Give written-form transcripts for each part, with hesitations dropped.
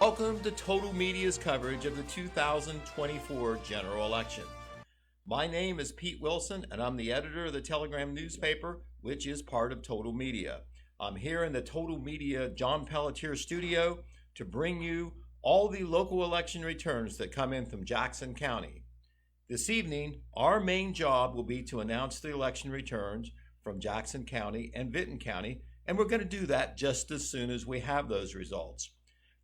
Welcome to Total Media's coverage of the 2024 general election. My name is Pete Wilson, and I'm the editor of the Telegram newspaper, which is part of Total Media. I'm here in the Total Media John Pelletier studio to bring you all the local election returns that come in from Jackson County. This evening, our main job will be to announce the election returns from Jackson County and Vinton County, and we're going to do that just as soon as we have those results.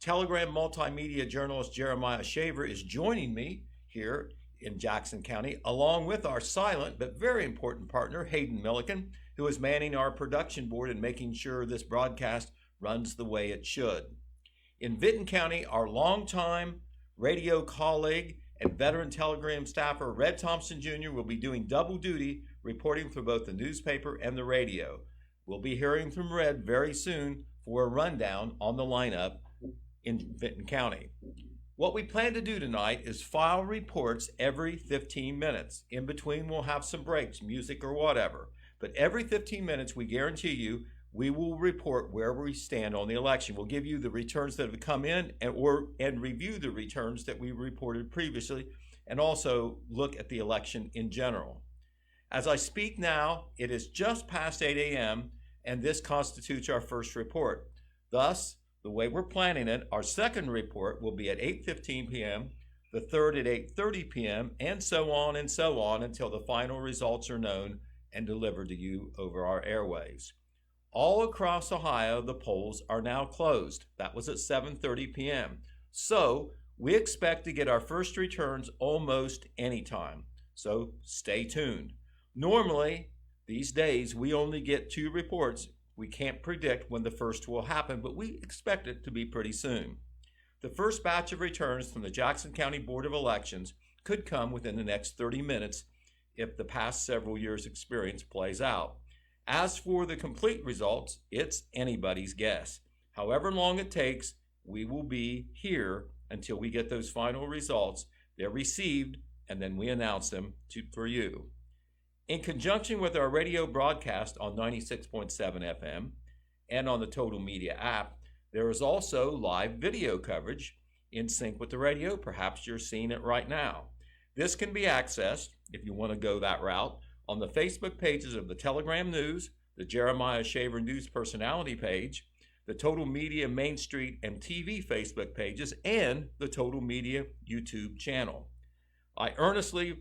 Telegram multimedia journalist Jeremiah Shaver is joining me here in Jackson County, along with our silent but very important partner, Hayden Milliken, who is manning our production board and making sure this broadcast runs the way it should. In Vinton County, our longtime radio colleague and veteran Telegram staffer, Red Thompson Jr., will be doing double duty, reporting for both the newspaper and the radio. We'll be hearing from Red very soon for a rundown on the lineup in Vinton County. What we plan to do tonight is file reports every 15 minutes. In between, we'll have some breaks, music or whatever. But every 15 minutes, we guarantee you, we will report where we stand on the election. We'll give you the returns that have come in and review the returns that we reported previously, and also look at the election in general. As I speak now, it is just past 8 a.m., and this constitutes our first report. Thus, the way we're planning it, our second report will be at 8:15 p.m., the third at 8:30 p.m., and so on until the final results are known and delivered to you over our airwaves. All across Ohio, the polls are now closed. That was at 7:30 p.m. So we expect to get our first returns almost anytime. So stay tuned. Normally, these days, we only get 2 reports. We can't predict when the first will happen, but we expect it to be pretty soon. The first batch of returns from the Jackson County Board of Elections could come within the next 30 minutes if the past several years' experience plays out. As for the complete results, it's anybody's guess. However long it takes, we will be here until we get those final results. They're received, and then we announce them for you. In conjunction with our radio broadcast on 96.7 FM and on the Total Media app, there is also live video coverage in sync with the radio. Perhaps you're seeing it right now. This can be accessed, if you want to go that route, on the Facebook pages of the Telegram News, the Jeremiah Shaver News Personality page, the Total Media Main Street and TV Facebook pages, and the Total Media YouTube channel. I earnestly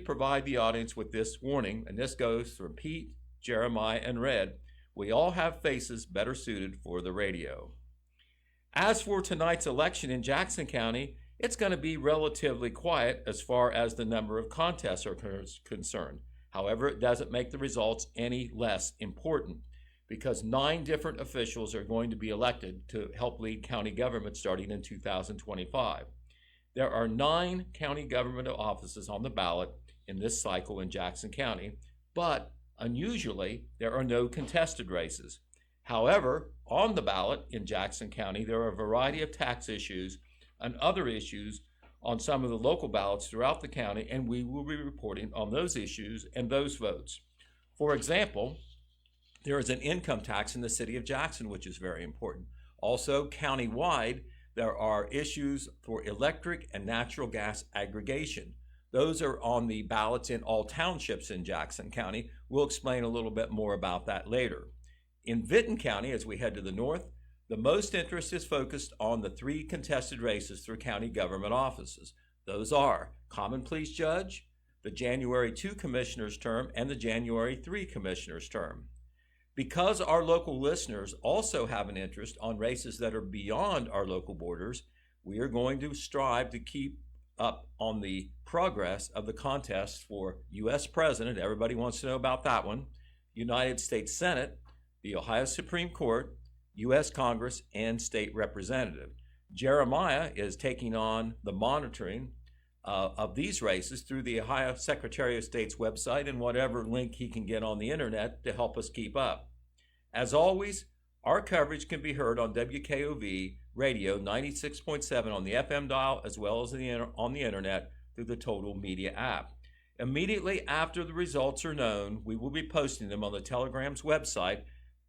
provide the audience with this warning, and this goes from Pete, Jeremiah, and Red. We all have faces better suited for the radio. As for tonight's election in Jackson County, it's going to be relatively quiet as far as the number of contests are concerned. However, it doesn't make the results any less important, because 9 different officials are going to be elected to help lead county government starting in 2025. There are 9 county government offices on the ballot in this cycle in Jackson County, but unusually, there are no contested races. However, on the ballot in Jackson County, there are a variety of tax issues and other issues on some of the local ballots throughout the county, and we will be reporting on those issues and those votes. For example, there is an income tax in the city of Jackson, which is very important. Also, countywide, there are issues for electric and natural gas aggregation. Those are on the ballots in all townships in Jackson County. We'll explain a little bit more about that later. In Vinton County, as we head to the north, the most interest is focused on the 3 contested races through county government offices. Those are Common Pleas Judge, the January 2 Commissioner's term, and the January 3 Commissioner's term. Because our local listeners also have an interest on races that are beyond our local borders, we are going to strive to keep up on the progress of the contest for U.S. President. Everybody wants to know about that one. United States Senate, the Ohio Supreme Court, U.S. Congress, and State Representative. Jeremiah is taking on the monitoring of these races through the Ohio Secretary of State's website and whatever link he can get on the internet to help us keep up. As always, our coverage can be heard on WKOV Radio 96.7 on the FM dial as well as on the internet through the Total Media app. Immediately after the results are known, we will be posting them on the Telegram's website.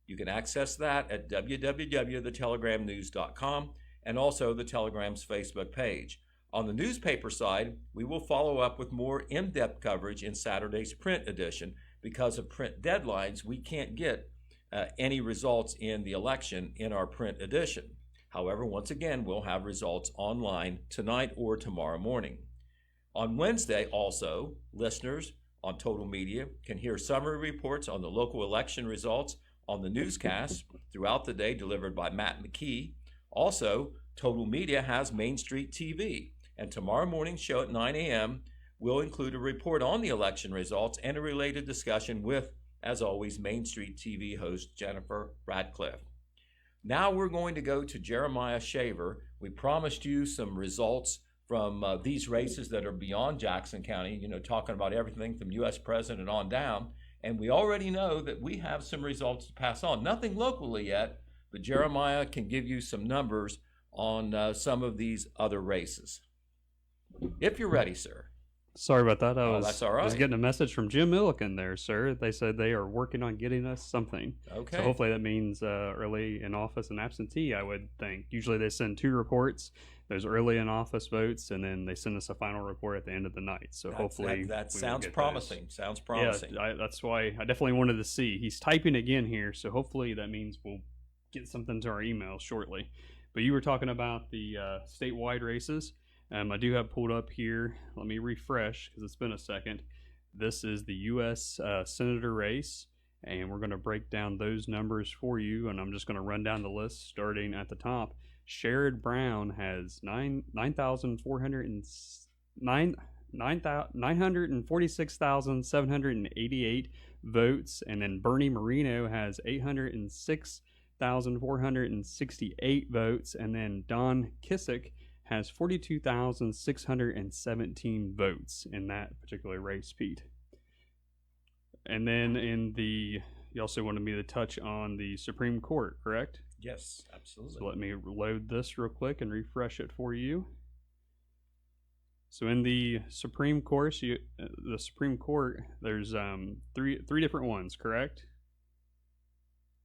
You can access that at www.thetelegram.news.com. and also the Telegram's Facebook page. On the newspaper side, we will follow up with more in-depth coverage in Saturday's print edition. Because of print deadlines, we can't get any results in the election in our print edition. However, once again, we'll have results online tonight or tomorrow morning. On Wednesday, also, listeners on Total Media can hear summary reports on the local election results on the newscast throughout the day delivered by Matt McKee. Also, Total Media has Main Street TV, and tomorrow morning's show at 9 a.m. will include a report on the election results and a related discussion with, as always, Main Street TV host Jennifer Radcliffe. Now we're going to go to Jeremiah Shaver. We promised you some results from these races that are beyond Jackson County, talking about everything from U.S. President on down. And we already know that we have some results to pass on. Nothing locally yet, but Jeremiah can give you some numbers on some of these other races. If you're ready, sir. Sorry about that. That's all right. I was getting a message from Jim Milliken there, sir. They said they are working on getting us something. Okay. So hopefully that means early in office and absentee, I would think. Usually they send 2 reports. There's early in office votes, and then they send us a final report at the end of the night. So hopefully that sounds promising. Those. Sounds promising. Yeah, that's why I definitely wanted to see. He's typing again here, so hopefully that means we'll get something to our email shortly. But you were talking about the statewide races. I do have pulled up here. Let me refresh because it's been a second. This is the U.S. Senator race, and we're going to break down those numbers for you. And I'm just going to run down the list starting at the top. Sherrod Brown has 946,788 votes, and then Bernie Moreno has 806,468 votes, and then Don Kissick has 42,617 votes in that particular race, Pete. And then you also wanted me to touch on the Supreme Court, correct? Yes, absolutely. So let me load this real quick and refresh it for you. So in the Supreme Court, there's three different ones, correct?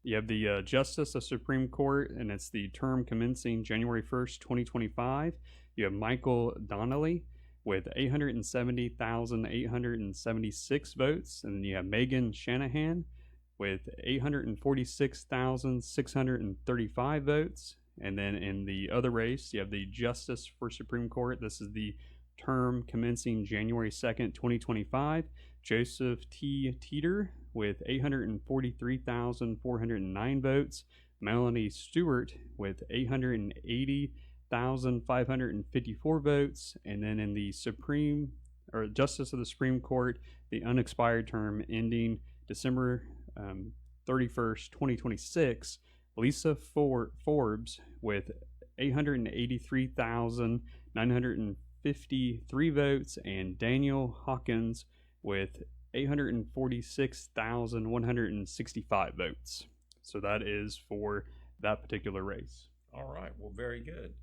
You have the Justice of Supreme Court, and it's the term commencing January 1st, 2025. You have Michael Donnelly with 870,876 votes. And then you have Megan Shanahan with 846,635 votes. And then in the other race, you have the Justice for Supreme Court. This is the term commencing January 2nd, 2025. Joseph T. Teeter with 843,409 votes. Melanie Stewart with 880,554 votes. And then in the Justice of the Supreme Court, the unexpired term ending December 31st, 2026, Lisa Forbes with 883,953 votes, and Daniel Hawkins with 846,165 votes. So that is for that particular race. All right. Well, very good.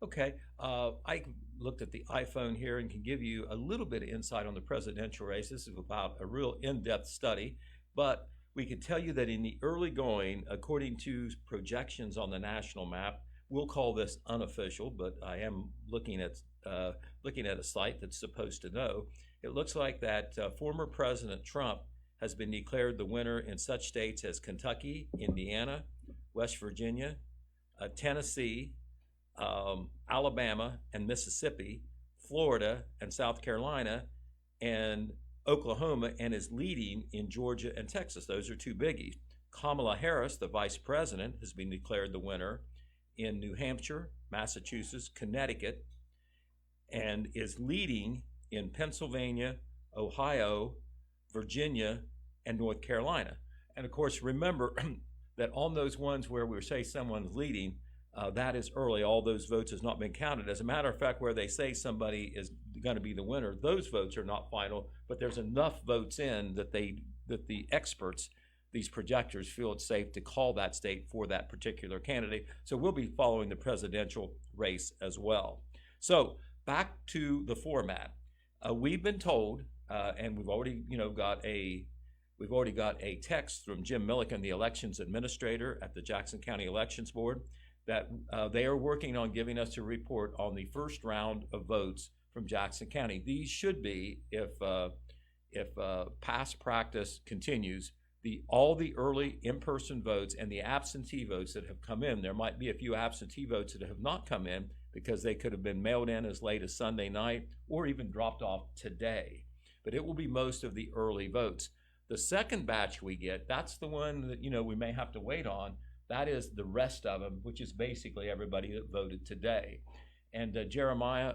Okay. I looked at the iPhone here and can give you a little bit of insight on the presidential race. This is about a real in-depth study, but we can tell you that in the early going, according to projections on the national map, we'll call this unofficial, but I am looking at a site that's supposed to know. It looks like that former President Trump has been declared the winner in such states as Kentucky, Indiana, West Virginia, Tennessee, Alabama and Mississippi, Florida and South Carolina, and Oklahoma, and is leading in Georgia and Texas. Those are 2 biggies. Kamala Harris, the vice president, has been declared the winner in New Hampshire, Massachusetts, Connecticut, and is leading in Pennsylvania, Ohio, Virginia, and North Carolina. And of course, remember that on those ones where we say someone's leading, that is early. All those votes has not been counted. As a matter of fact, where they say somebody is going to be the winner, those votes are not final, but there's enough votes in that the experts, these projectors, feel it's safe to call that state for that particular candidate. So we'll be following the presidential race as well. So back to the format. We've been told, and we've already got a text from Jim Milliken, the elections administrator at the Jackson County Elections Board, that they are working on giving us a report on the first round of votes from Jackson County. These should be, if past practice continues, all the early in-person votes and the absentee votes that have come in. There might be a few absentee votes that have not come in because they could have been mailed in as late as Sunday night or even dropped off today. But it will be most of the early votes. The second batch we get, that's the one that, you know, we may have to wait on. That is the rest of them, which is basically everybody that voted today. And Jeremiah,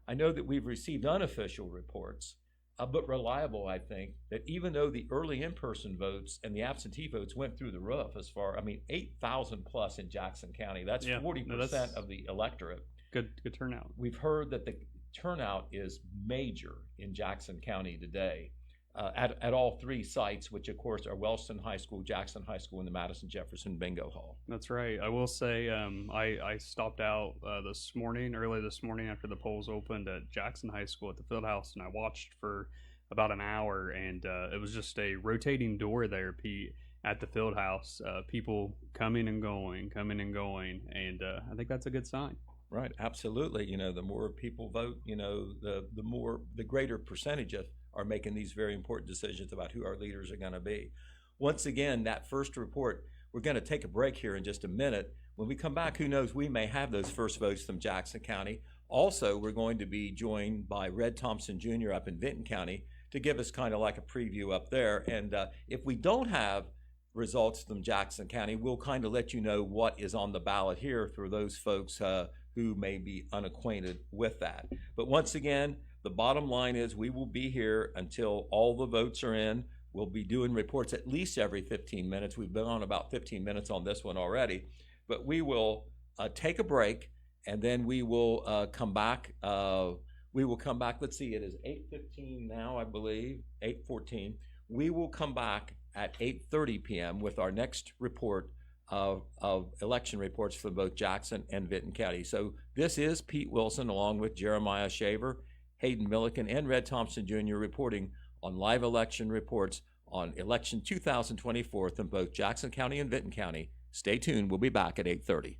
I know that we've received unofficial reports, but reliable, I think, that even though the early in-person votes and the absentee votes went through the roof as far, 8,000 plus in Jackson County. That's 40% of the electorate. Good turnout. We've heard that the turnout is major in Jackson County today at all three sites, which of course are Wellston High School, Jackson High School, and the Madison Jefferson Bingo Hall. That's right. I will say I stopped out early this morning after the polls opened at Jackson High School at the Fieldhouse, and I watched for about an hour, and it was just a rotating door there, Pete, at the Fieldhouse. People coming and going, and I think that's a good sign. Right, absolutely. You know, the more people vote, you know, the greater percentage are making these very important decisions about who our leaders are going to be. Once again, that first report, we're going to take a break here in just a minute. When we come back, who knows, we may have those first votes from Jackson County. Also, we're going to be joined by Red Thompson Jr. up in Vinton County to give us kind of like a preview up there. And if we don't have results from Jackson County, we'll kind of let you know what is on the ballot here for those folks who may be unacquainted with that. But once again, the bottom line is we will be here until all the votes are in. We'll be doing reports at least every 15 minutes. We've been on about 15 minutes on this one already. But we will take a break, and then we will come back. Let's see, it is 8:15 now, I believe, 8:14. We will come back at 8:30 p.m. with our next report of election reports for both Jackson and Vinton County. So this is Pete Wilson along with Jeremiah Shaver, Hayden Milliken, and Red Thompson Jr. reporting on live election reports on election 2024 in both Jackson County and Vinton County. Stay tuned. We'll be back at 8:30.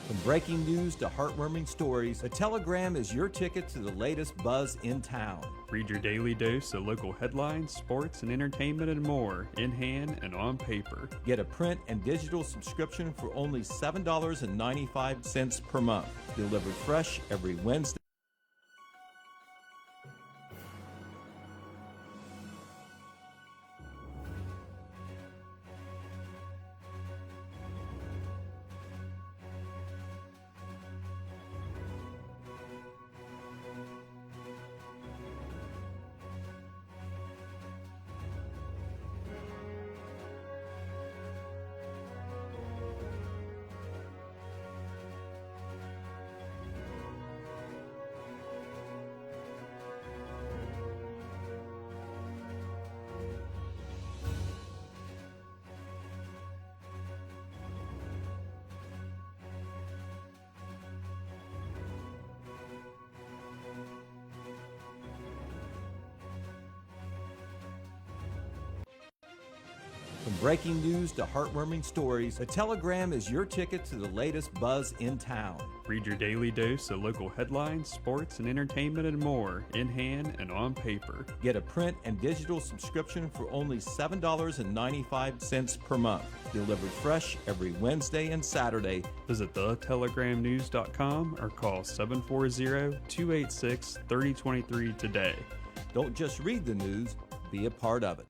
From breaking news to heartwarming stories, the Telegram is your ticket to the latest buzz in town. Read your daily dose of local headlines, sports, and entertainment and more in hand and on paper. Get a print and digital subscription for only $7.95 per month. Delivered fresh every Wednesday. From breaking news to heartwarming stories, the Telegram is your ticket to the latest buzz in town. Read your daily dose of local headlines, sports, and entertainment and more in hand and on paper. Get a print and digital subscription for only $7.95 per month. Delivered fresh every Wednesday and Saturday. Visit thetelegramnews.com or call 740-286-3023 today. Don't just read the news, be a part of it.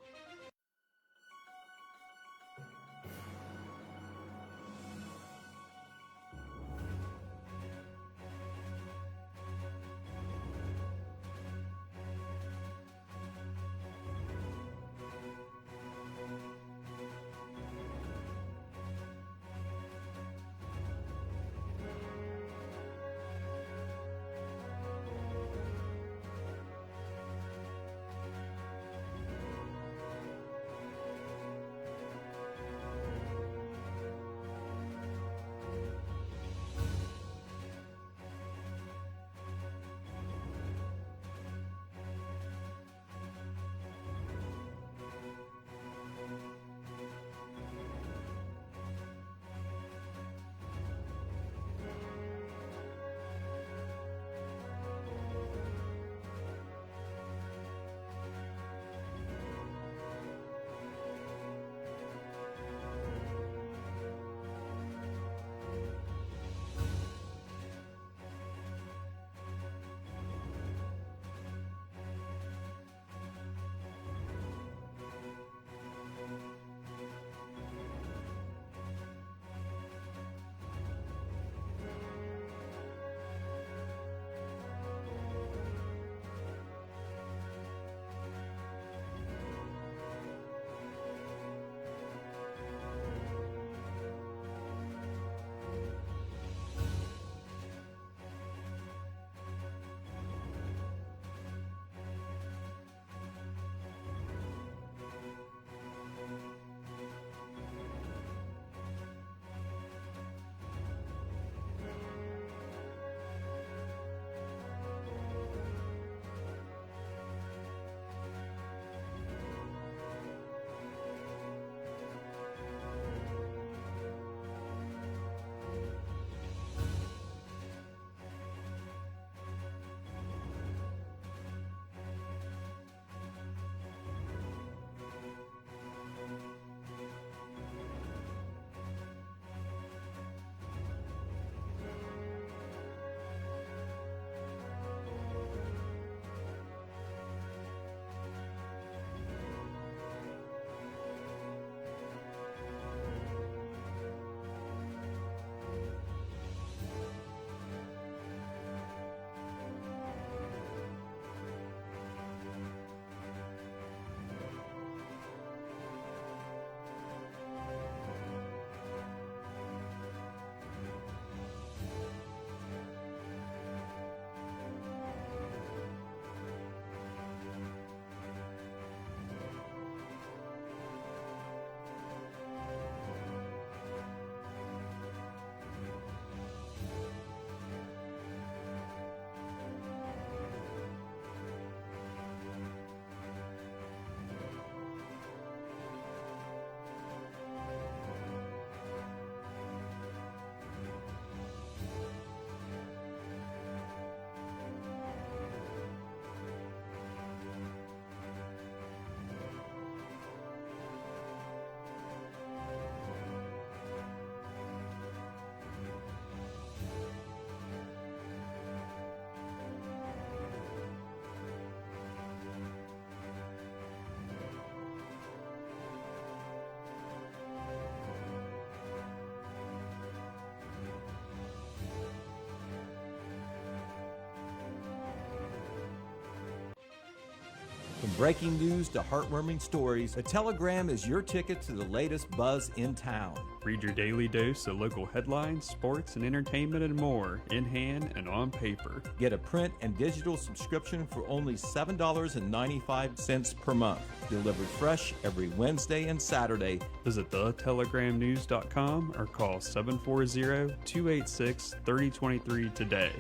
breaking news to heartwarming stories, the Telegram is your ticket to the latest buzz in town. Read your daily dose of local headlines, sports, and entertainment and more in hand and on paper. Get a print and digital subscription for only $7.95 per month. Delivered fresh every Wednesday and Saturday. Visit thetelegramnews.com or call 740-286-3023 today.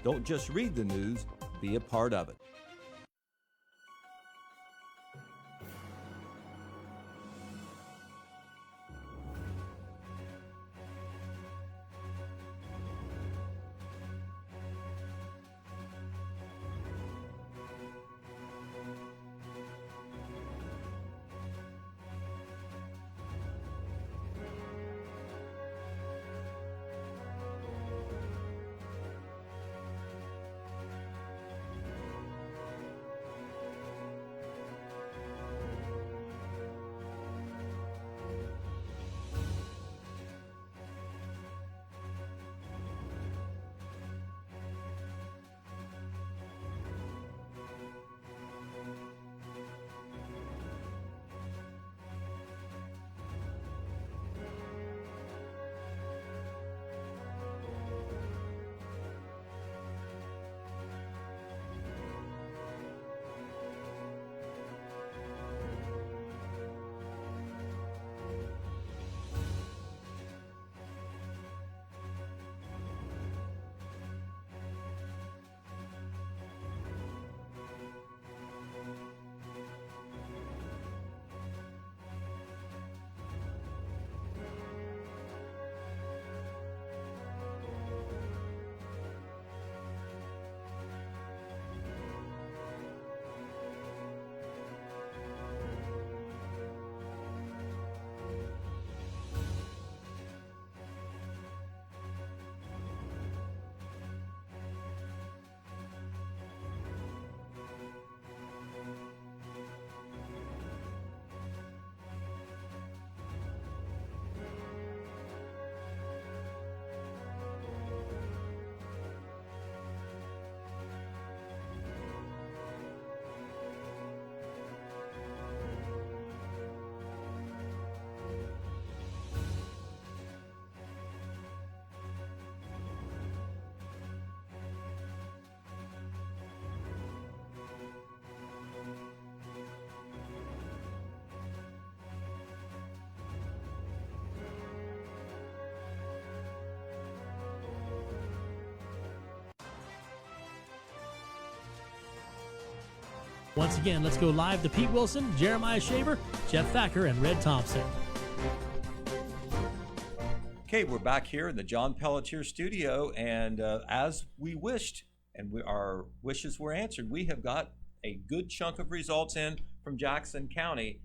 Don't just read the news, be a part of it. Once again, let's go live to Pete Wilson, Jeremiah Shaver, Jeff Thacker, and Red Thompson. Okay, we're back here in the John Pelletier studio, and as we wished, and our wishes were answered, we have got a good chunk of results in from Jackson County.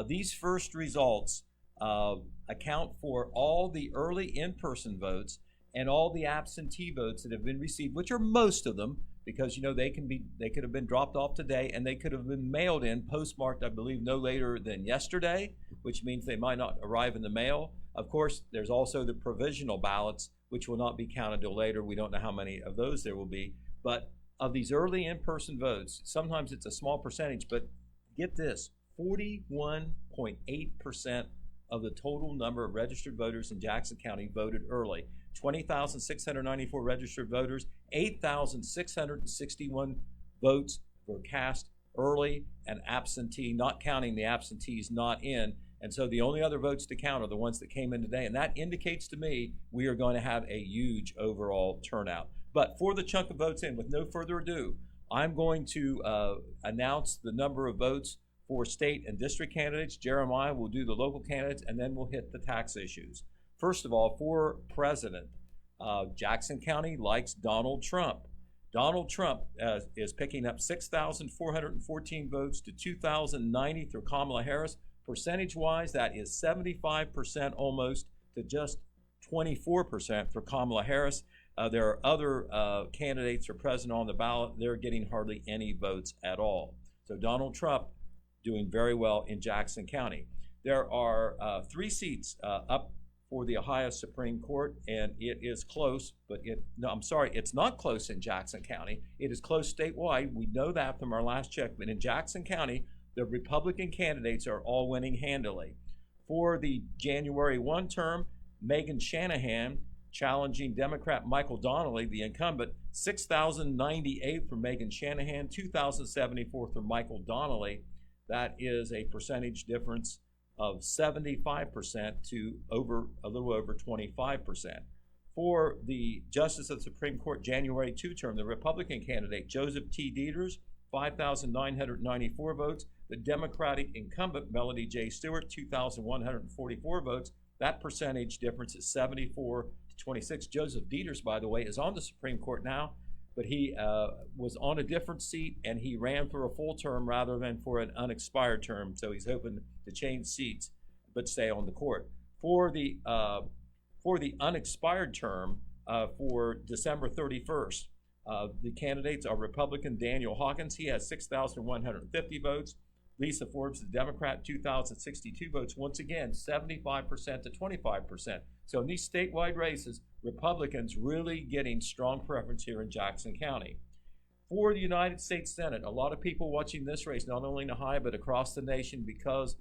These first results account for all the early in-person votes and all the absentee votes that have been received, which are most of them, because they could have been dropped off today, and they could have been mailed in, postmarked, I believe, no later than yesterday, which means they might not arrive in the mail. Of course, there's also the provisional ballots, which will not be counted till later. We don't know how many of those there will be. But of these early in-person votes, sometimes it's a small percentage, but get this, 41.8% of the total number of registered voters in Jackson County voted early. 20,694 registered voters, 8,661 votes were cast early and absentee, not counting the absentees not in. And so the only other votes to count are the ones that came in today. And that indicates to me we are going to have a huge overall turnout. But for the chunk of votes in, with no further ado, I'm going to announce the number of votes for state and district candidates. Jeremiah will do the local candidates, and then we'll hit the tax issues. First of all, for president, Jackson County likes Donald Trump. Donald Trump is picking up 6,414 votes to 2,090 through Kamala Harris. Percentage-wise, that is 75% almost to just 24% for Kamala Harris. There are other candidates for president on the ballot. They're getting hardly any votes at all. So Donald Trump doing very well in Jackson County. There are 3 seats up for the Ohio Supreme Court, and it is close, but it's not close in Jackson County. It is close statewide. We know that from our last check, but in Jackson County, the Republican candidates are all winning handily. For the January 1 term, Megan Shanahan challenging Democrat Michael Donnelly, the incumbent, 6,098 for Megan Shanahan, 2,074 for Michael Donnelly. That is a percentage difference of 75% to a little over 25%. For the Justice of the Supreme Court January 2 term, the Republican candidate Joseph T. Dieters, 5,994 votes. The Democratic incumbent Melody J. Stewart, 2,144 votes. That percentage difference is 74 to 26. Joseph Dieters, by the way, is on the Supreme Court now, but he was on a different seat, and he ran for a full term rather than for an unexpired term. So he's hoping to change seats but stay on the court. For the unexpired term for December 31st, the candidates are Republican Daniel Hawkins. He has 6,150 votes. Lisa Forbes, the Democrat, 2,062 votes. Once again, 75% to 25%. So in these statewide races, Republicans really getting strong preference here in Jackson County. For the United States Senate, a lot of people watching this race, not only in Ohio, but across the nation, because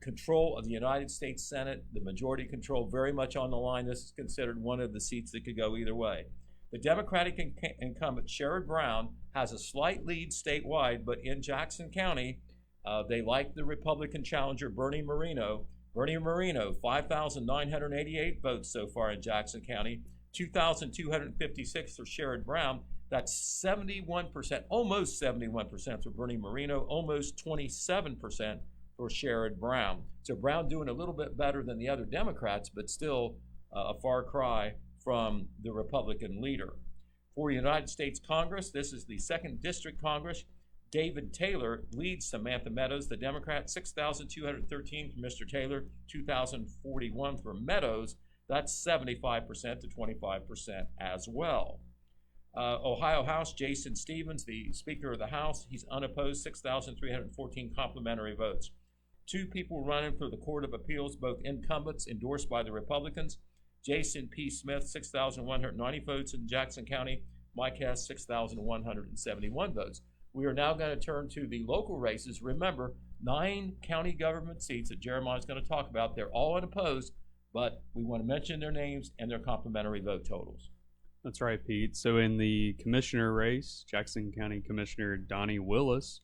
control of the United States Senate, the majority control very much on the line. This is considered one of the seats that could go either way. The Democratic incumbent Sherrod Brown has a slight lead statewide, but in Jackson County, they like the Republican challenger Bernie Moreno. Bernie Moreno, 5,988 votes so far in Jackson County, 2,256 for Sherrod Brown. That's 71%, almost 71% for Bernie Moreno, almost 27% for Sherrod Brown. So Brown doing a little bit better than the other Democrats, but still a far cry from the Republican leader. For United States Congress, this is the 2nd District Congress. David Taylor leads Samantha Meadows, the Democrat, 6,213 for Mr. Taylor, 2,041 for Meadows. That's 75% to 25% as well. Ohio House, Jason Stevens, the Speaker of the House, he's unopposed, 6,314 complimentary votes. 2 people running for the Court of Appeals, both incumbents endorsed by the Republicans. Jason P. Smith, 6,190 votes in Jackson County. Mike Hess, 6,171 votes. We are now going to turn to the local races. Remember, 9 county government seats that Jeremiah is going to talk about. They're all unopposed, but we want to mention their names and their complimentary vote totals. That's right, Pete. So in the commissioner race, Jackson County Commissioner Donnie Willis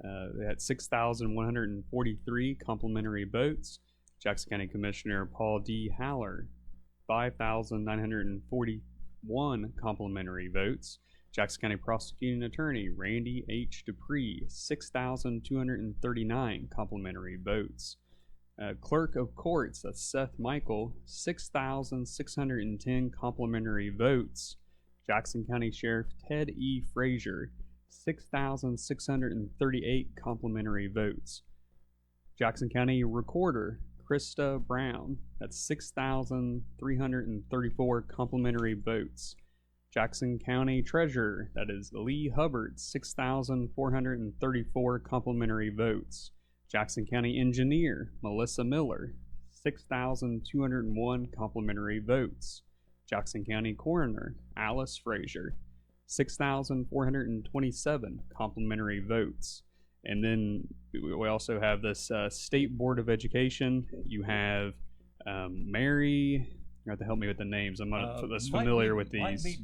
had 6,143 complimentary votes. Jackson County Commissioner Paul D. Haller, 5,941 complimentary votes. Jackson County Prosecuting Attorney Randy H. Dupree, 6,239 complimentary votes. Clerk of Courts, that's Seth Michael, 6,610 complimentary votes. Jackson County Sheriff Ted E. Frazier, 6,638 complimentary votes. Jackson County Recorder Krista Brown, that's 6,334 complimentary votes. Jackson County Treasurer, that is Lee Hubbard, 6,434 complimentary votes. Jackson County Engineer Melissa Miller, 6,201 complimentary votes. Jackson County Coroner Alice Frazier, 6,427 complimentary votes. And then we also have this State Board of Education. You have Mary. You have to help me with the names. I'm not as familiar with these. Might be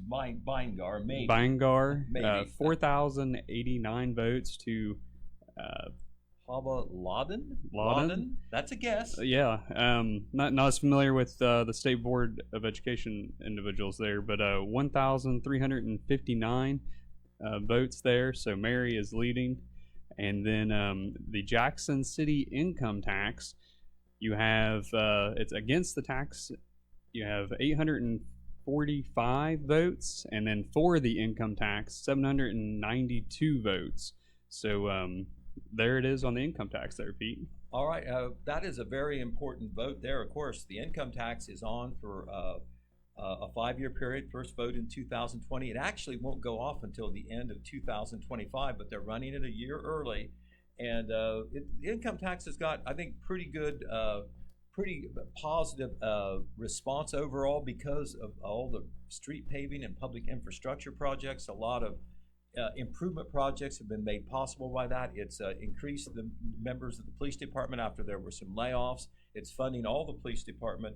Beingar, maybe. Beingar, Maybe. 4,089 votes to Hava Lawden? Lawden? That's a guess. yeah. Not as familiar with the State Board of Education individuals there, but 1,359 votes there. So Mary is leading. And then the Jackson City income tax, you have it's against the tax. You have 845 votes, and then for the income tax, 792 votes. So there it is on the income tax there, Pete. All right, that is a very important vote there. Of course, the income tax is on for a 5-year period, first vote in 2020. It actually won't go off until the end of 2025, but they're running it a year early. And the income tax has got, I think, pretty good pretty positive response overall because of all the street paving and public infrastructure projects. A lot of improvement projects have been made possible by that. It's increased the members of the police department after there were some layoffs. It's funding all the police department.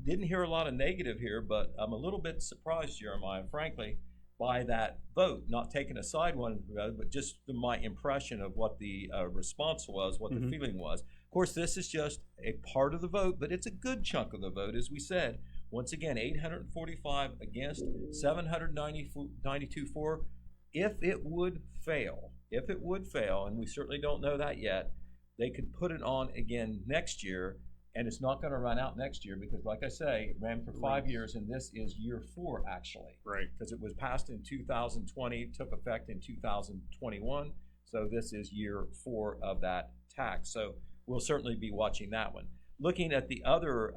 Didn't hear a lot of negative here, but I'm a little bit surprised, Jeremiah, frankly, by that vote, not taking a side one, but just my impression of what the response was, what the feeling was. Of course, this is just a part of the vote, but it's a good chunk of the vote, as we said. Once again, 845 against, 792 for. If it would fail, and we certainly don't know that yet, they could put it on again next year, and it's not going to run out next year because, like I say, it ran for 5 years, and this is year 4, actually. Right. Because it was passed in 2020, took effect in 2021, so this is year 4 of that tax. So we'll certainly be watching that one. Looking at the other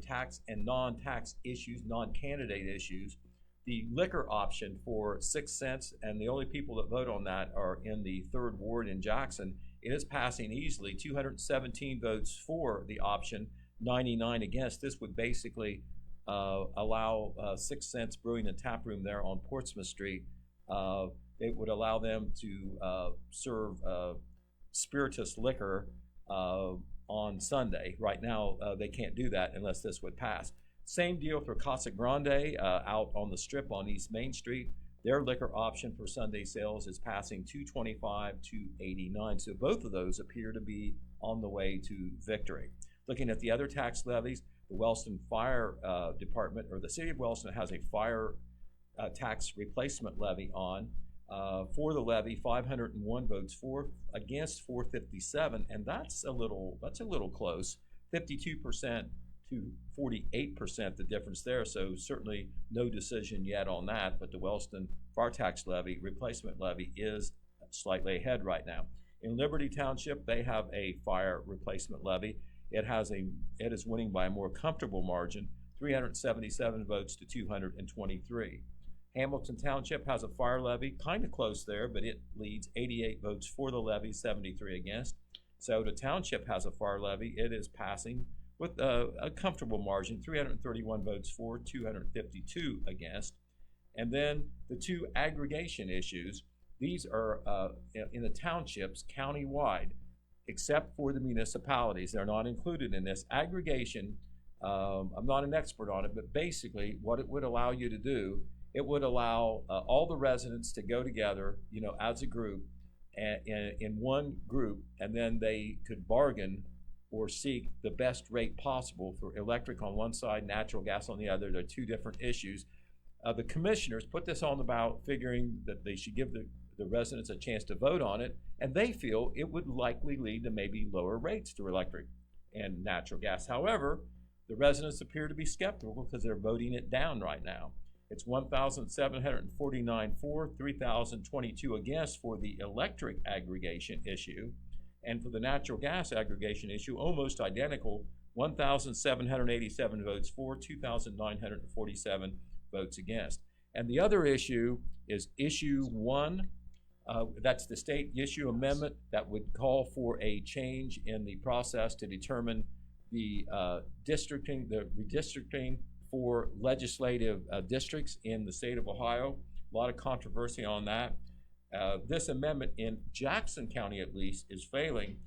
tax and non-tax issues, non-candidate issues, the liquor option for 6 cents, and the only people that vote on that are in the 3rd Ward in Jackson. It is passing easily, 217 votes for the option, 99 against. This would basically allow 6 Cents Brewing and Tap Room there on Portsmouth Street. It would allow them to serve spirituous liquor on Sunday. Right now, they can't do that unless this would pass. Same deal for Casa Grande out on the Strip on East Main Street. Their liquor option for Sunday sales is passing 225 to 89. So both of those appear to be on the way to victory. Looking at the other tax levies, the Wellston Fire Department, or the City of Wellston, has a fire tax replacement levy on. For the levy, 501 votes for, against 457, and that's a little close. 52% to 48%, the difference there. So certainly no decision yet on that, but the Wellston fire tax levy, replacement levy, is slightly ahead right now. In Liberty Township, they have a fire replacement levy. It is winning by a more comfortable margin, 377 votes to 223. Hamilton Township has a fire levy, kind of close there, but it leads 88 votes for the levy, 73 against. Sauter Township has a fire levy. It is passing with a comfortable margin, 331 votes for, 252 against. And then the 2 aggregation issues, these are in the townships countywide, except for the municipalities. They're not included in this. Aggregation, I'm not an expert on it, but basically what it would allow you to do, it would allow all the residents to go together, as a group, in one group, and then they could bargain or seek the best rate possible for electric on one side, natural gas on the other. They're 2 different issues. The commissioners put this on the ballot figuring that they should give the residents a chance to vote on it, and they feel it would likely lead to maybe lower rates to electric and natural gas. However, the residents appear to be skeptical because they're voting it down right now. It's 1,749 for, 3,022 against for the electric aggregation issue. And for the natural gas aggregation issue, almost identical, 1,787 votes for, 2,947 votes against. And the other issue is issue 1. That's the state issue amendment that would call for a change in the process to determine the redistricting for legislative districts in the state of Ohio. A lot of controversy on that. This amendment in Jackson County, at least, is failing.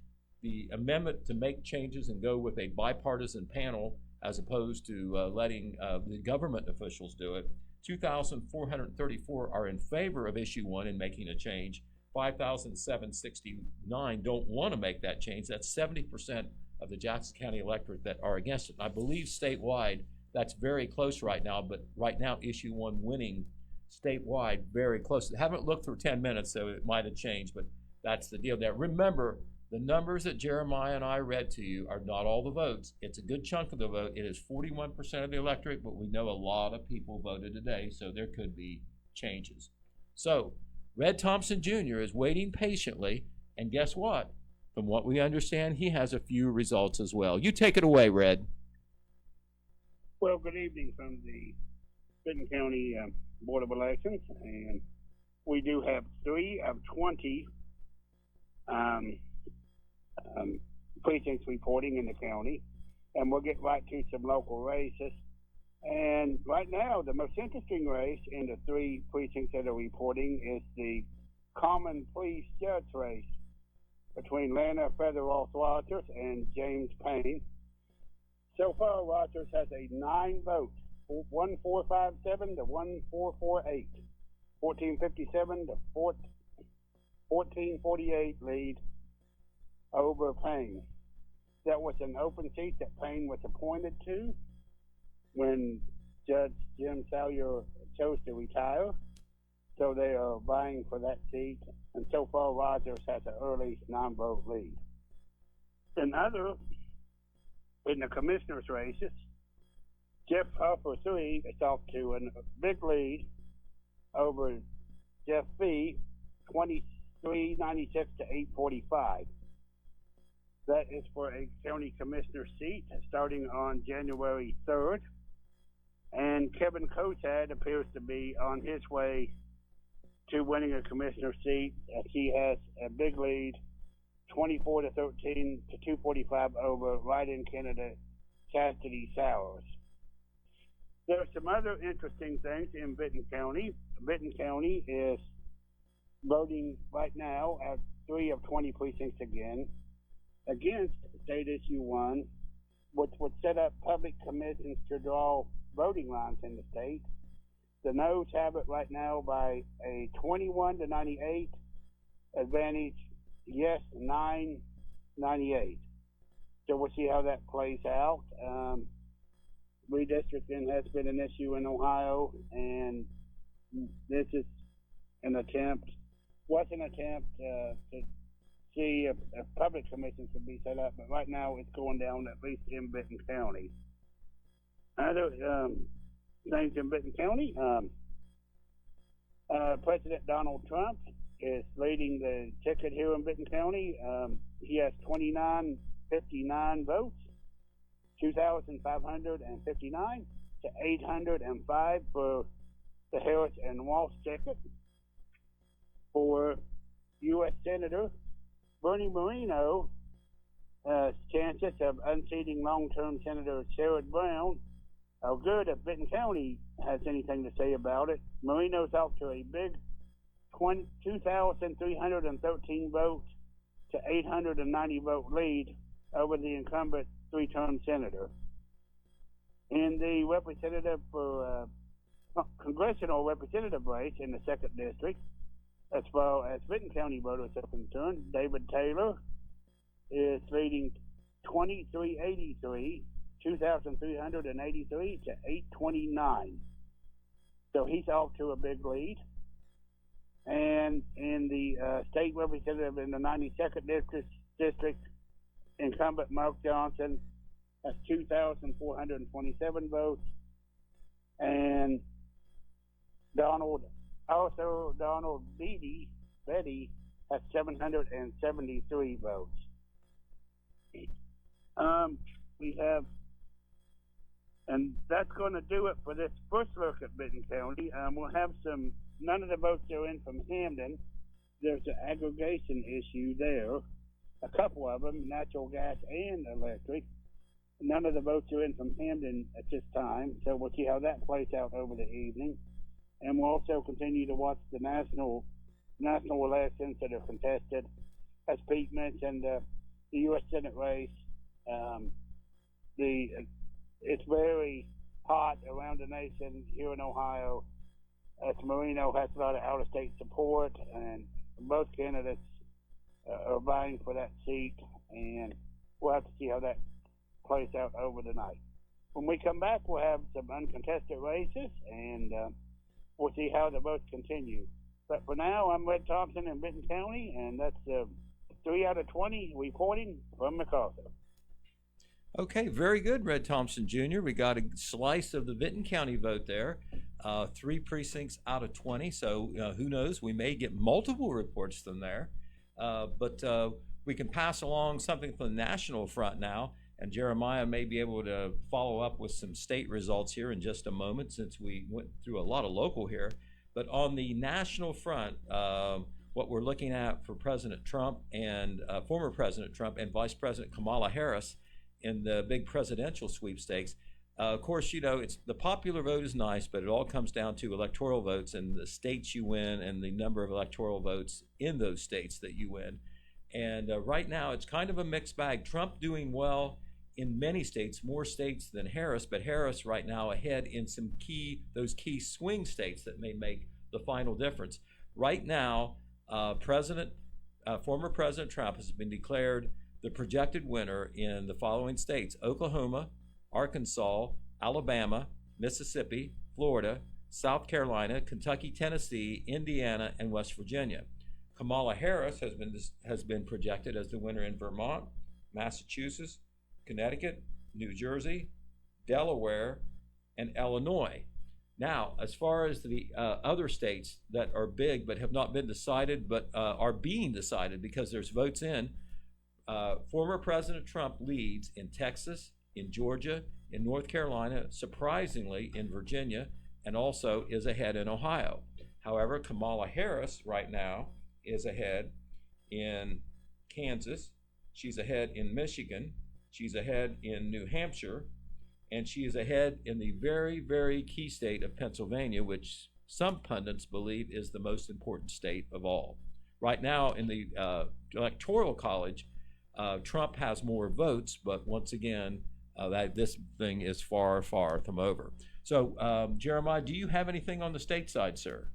The amendment to make changes and go with a bipartisan panel as opposed to letting the government officials do it. 2,434 are in favor of issue 1 and making a change. 5,769 don't want to make that change. That's 70% of the Jackson County electorate that are against it. I believe statewide that's very close right now, but right now issue 1 winning statewide very close. I haven't looked for 10 minutes, so it might have changed, but that's the deal there. Remember, the numbers that Jeremiah and I read to you are not all the votes. It's a good chunk of the vote. It is 41% of the electorate, but we know a lot of people voted today, so there could be changes. So, Red Thompson Jr. is waiting patiently, and guess what? From what we understand, he has a few results as well. You take it away, Red. Well, good evening from the Benton County Board of Elections, and we do have 3 of 20 precincts reporting in the county, and we'll get right to some local races. And right now, the most interesting race in the 3 precincts that are reporting is the common pleas judge race between Lana Featherwaltz Rogers and James Payne. So far, Rogers has a 9-vote, 1457 to 1448, 1457 to 1448 lead over Payne. That was an open seat that Payne was appointed to when Judge Jim Salyer chose to retire. So they are vying for that seat, and so far Rogers has an early 9-vote lead. In the commissioners' races, Jeff Harper III is off to a big lead over Jeff Fee, 2396 to 845. That is for a county commissioner seat starting on January 3rd. And Kevin Kosad appears to be on his way to winning a commissioner seat, as he has a big lead, 24 to 13 to 245 over write-in candidate Cassidy Sowers. There are some other interesting things in Benton County. Benton County is voting right now at 3 of 20 precincts again against State Issue 1, which would set up public commissions to draw voting lines in the state. The noes have it right now by a 21 to 98 advantage, yes 998. So we'll see how that plays out. Redistricting has been an issue in Ohio, and this is was an attempt to see if public commissions could be set up, but right now it's going down, at least in Benton County. Other things in Benton County, President Donald Trump is leading the ticket here in Benton County. He has 2959 votes, 2,559 to 805 for the Harris and Walsh ticket. For U.S. Senator Bernie Moreno's chances of unseating long-term Senator Sherrod Brown are good if Benton County has anything to say about it. Moreno's off to a big 2,313 vote to 890 vote lead over the incumbent 3-term senator. In the representative for congressional representative race in the 2nd district, as far as Benton County voters are concerned, David Taylor is leading 2,383 to 829. So he's off to a big lead. And in the state representative in the 92nd district, incumbent Mark Johnson has 2,427 votes. And Donald Betty has 773 votes. We have, and that's going to do it for this first look at Benton County. We'll have none of the votes are in from Hamden. There's an aggregation issue there. A couple of them, natural gas and electric. None of the votes are in from Hamden at this time, so we'll see how that plays out over the evening. And we'll also continue to watch the national elections that are contested. As Pete mentioned, the U.S. Senate race, it's very hot around the nation here in Ohio. As Moreno has a lot of out-of-state support, and both candidates are vying for that seat, and we'll have to see how that plays out over the night. When we come back, we'll have some uncontested races, and we'll see how the votes continue. But for now, I'm Red Thompson in Benton County, and that's 3 out of 20 reporting from MacArthur. Okay, very good, Red Thompson Jr. We got a slice of the Benton County vote there. 3 precincts out of 20, so who knows? We may get multiple reports from there. But we can pass along something from the national front now, and Jeremiah may be able to follow up with some state results here in just a moment, since we went through a lot of local here. But on the national front, what we're looking at for President Trump and former President Trump and Vice President Kamala Harris in the big presidential sweepstakes. Of course, you know, it's the popular vote is nice, but it all comes down to electoral votes and the states you win and the number of electoral votes in those states that you win. And right now, it's kind of a mixed bag. Trump doing well in many states, more states than Harris, but Harris right now ahead in those key swing states that may make the final difference. Right now, former President Trump has been declared the projected winner in the following states: Oklahoma, Arkansas, Alabama, Mississippi, Florida, South Carolina, Kentucky, Tennessee, Indiana, and West Virginia. Kamala Harris has been projected as the winner in Vermont, Massachusetts, Connecticut, New Jersey, Delaware, and Illinois. Now, as far as the other states that are big but have not been decided but are being decided because there's votes in, former President Trump leads in Texas, in Georgia, in North Carolina, surprisingly in Virginia, and also is ahead in Ohio. However, Kamala Harris right now is ahead in Kansas, she's ahead in Michigan, she's ahead in New Hampshire, and she is ahead in the very, very key state of Pennsylvania, which some pundits believe is the most important state of all. Right now in the Electoral College, Trump has more votes, but once again, this thing is far, far from over. So, Jeremiah, do you have anything on the state side, sir?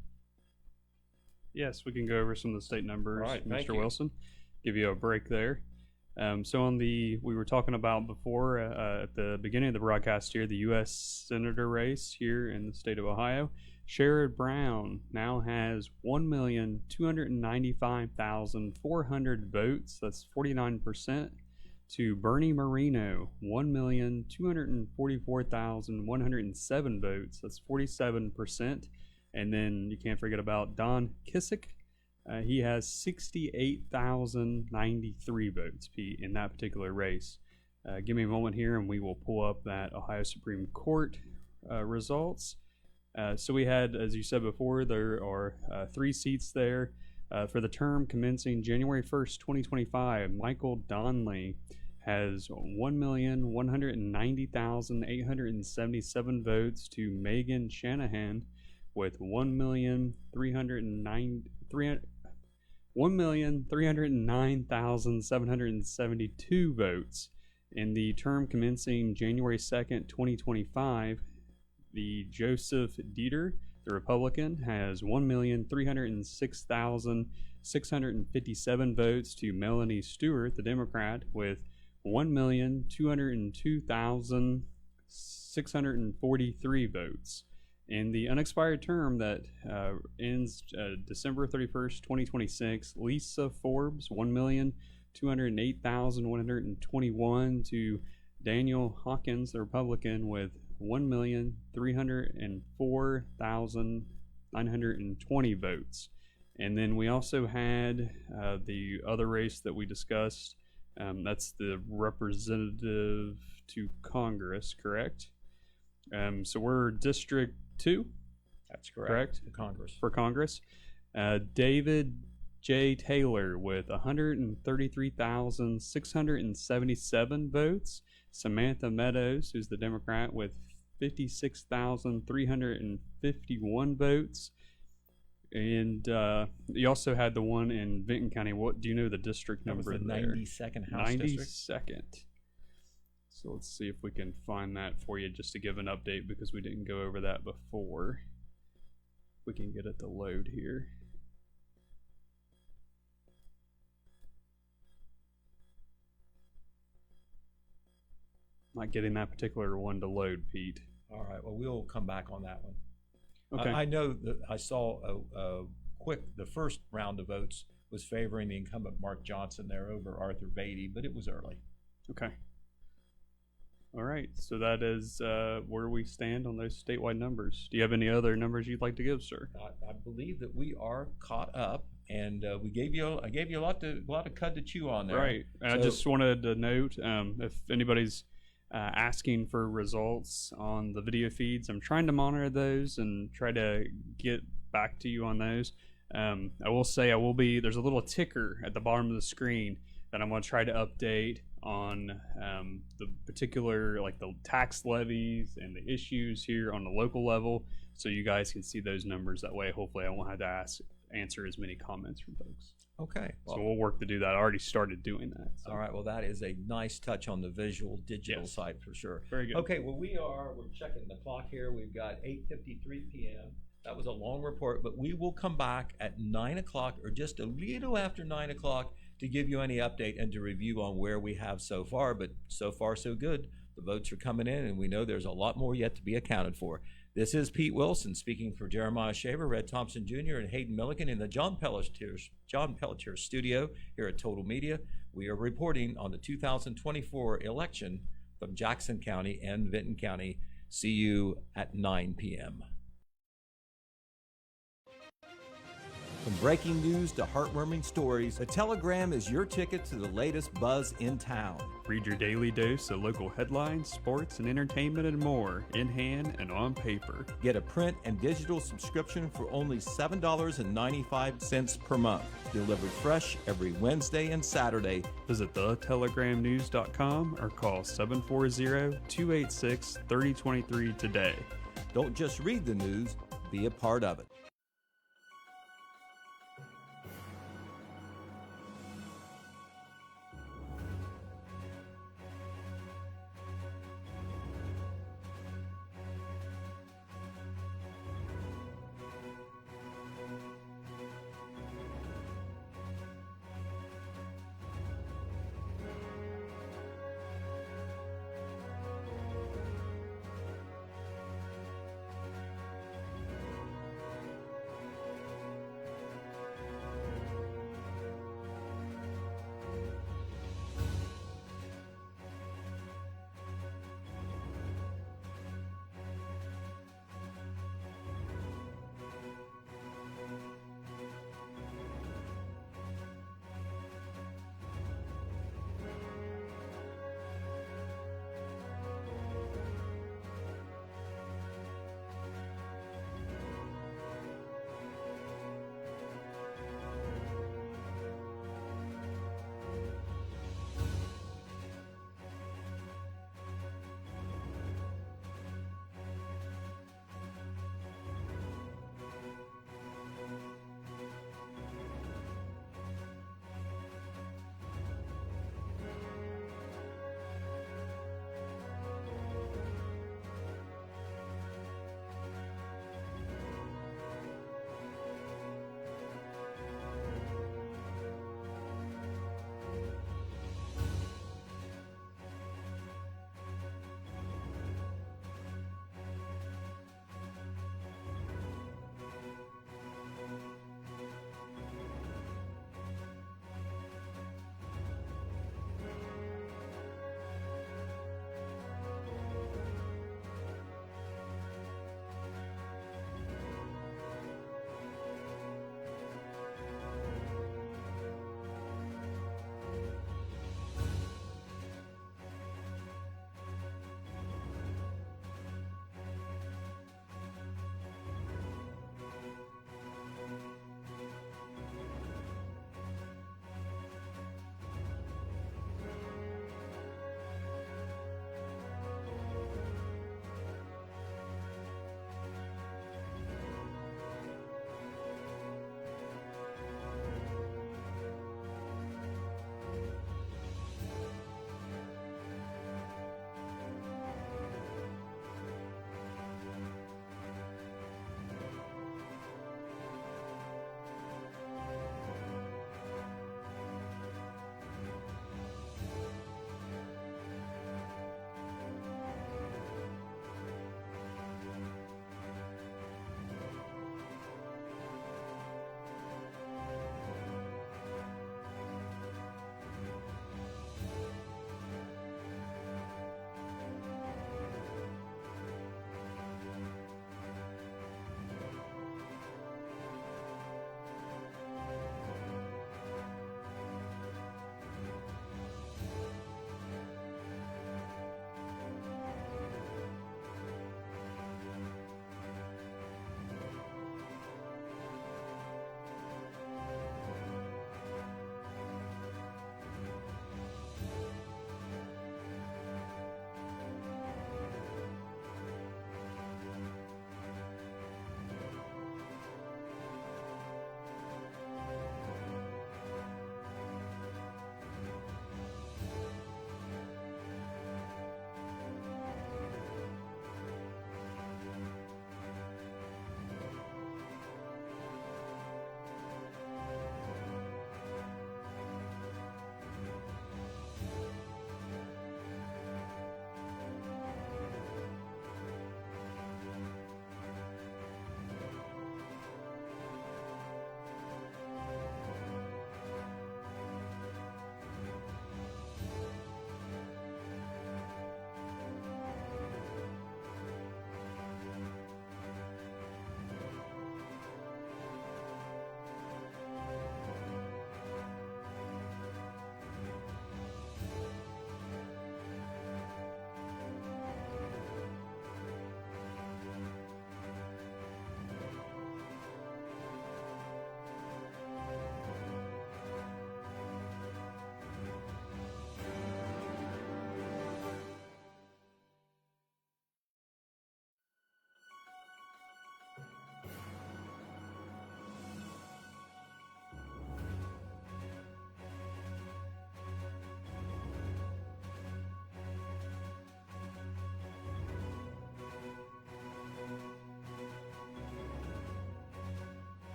Yes, we can go over some of the state numbers, All right, thank Mr. you. Wilson. Give you a break there. So we were talking about before at the beginning of the broadcast here, the U.S. Senator race here in the state of Ohio. Sherrod Brown now has 1,295,400 votes. That's 49%. To Bernie Moreno, 1,244,107 votes. That's 47%. And then you can't forget about Don Kissick. He has 68,093 votes, Pete, in that particular race. Give me a moment here and we will pull up that Ohio Supreme Court results. So we had, as you said before, there are 3 seats there. For the term commencing January 1st, 2025, Michael Donnelly has 1,190,877 votes to Megan Shanahan with 1,309,772 votes. In the term commencing January 2nd, 2025, the Joseph Dieter, the Republican, has 1,306,657 votes to Melanie Stewart, the Democrat, with 1,202,643 votes. In the unexpired term that ends December 31st, 2026, Lisa Forbes, 1,208,121 to Daniel Hawkins, the Republican, with 1,304,920 votes. And then we also had the other race that we discussed. That's the representative to Congress, correct? So we're District 2? That's correct. Congress. For Congress. David J. Taylor with 133,677 votes. Samantha Meadows, who's the Democrat, with 56,351 votes. And you also had the one in Vinton County. What do you know the district number That was the there? 92nd House District. 92nd. So let's see if we can find that for you just to give an update because we didn't go over that before. We can get it to load here. Not getting that particular one to load, Pete. All right, well, we'll come back on that one. Okay. I know that I saw the first round of votes was favoring the incumbent Mark Johnson there over Arthur Beatty, but it was early. Okay. All right, so that is where we stand on those statewide numbers. Do you have any other numbers you'd like to give, sir? I believe that we are caught up, and I gave you a lot of cud to chew on there. Right. I just wanted to note if anybody's asking for results on the video feeds, I'm trying to monitor those and try to get back to you on those. I will say there's a little ticker at the bottom of the screen that I'm going to try to update on the particular, like the tax levies and the issues here on the local level, so you guys can see those numbers. That way, hopefully I won't have to answer as many comments from folks. Okay. So we'll work to do that. I already started doing that. So. All right. Well, that is a nice touch on the visual digital Yes. side for sure. Very good. Okay. Well, we're checking the clock here. We've got 8:53 p.m. That was a long report, but we will come back at 9 o'clock or just a little after 9 o'clock to give you any update and to review on where we have so far. But so far, so good. The votes are coming in, and we know there's a lot more yet to be accounted for. This is Pete Wilson speaking for Jeremiah Shaver, Red Thompson Jr., and Hayden Milliken in the John Pelletier studio here at Total Media. We are reporting on the 2024 election from Jackson County and Vinton County. See you at 9 p.m. From breaking news to heartwarming stories, the Telegram is your ticket to the latest buzz in town. Read your daily dose of local headlines, sports, and entertainment and more in hand and on paper. Get a print and digital subscription for only $7.95 per month. Delivered fresh every Wednesday and Saturday. Visit thetelegramnews.com or call 740-286-3023 today. Don't just read the news, be a part of it.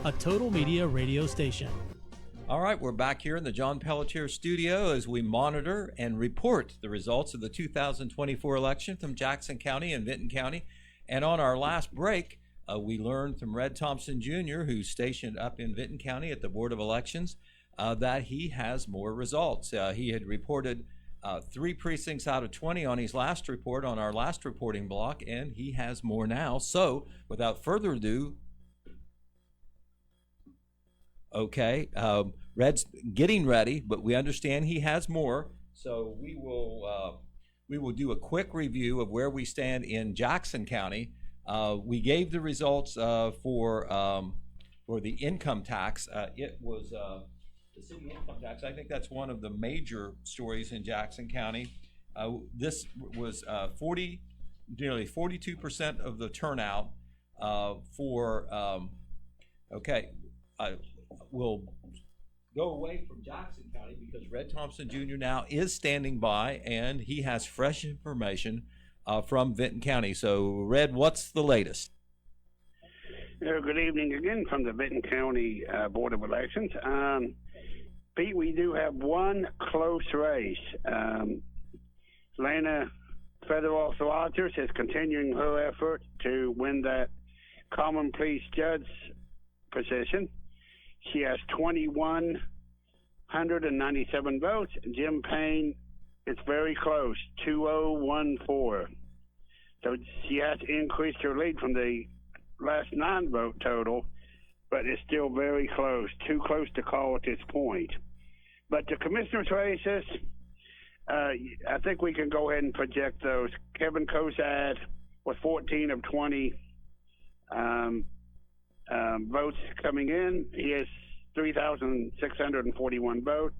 a Total Media radio station. All right, we're back here in the John Pelletier studio as we monitor and report the results of the 2024 election from Jackson County and Vinton County. And on our last break, we learned from Red Thompson Jr., who's stationed up in Vinton County at the Board of Elections, that he has more results. He had reported 3 precincts out of 20 on his last report, on our last reporting block, and he has more now. So, without further ado, okay, Red's getting ready, but we understand he has more. So we will do a quick review of where we stand in Jackson County. We gave the results for the income tax. It was the city income tax. I think that's one of the major stories in Jackson County. This was nearly 42% of the turnout for. Okay, I will go away from Jackson County because Red Thompson Jr. now is standing by, and he has fresh information from Vinton County. So, Red, what's the latest? Good evening again from the Vinton County Board of Elections. Pete, we do have one close race. Lana Federal Rogers is continuing her effort to win that common pleas judge position. She has 2,197 votes. Jim Payne is very close, 2,014. So she has increased her lead from the last 9-vote total, but it's still very close, too close to call at this point. But the commissioner's races, I think we can go ahead and project those. Kevin Cosad with 14 of 20 votes coming in. He has 3,641 votes.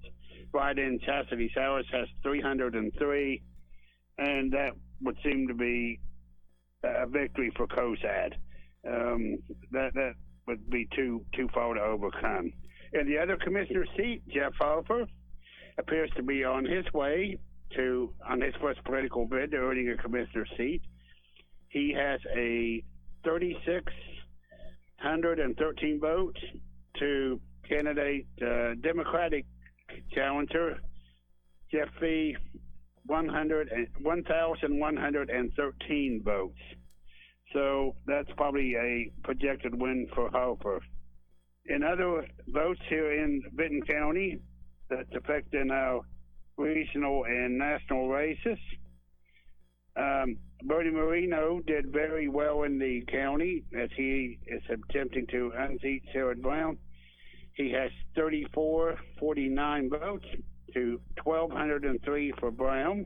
Write-in Chastity Sowers has 303, and that would seem to be a victory for Cosad. That would be too far to overcome. In the other commissioner's seat, Jeff Harper appears to be on his way on his first political bid to earning a commissioner's seat. He has a 3,613 votes to candidate Democratic challenger Jeff Fee 1,113 votes. So that's probably a projected win for Harper. In other votes here in Vinton County that's affecting our regional and national races, Bernie Marino did very well in the county as he is attempting to unseat Sherrod Brown. He has 3,449 votes to 1,203 for Brown.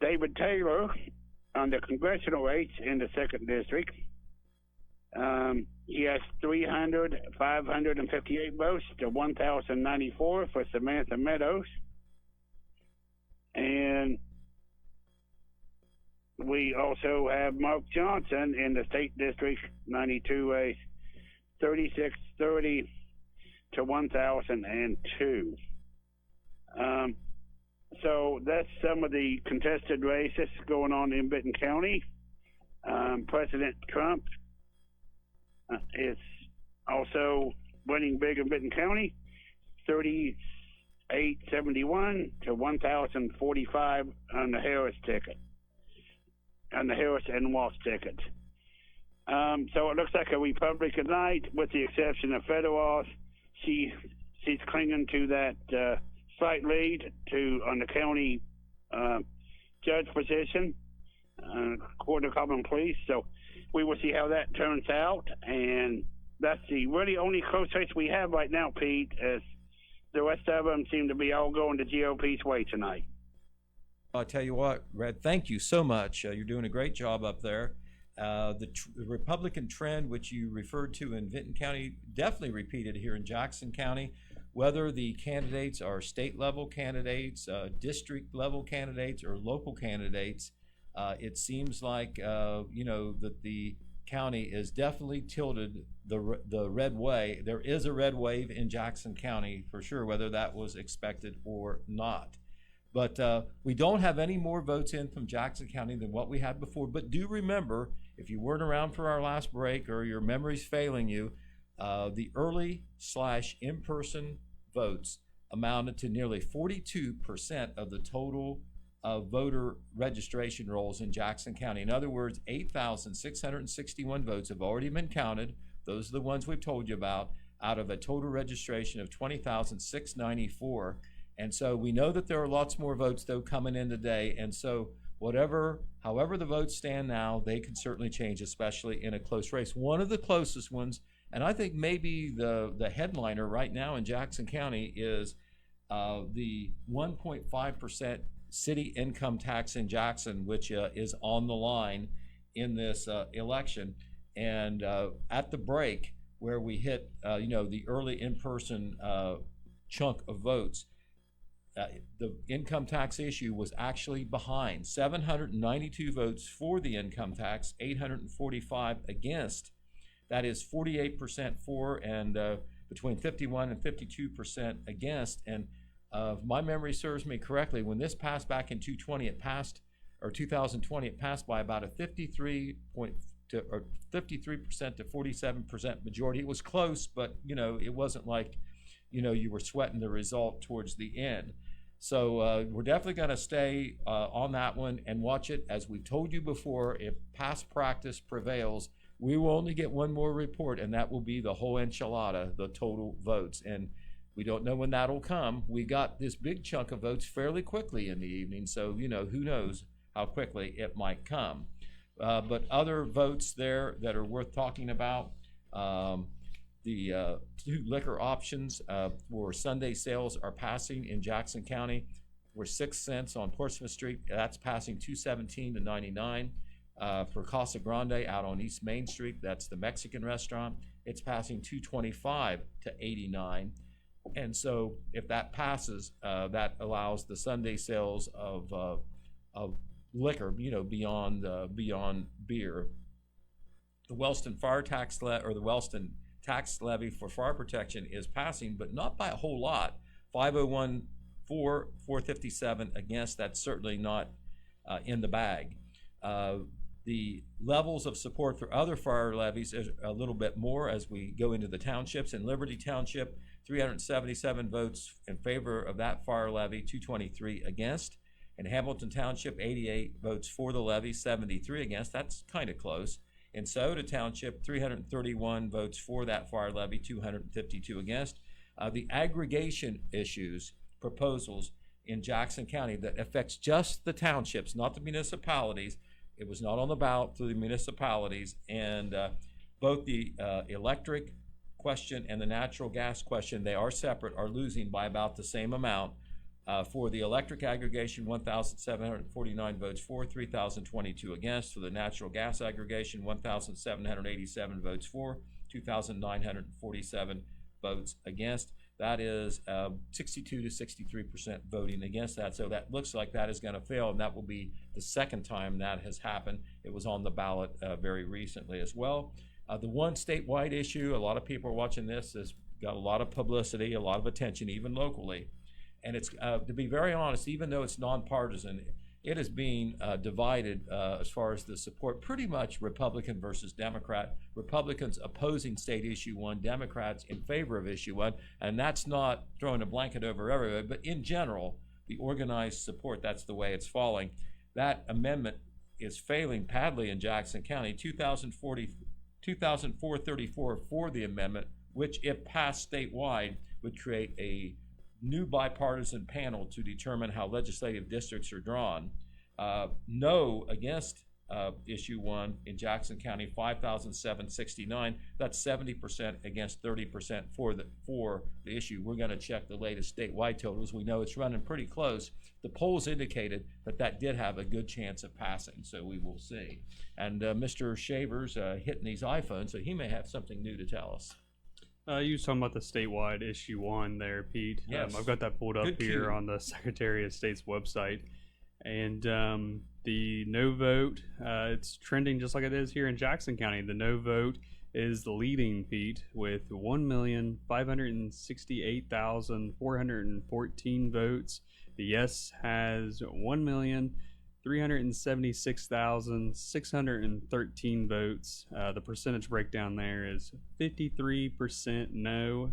David Taylor on the congressional race in the 2nd District, he has 558 votes to 1,094 for Samantha Meadows. And we also have Mark Johnson in the State District 92 race, 3,630 to 1,002. So that's some of the contested races going on in Vinton County. President Trump is also winning big in Vinton County, 3,871 to 1,045 on the Harris ticket, on the Harris and Walsh ticket. So it looks like a Republican night, with the exception of Federal. She's clinging to that slight lead on the county judge position, Court of Common Pleas. So we will see how that turns out, and that's the really only close race we have right now, Pete, as the rest of them seem to be all going the GOP's way tonight. I'll tell you what, Red, thank you so much. You're doing a great job up there. The Republican trend, which you referred to in Vinton County, definitely repeated here in Jackson County. Whether the candidates are state-level candidates, district-level candidates, or local candidates, it seems like that the county is definitely tilted the red way. There is a red wave in Jackson County for sure, whether that was expected or not. But we don't have any more votes in from Jackson County than what we had before. But do remember, if you weren't around for our last break or your memory's failing you, the early/in-person votes amounted to nearly 42% of the total voter registration rolls in Jackson County. In other words, 8,661 votes have already been counted. Those are the ones we've told you about, out of a total registration of 20,694. And so we know that there are lots more votes, though, coming in today. And so however the votes stand now, they can certainly change, especially in a close race. One of the closest ones, and I think maybe the headliner right now in Jackson County, is the 1.5% city income tax in Jackson, which is on the line in this election. And at the break, where we hit, the early in-person chunk of votes, the income tax issue was actually behind. 792 votes for the income tax, 845 against. That is 48% for, and between 51 and 52% against. And if my memory serves me correctly, when this passed back in 2020, it passed by about a 53% to 47% majority. It was close, but it wasn't like you were sweating the result towards the end. So we're definitely going to stay on that one and watch it. As we've told you before, if past practice prevails, we will only get one more report, and that will be the whole enchilada, the total votes. And we don't know when that'll come. We got this big chunk of votes fairly quickly in the evening, so who knows how quickly it might come. But other votes there that are worth talking about, the two liquor options for Sunday sales are passing in Jackson County. We're 6 cents on Portsmouth Street. That's passing 217 to 99. For Casa Grande out on East Main Street, that's the Mexican restaurant, it's passing 225 to 89. And so if that passes, that allows the Sunday sales of liquor, beyond beer. The Wellston fire tax the Wellston tax levy for fire protection is passing, but not by a whole lot. 501 for, 457 against. That's certainly not in the bag. The levels of support for other fire levies is a little bit more as we go into the townships. In Liberty Township, 377 votes in favor of that fire levy, 223 against. In Hamilton Township, 88 votes for the levy, 73 against. That's kind of close. In Sauter Township, 331 votes for that fire levy, 252 against. The aggregation proposals in Jackson County that affects just the townships, not the municipalities. It was not on the ballot through the municipalities, and both the electric question and the natural gas question, they are separate, are losing by about the same amount. For the electric aggregation, 1,749 votes for, 3,022 against. For the natural gas aggregation, 1,787 votes for, 2,947 votes against. That is 62 to 63% voting against that. So that looks like that is going to fail, and that will be the second time that has happened. It was on the ballot very recently as well. The one statewide issue, a lot of people are watching this, has got a lot of publicity, a lot of attention, even locally. And it's, to be very honest, even though it's nonpartisan, it is being divided as far as the support, pretty much Republican versus Democrat. Republicans opposing state issue 1, Democrats in favor of issue 1, and that's not throwing a blanket over everybody, but in general, the organized support, that's the way it's falling. That amendment is failing badly in Jackson County. 2,434 for the amendment, which if passed statewide would create a new bipartisan panel to determine how legislative districts are drawn. No against issue 1 in Jackson County, 5,769. That's 70% against 30% for the issue. We're going to check the latest statewide totals. We know it's running pretty close. The polls indicated that did have a good chance of passing, so we will see. And Mr. Shaver's hitting these iPhones, so he may have something new to tell us. You was talking about the statewide issue 1 there, Pete. Yes. I've got that pulled up Good here cue. on the Secretary of State's website. And the no vote, it's trending just like it is here in Jackson County. The no vote is the leading, Pete, with 1,568,414 votes. The yes has 1,000,000 376,613 votes. The percentage breakdown there is 53% no,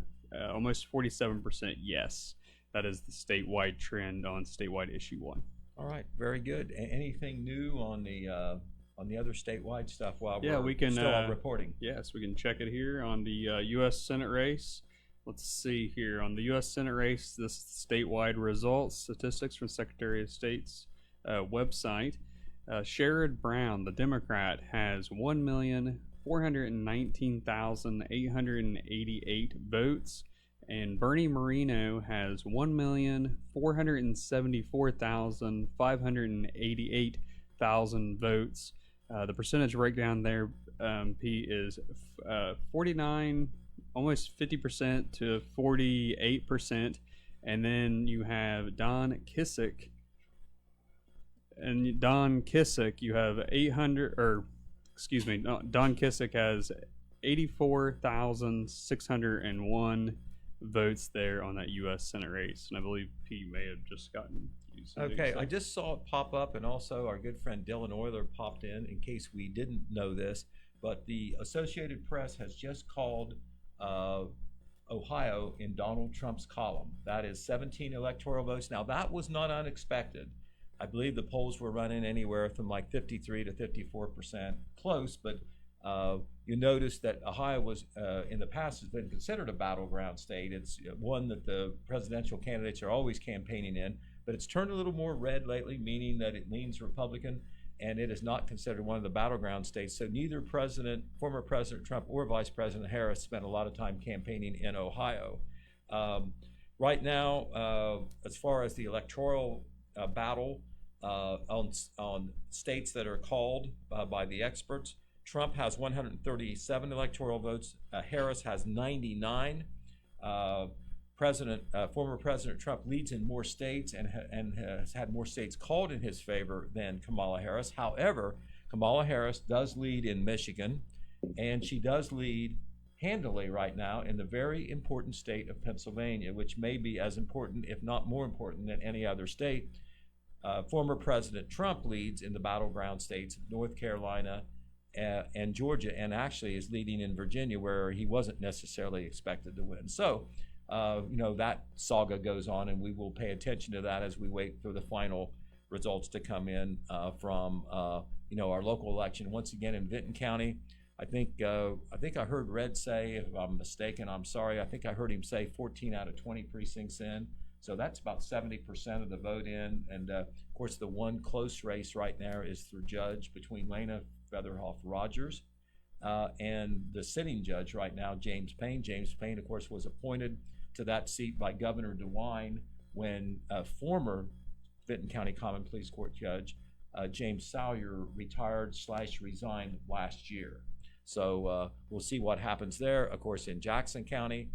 almost 47% yes. That is the statewide trend on statewide issue 1. All right, very good. Anything new on the other statewide stuff while Yeah, we're we can, still on reporting? Yes, we can check it here on the U.S. Senate race. Let's see here on the U.S. Senate race. This is statewide results, statistics from Secretary of State's website. Sherrod Brown, the Democrat, has 1,419,888 votes, and Bernie Moreno has 1,474,588 votes. The percentage breakdown there, P, is 49, almost 50% to 48%, and then you have Don Kissick. And Don Kissick, you have 800, or excuse me, no, Don Kissick has 84,601 votes there on that U.S. Senate race, and I believe Pete may have just gotten used. Okay, I just saw it pop up, and also our good friend Dylan Euler popped in case we didn't know this, but the Associated Press has just called Ohio in Donald Trump's column. That is 17 electoral votes. Now, that was not unexpected. I believe the polls were running anywhere from like 53 to 54%, close, but you notice that Ohio was, in the past, has been considered a battleground state. It's one that the presidential candidates are always campaigning in, but it's turned a little more red lately, meaning that it leans Republican, and it is not considered one of the battleground states. So neither former President Trump or Vice President Harris spent a lot of time campaigning in Ohio. Right now, as far as the electoral battle on states that are called by the experts, Trump has 137 electoral votes. Harris has 99. Former President Trump leads in more states and has had more states called in his favor than Kamala Harris. However, Kamala Harris does lead in Michigan, and she does lead handily right now in the very important state of Pennsylvania, which may be as important, if not more important, than any other state. Former President Trump leads in the battleground states of North Carolina and Georgia, and actually is leading in Virginia, where he wasn't necessarily expected to win. So, that saga goes on, and we will pay attention to that as we wait for the final results to come in from our local election. Once again, in Vinton County, I think I heard Red say, if I'm mistaken, I'm sorry, I think I heard him say 14 out of 20 precincts in. So that's about 70% of the vote in. And of course, the one close race right now is for judge between Lena Featherhoff Rogers and the sitting judge right now, James Payne. James Payne, of course, was appointed to that seat by Governor DeWine when former Vinton County Common Pleas Court Judge James Salyer retired/resigned last year. So we'll see what happens there. Of course, in Jackson County,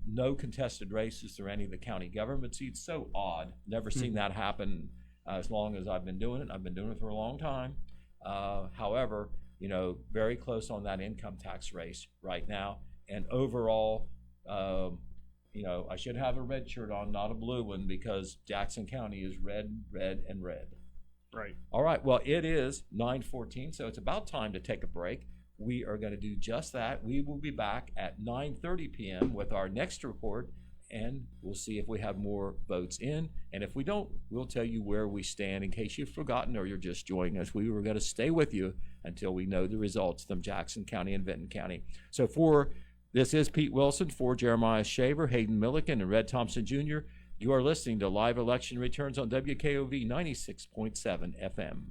no contested races through any of the county government seats. So odd. Never seen that happen as long as I've been doing it. I've been doing it for a long time. However, very close on that income tax race right now. And overall, I should have a red shirt on, not a blue one, because Jackson County is red, red, and red. Right. All right. Well, it is 9:14, so it's about time to take a break. We are going to do just that. We will be back at 9:30 p.m. with our next report, and we'll see if we have more votes in. And if we don't, we'll tell you where we stand in case you've forgotten or you're just joining us. We were going to stay with you until we know the results from Jackson County and Vinton County. So this is Pete Wilson for Jeremiah Shaver, Hayden Milliken, and Red Thompson Jr. You are listening to Live Election Returns on WKOV 96.7 FM.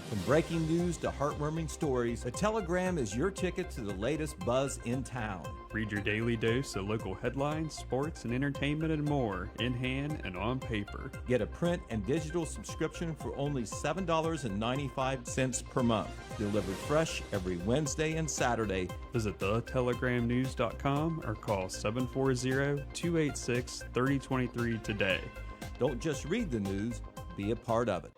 From breaking news to heartwarming stories, the Telegram is your ticket to the latest buzz in town. Read your daily dose of local headlines, sports, and entertainment and more, in hand and on paper. Get a print and digital subscription for only $7.95 per month. Delivered fresh every Wednesday and Saturday. Visit thetelegramnews.com or call 740-286-3023 today. Don't just read the news, be a part of it.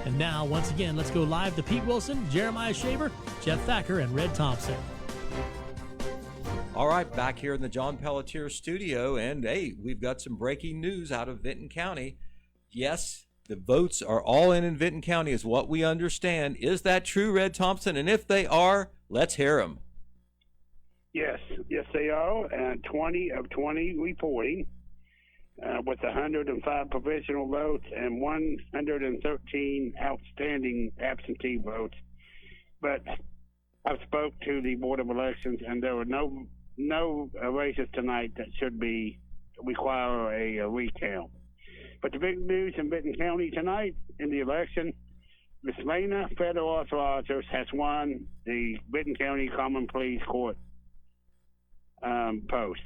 And now, once again, let's go live to Pete Wilson, Jeremiah Shaver, Jeff Thacker, and Red Thompson. All right, back here in the John Pelletier studio, and hey, we've got some breaking news out of Vinton County. Yes, the votes are all in Vinton County is what we understand. Is that true, Red Thompson? And if they are, let's hear them. Yes, they are. 20 of 20 reporting, with 105 provisional votes and 113 outstanding absentee votes. But I spoke to the Board of Elections, and there were no races tonight that should require a recount. But the big news in Vinton County tonight in the election, Miss Lena Federal Rogers has won the Vinton County Common Pleas Court post.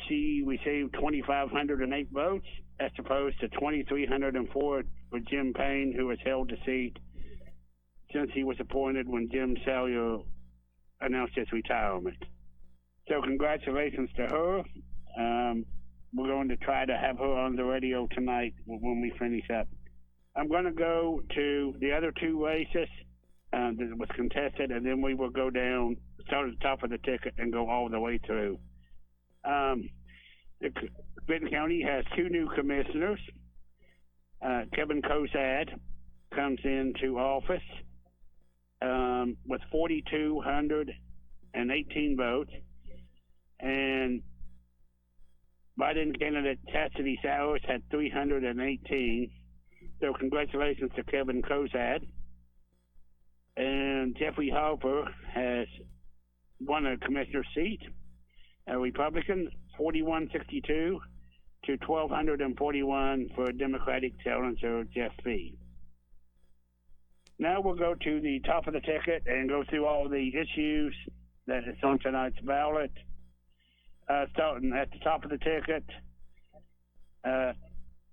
She received 2,508 votes as opposed to 2,304 for Jim Payne, who has held the seat since he was appointed when Jim Salyer announced his retirement. So congratulations to her. We're going to try to have her on the radio tonight when we finish up. I'm going to go to the other two races that was contested, and then we will go down, start at the top of the ticket, and go all the way through. Vinton County has two new commissioners. Kevin Cosad comes into office with 4,218 votes, and Biden candidate Chastity Sowers had 318. So congratulations to Kevin Cosad. And Jeffrey Harper has won a commissioner seat, a Republican, 4,162 to 1,241 for Democratic challenger Jeff Fee. Now we'll go to the top of the ticket and go through all the issues that is on tonight's ballot. Starting at the top of the ticket,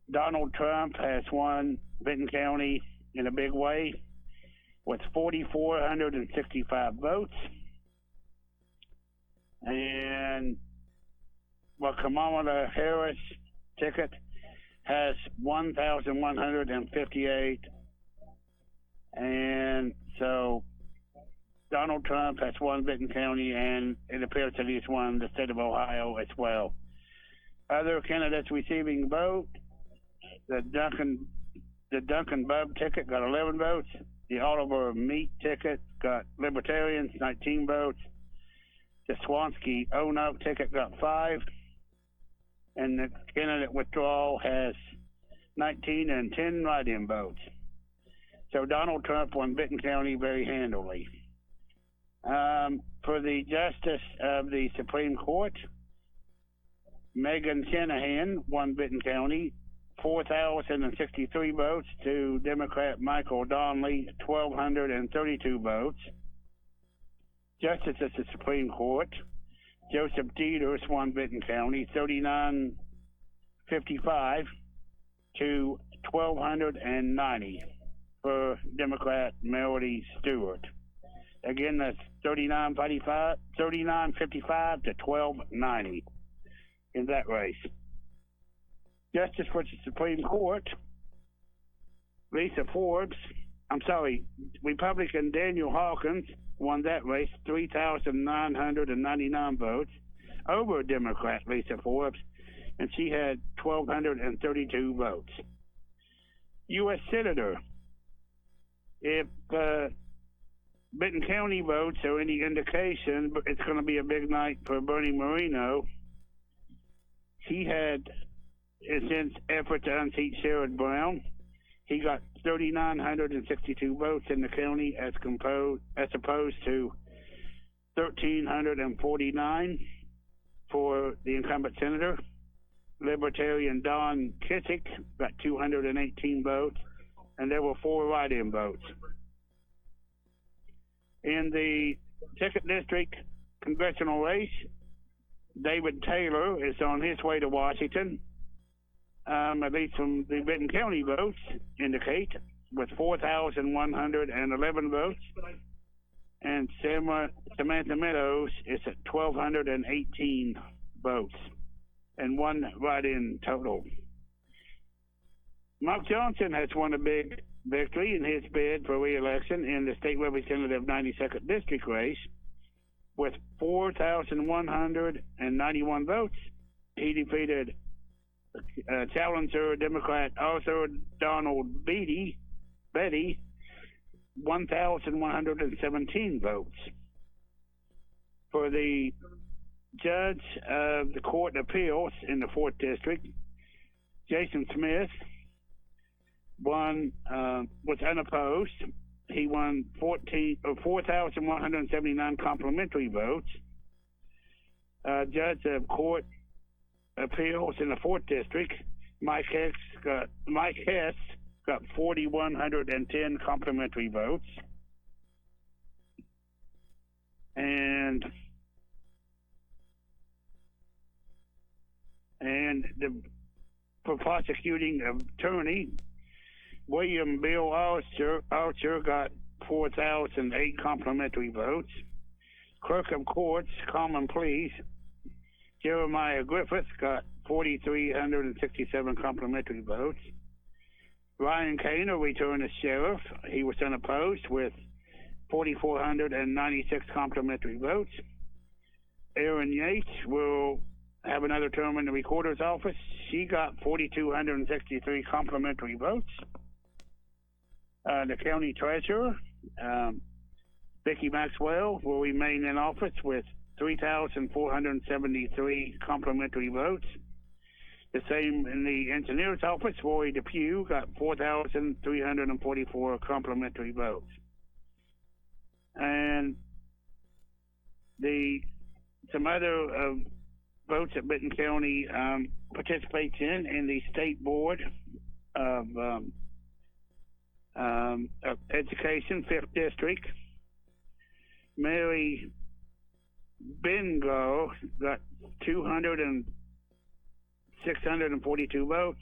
Donald Trump has won Vinton County in a big way with 4,465 votes. And Kamala Harris ticket has 1,158. And so Donald Trump has won Vinton County, and it appears that he's won the state of Ohio as well. Other candidates receiving vote, the Duncan Bub ticket got 11 votes. The Oliver Meat ticket got Libertarians, 19 votes. The Swansky Ono ticket got 5. And the candidate withdrawal has 19 and 10 write-in votes. So Donald Trump won Vinton County very handily. For the Justice of the Supreme Court, Megan Shanahan won Vinton County, 4,063 votes to Democrat Michael Donnelly, 1,232 votes. Justice of the Supreme Court, Joseph Dieters won Vinton County, 3,955 to 1,290 for Democrat Melody Stewart. Again, that's 3,955 to 1,290 in that race. Justice for the Supreme Court, Republican Daniel Hawkins won that race, 3,999 votes over Democrat Lisa Forbes, and she had 1,232 votes. U.S. Senator, if Vinton County votes are any indication, but it's going to be a big night for Bernie Moreno. He had, since effort to unseat Sherrod Brown, he got 3,962 votes in the county as opposed to 1,349 for the incumbent senator. Libertarian Don Kissick got 218 votes, and there were 4 write-in votes. In the 2nd District congressional race, David Taylor is on his way to Washington, at least from the Vinton County votes indicate, with 4,111 votes. And Samantha Meadows is at 1,218 votes and 1 write-in total. Mark Johnson has won a big victory in his bid for re-election in the state representative 92nd district race with 4,191 votes. He defeated challenger Democrat Arthur Donald Betty 1,117 votes. For the judge of the Court of Appeals in the 4th District, Jason Smith was unopposed. He won 4,179 complimentary votes. Judge of Court Appeals in the 4th District, Mike Hess got 4,110 complimentary votes. And for prosecuting attorney, William Bill Archer got 4,008 complimentary votes. Clerk of Courts, Common Pleas, Jeremiah Griffith got 4,367 complimentary votes. Ryan Kaner returned as sheriff. He was unopposed with 4,496 complimentary votes. Erin Yates will have another term in the recorder's office. She got 4,263 complimentary votes. The county treasurer, Vicki Maxwell, will remain in office with 3,473 complimentary votes. The same in the engineer's office. Roy Depew got 4,344 complimentary votes. And some other votes that Benton County participates in the State Board of Education, 5th District. Mary Bingo got 642 votes.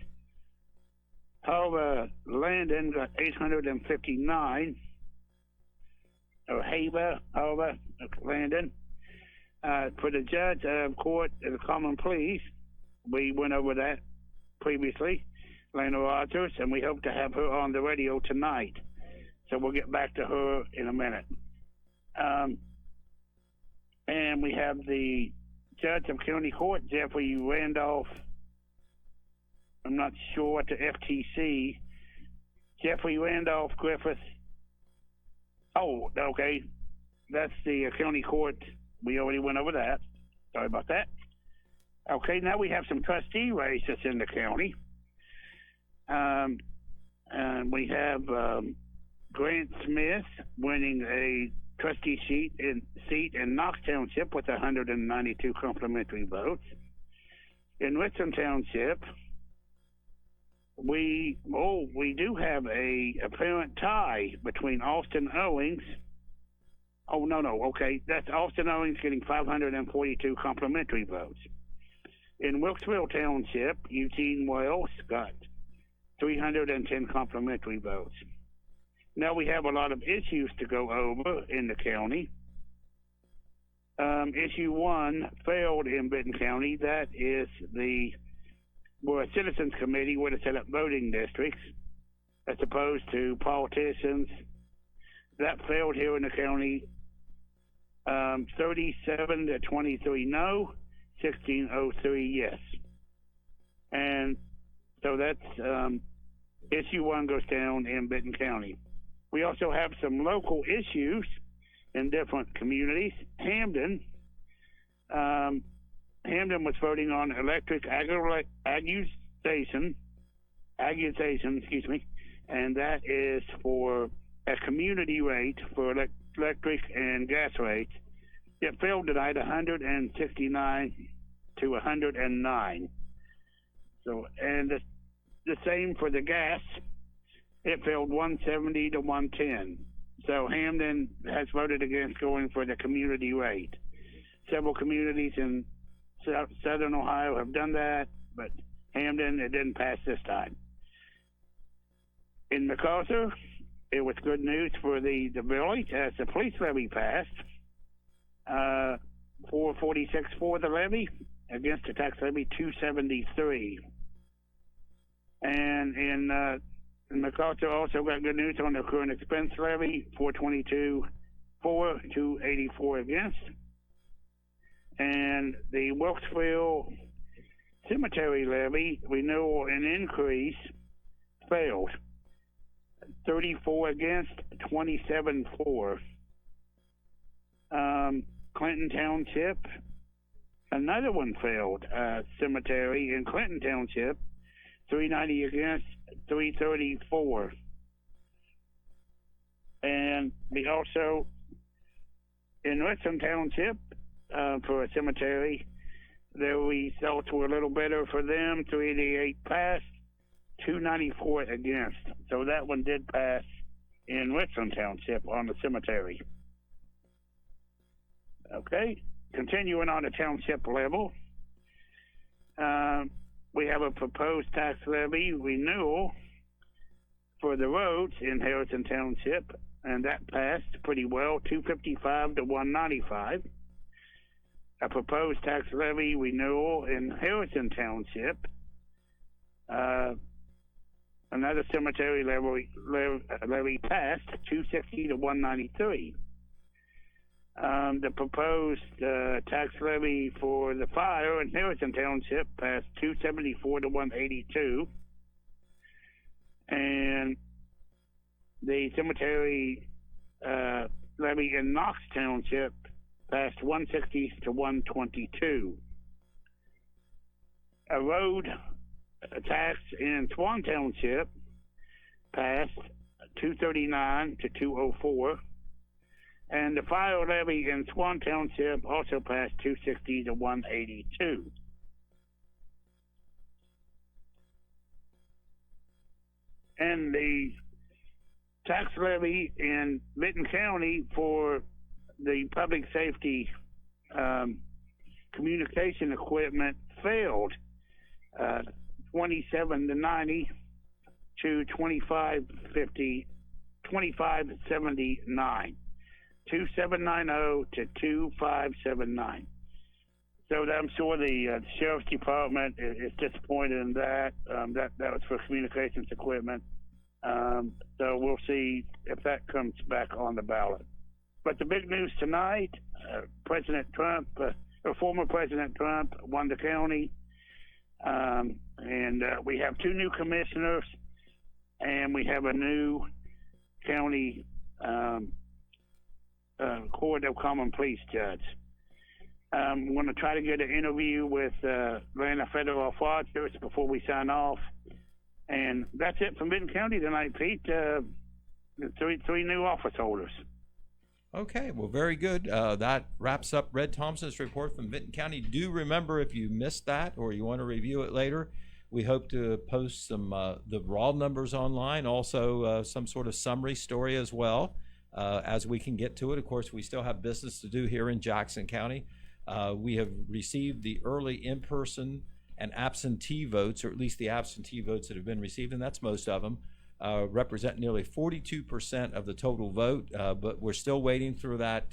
Halva Landon got 859. Or Halva Landon. For the judge of court of the Common Pleas, we went over that previously, Lana Rogers, and we hope to have her on the radio tonight. So we'll get back to her in a minute. And we have the judge of county court, Jeffrey Randolph. I'm not sure what the FTC. Jeffrey Randolph Griffith. Oh, okay. That's the county court. We already went over that. Sorry about that. Okay, now we have some trustee races in the county. And we have Grant Smith winning a trustee seat in Knox Township with 192 complimentary votes. In Richland Township, we do have a apparent tie between Austin Owings. Oh, no, okay. That's Austin Owings getting 542 complimentary votes. In Wilkesville Township, Eugene Wells got 310 complimentary votes. Now we have a lot of issues to go over in the county. Issue 1 failed in Benton County. That is where a citizens committee would have set up voting districts as opposed to politicians. That failed here in the county. 37 to 23 no, 1603 yes. And so that's issue 1 goes down in Benton County. We also have some local issues in different communities. Hamden was voting on electric accusation, and that is for a community rate for electric and gas rates. It failed tonight, 169 to 109. So, and the same for the gas. It failed 170 to 110. So Hamden has voted against going for the community rate. Several communities in southern Ohio have done that, but Hamden, it didn't pass this time. In MacArthur, it was good news for the village as the police levy passed. 446 for the levy against the tax levy 273. And in MacArthur also got good news on the current expense levy, 422 for, 284 against. And the Wilkesville cemetery levy renewal and increase failed. 34 against, 27 for. Clinton Township, another one failed. Cemetery in Clinton Township, 390 against, 334. And we also, in Richland Township, for a cemetery, the results were a little better for them. 388 passed, 294 against. So that one did pass in Richland Township on the cemetery. Okay, continuing on the township level, we have a proposed tax levy renewal for the roads in Harrison Township, and that passed pretty well, 255 to 195. A proposed tax levy renewal in Harrison Township, another cemetery levy passed, 260 to 193. The proposed tax levy for the fire in Harrison Township passed 274 to 182. And the cemetery levy in Knox Township passed 160 to 122. A road tax in Swan Township passed 239 to 204. And the fire levy in Swan Township also passed 260 to 182. And the tax levy in Benton County for the public safety communication equipment failed, 27 to 90 to 2550, 2579. 2790 to 2579. So I'm sure the sheriff's department is disappointed in that. That was for communications equipment. So we'll see if that comes back on the ballot. But the big news tonight, President Trump, or former President Trump, won the county, and we have 2 new commissioners, and we have a new county Court of Common Pleas judge. I'm going to try to get an interview with Atlanta Federal Officers before we sign off. And that's it from Benton County tonight, Pete. Three new office holders. Okay, well, very good. That wraps up Red Thompson's report from Benton County. Do remember, if you missed that or you want to review it later, we hope to post some the raw numbers online, also some sort of summary story as well. As we can get to it. Of course, we still have business to do here in Jackson County. We have received the early in-person and absentee votes, or at least the absentee votes that have been received, and that's most of them, represent nearly 42% of the total vote, but we're still waiting for that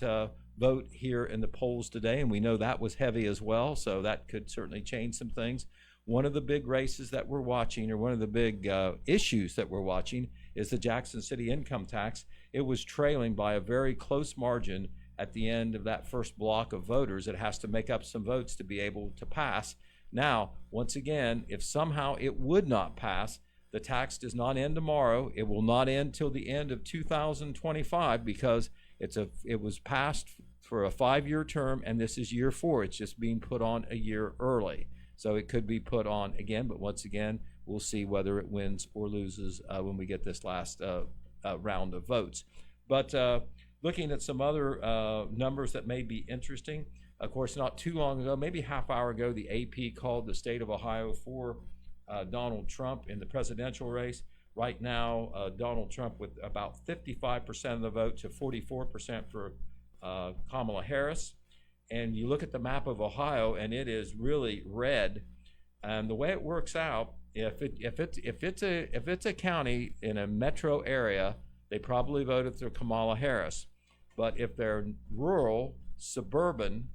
vote here in the polls today, and we know that was heavy as well, so that could certainly change some things. One of the big races that we're watching, or one of the big issues that we're watching, is the Jackson City income tax. It was trailing by a very close margin at the end of that first block of voters. It has to make up some votes to be able to pass. Now, once again, if somehow it would not pass, the tax does not end tomorrow. It will not end till the end of 2025 because it was passed for a 5-year term, and this is year 4. It's just being put on a year early. So it could be put on again, but once again, we'll see whether it wins or loses when we get this last round of votes. But looking at some other numbers that may be interesting, of course, not too long ago, maybe half hour ago, the AP called the state of Ohio for Donald Trump in the presidential race. Right now, Donald Trump with about 55% of the vote to 44% for Kamala Harris. And you look at the map of Ohio, and it is really red. And the way it works out, if it's a county in a metro area, they probably voted for Kamala Harris. But if they're rural, suburban,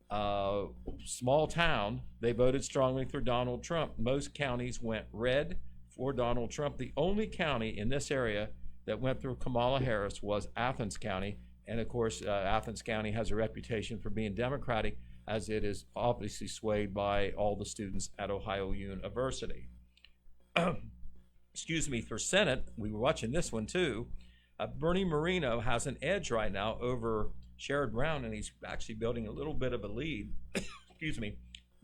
small town, they voted strongly for Donald Trump. Most counties went red for Donald Trump. The only county in this area that went through Kamala Harris was Athens County. And of course, Athens County has a reputation for being Democratic, as it is obviously swayed by all the students at Ohio University. Excuse me, for Senate, we were watching this one too. Bernie Moreno has an edge right now over Sherrod Brown, and he's actually building a little bit of a lead. Excuse me,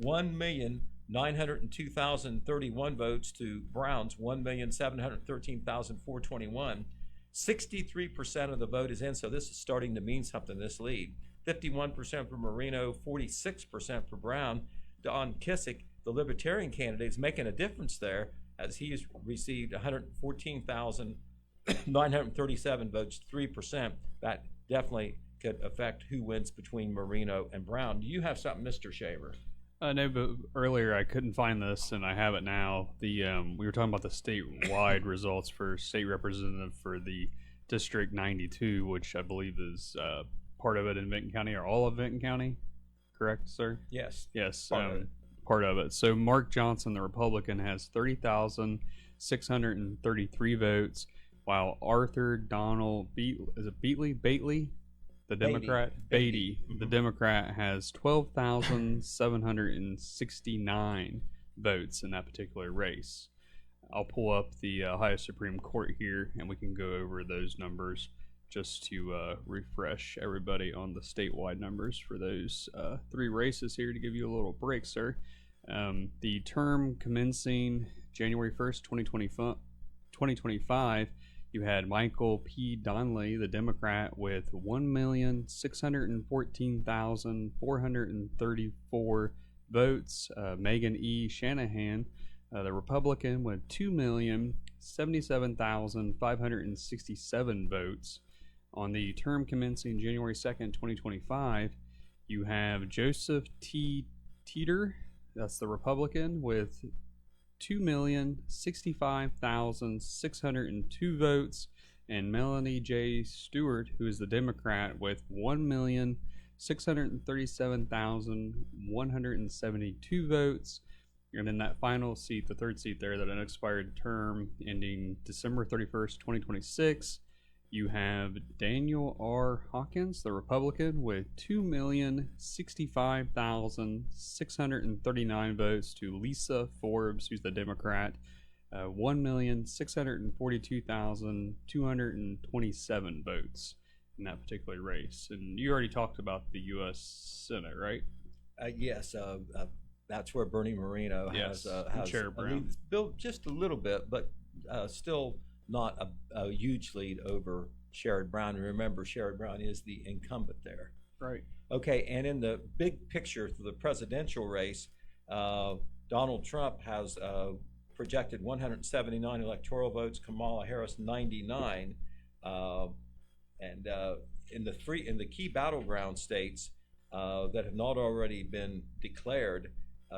1,902,031 votes to Brown's 1,713,421. 63% of the vote is in, so this is starting to mean something, this lead. 51% for Moreno, 46% for Brown. Don Kissick, the Libertarian candidate, is making a difference there, as he has received 114,937 votes, 3%. That definitely could affect who wins between Moreno and Brown. Do you have something, Mr. Shaver? No, but earlier I couldn't find this, and I have it now. We were talking about the statewide results for state representative for the District 92, which I believe is part of it in Benton County, or all of Benton County, correct, sir? Yes. Yes, Part of it. So Mark Johnson, the Republican, has 30,633 votes, while Arthur Donald Bately, the Democrat, Beatty. the Democrat, has 12,769 votes in that particular race. I'll pull up the Ohio Supreme Court here, and we can go over those numbers just to refresh everybody on the statewide numbers for those three races here to give you a little break, sir. The term commencing January 1st, 2025, you had Michael P. Donnelly, the Democrat, with 1,614,434 votes. Megan E. Shanahan, the Republican, with 2,077,567 votes. On the term commencing January 2nd, 2025, you have Joseph T. Teeter, that's the Republican, with 2,065,602 votes, and Melanie J. Stewart, who is the Democrat, with 1,637,172 votes. And then that final seat, the third seat there, that unexpired term ending December 31st, 2026, you have Daniel R. Hawkins, the Republican, with 2,065,639 votes to Lisa Forbes, who's the Democrat, 1,642,227 votes in that particular race. And you already talked about the U.S. Senate, right? Yes, that's where Bernie Moreno has Sherrod Brown. built just a little bit, but still not a huge lead over Sherrod Brown. And remember, Sherrod Brown is the incumbent there. Right. Okay, and in the big picture for the presidential race, Donald Trump has projected 179 electoral votes, Kamala Harris 99, and in the key battleground states that have not already been declared,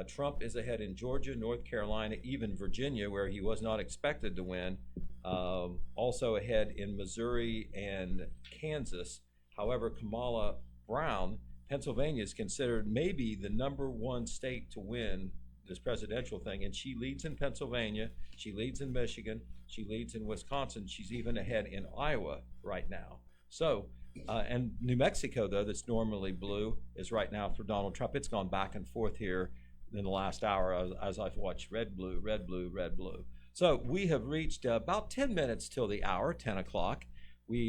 Trump is ahead in Georgia, North Carolina, even Virginia, where he was not expected to win. Also ahead in Missouri and Kansas. However, Kamala Brown, Pennsylvania, is considered maybe the #1 state to win this presidential thing, and she leads in Pennsylvania, she leads in Michigan, she leads in Wisconsin, she's even ahead in Iowa right now. So, and New Mexico, though, that's normally blue, is right now for Donald Trump. It's gone back and forth here in the last hour as I've watched red, blue, red, blue, red, blue. So we have reached about 10 minutes till the hour, 10 o'clock.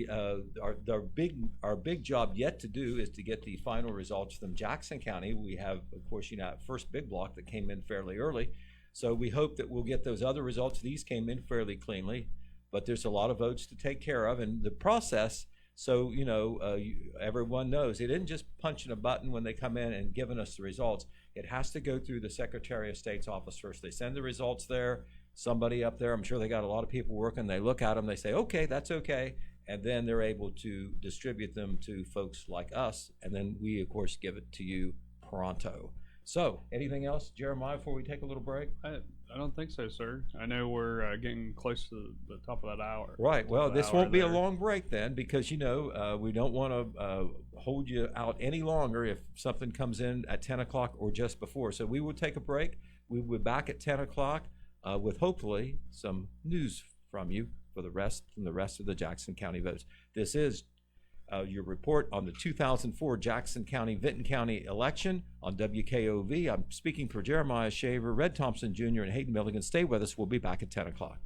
Our big job yet to do is to get the final results from Jackson County. We have, of course, first big block that came in fairly early. So we hope that we'll get those other results. These came in fairly cleanly, but there's a lot of votes to take care of. And the process, so, everyone knows, it isn't just punching a button when they come in and giving us the results. It has to go through the Secretary of State's office first. They send the results there. Somebody up there, I'm sure they got a lot of people working, they look at them, they say, okay, that's okay, and then they're able to distribute them to folks like us, and then we, of course, give it to you pronto. So, anything else, Jeremiah, before we take a little break? I don't think so, sir. I know we're getting close to the top of that hour. Right. Well, this won't be a long break then, because, we don't want to hold you out any longer if something comes in at 10 o'clock or just before. So we will take a break. We will be back at 10 o'clock. with hopefully some news from you from the rest of the Jackson County votes. This is your report on the 2004 Jackson County, Vinton County election on WKOV. I'm speaking for Jeremiah Shaver, Red Thompson Jr., and Hayden Milligan. Stay with us. We'll be back at 10 o'clock.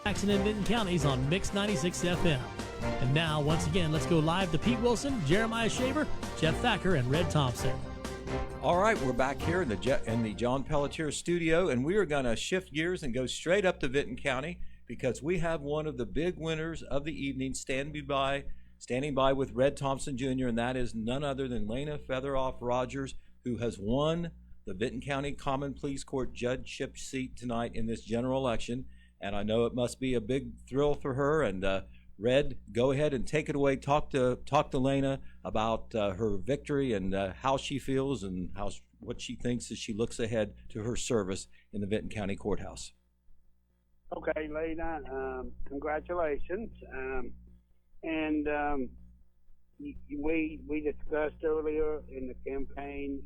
Jackson and Vinton counties on Mix 96 FM. And now, once again, let's go live to Pete Wilson, Jeremiah Shaver, Jeff Thacker, and Red Thompson. All right, we're back here in the John Pelletier studio, and we are going to shift gears and go straight up to Vinton County because we have one of the big winners of the evening standing by with Red Thompson Jr., and that is none other than Lena Featheroff Rogers, who has won the Vinton County Common Pleas Court judgeship seat tonight in this general election. And I know it must be a big thrill for her. And Red, go ahead and take it away. Talk to Lena about her victory and how she feels and what she thinks as she looks ahead to her service in the Vinton County Courthouse. Okay, Lena, congratulations. We discussed earlier in the campaign,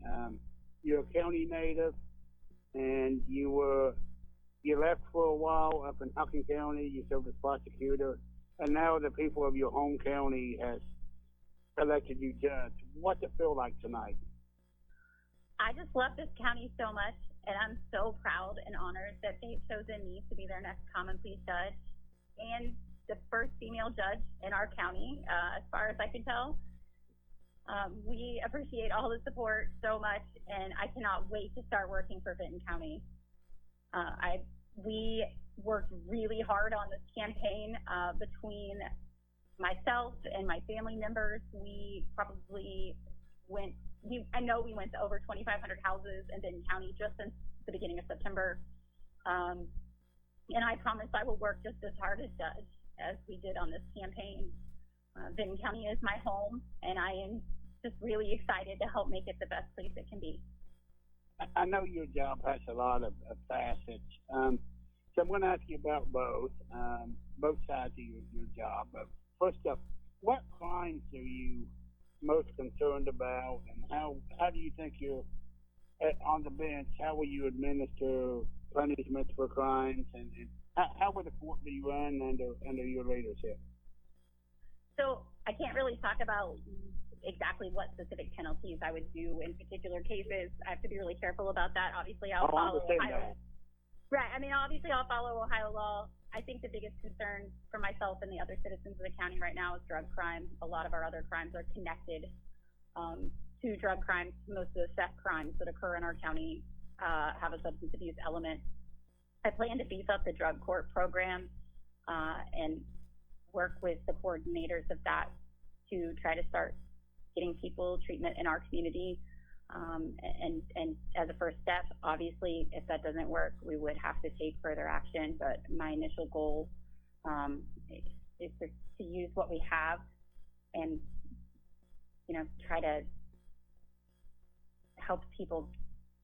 you're a county native, and you left for a while up in Hocking County. You served as prosecutor, and now the people of your home county has elected you judge. What's it feel like tonight? I just love this county so much, and I'm so proud and honored that they've chosen me to be their next Common Pleas judge and the first female judge in our county, as far as I can tell. We appreciate all the support so much, and I cannot wait to start working for Vinton County. We worked really hard on this campaign between myself and my family members. We probably I know we went to over 2,500 houses in Vinton County just since the beginning of September. And I promise I will work just as hard as judge as we did on this campaign. Vinton County is my home, and I am just really excited to help make it the best place it can be. I know your job has a lot of facets. So I'm going to ask you about both sides of your job. But first up, what crimes are you most concerned about, and how do you think you're on the bench? How will you administer punishments for crimes, and how will the court be run under your leadership? So I can't really talk about exactly what specific penalties I would do in particular cases. I have to be really careful about that. Obviously, I'll follow Ohio. Right. I mean, obviously, I'll follow Ohio law. I think the biggest concern for myself and the other citizens of the county right now is drug crime. A lot of our other crimes are connected to drug crimes. Most of the theft crimes that occur in our county have a substance abuse element. I plan to beef up the drug court program and work with the coordinators of that to try to start getting people treatment in our community. And as a first step, obviously, if that doesn't work, we would have to take further action. But my initial goal is to use what we have and, try to help people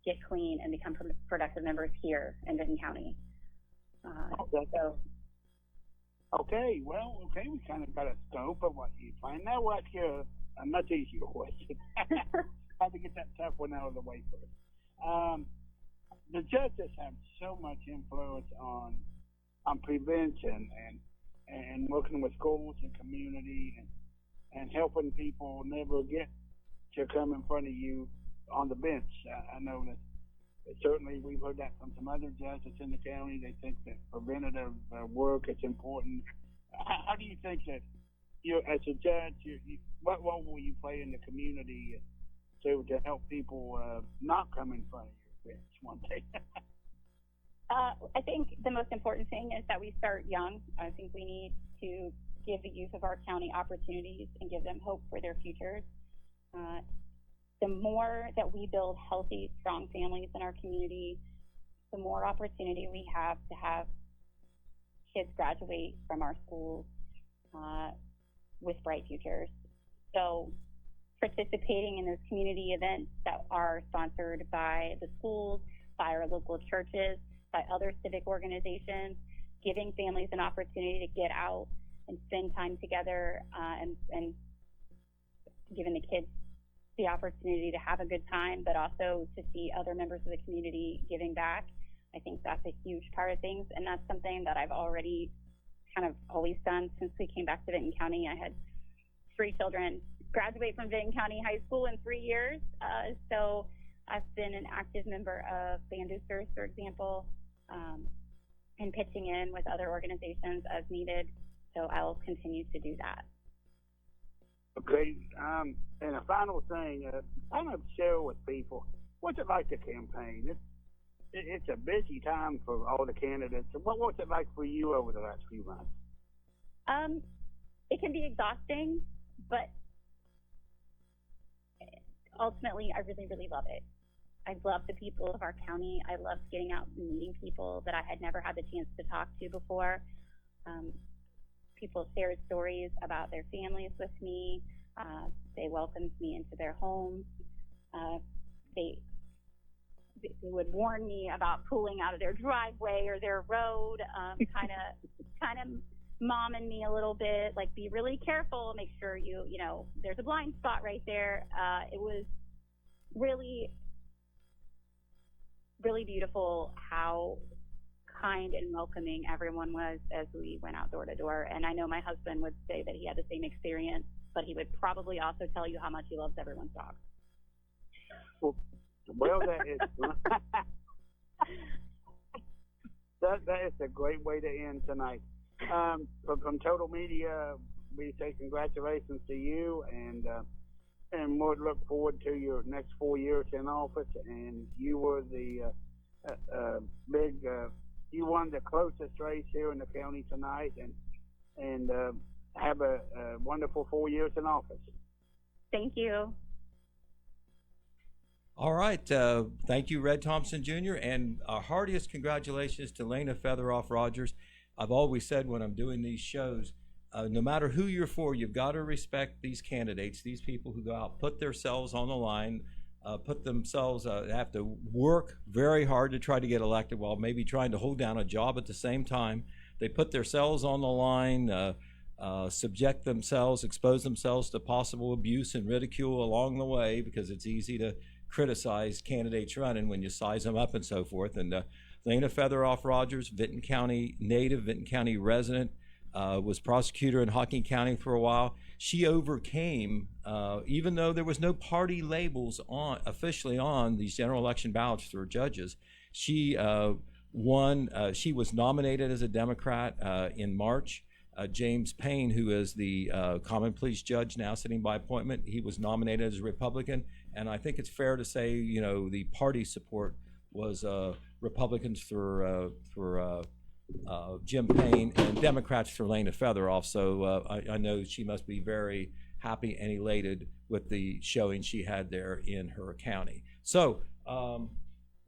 get clean and become productive members here in Vinton County. Okay, we kind of got a scope of what you plan. Now we'll ask you a much easier question. Have to get that tough one out of the way first. The judges have so much influence on prevention and working with schools and community and helping people never get to come in front of you on the bench. I know that certainly we've heard that from some other judges in the county. They think that preventative work is important. How do you think that you, as a judge, what role will you play in the community to help people not come in front of your bench one day? I think the most important thing is that we start young. I think we need to give the youth of our county opportunities and give them hope for their futures. The more that we build healthy, strong families in our community, the more opportunity we have to have kids graduate from our schools with bright futures. So participating in those community events that are sponsored by the schools, by our local churches, by other civic organizations, giving families an opportunity to get out and spend time together and giving the kids the opportunity to have a good time, but also to see other members of the community giving back. I think that's a huge part of things, and that's something that I've already kind of always done since we came back to Vinton County. I had 3 children graduate from Vinton County High School in 3 years, so I've been an active member of Band Boosters, for example, and pitching in with other organizations as needed. So I'll continue to do that. Okay. And a final thing, kind of share with people, what's it like to campaign? It's a busy time for all the candidates. What's it like for you over the last few months? It can be exhausting, but ultimately, I really, really love it. I love the people of our county. I love getting out and meeting people that I had never had the chance to talk to before. People shared stories about their families with me. They welcomed me into their homes. They would warn me about pulling out of their driveway or their road, kind of momming me a little bit, like, be really careful, make sure you know, there's a blind spot right there. It was really, really beautiful how kind and welcoming everyone was as we went out door to door. And I know my husband would say that he had the same experience, but he would probably also tell you how much he loves everyone's dog. Well, that is that is a great way to end tonight. From Total Media, we say congratulations to you, and we'll look forward to your next 4 years in office. And you were the you won the closest race here in the county tonight, and have a wonderful 4 years in office. Thank you. All right. Thank you, Red Thompson Jr. And our heartiest congratulations to Lena Featheroff Rogers. I've always said when I'm doing these shows, no matter who you're for, you've got to respect these candidates, these people who go out, put themselves on the line, have to work very hard to try to get elected while maybe trying to hold down a job at the same time. They put themselves on the line, subject themselves, expose themselves to possible abuse and ridicule along the way, because it's easy to criticize candidates running when you size them up and so forth. And Lena Featheroff Rogers, Vinton County native, Vinton County resident, was prosecutor in Hocking County for a while. She overcame, even though there was no party labels officially on these general election ballots for judges, she won. She was nominated as a Democrat in March. James Payne, who is the common pleas judge now sitting by appointment, he was nominated as a Republican. And I think it's fair to say, you know, the party support was Republicans for Jim Payne and Democrats for Lena Featheroff. So I know she must be very happy and elated with the showing she had there in her county. So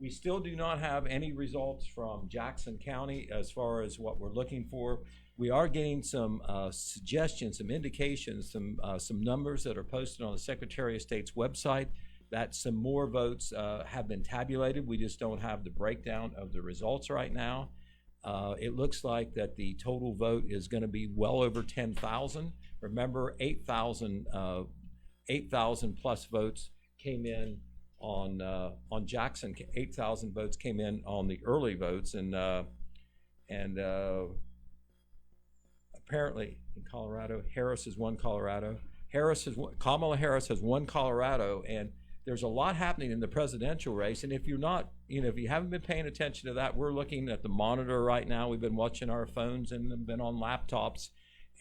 we still do not have any results from Jackson County as far as what we're looking for. We are getting some suggestions, some indications, some numbers that are posted on the Secretary of State's website that some more votes have been tabulated. We just don't have the breakdown of the results right now. It looks like that the total vote is going to be well over 10,000. Remember, 8,000 plus votes came in on Jackson. 8,000 votes came in on the early votes, and apparently in Colorado, Harris has won Colorado. Kamala Harris has won Colorado, and there's a lot happening in the presidential race. And if you're not, if you haven't been paying attention to that, we're looking at the monitor right now. We've been watching our phones and been on laptops,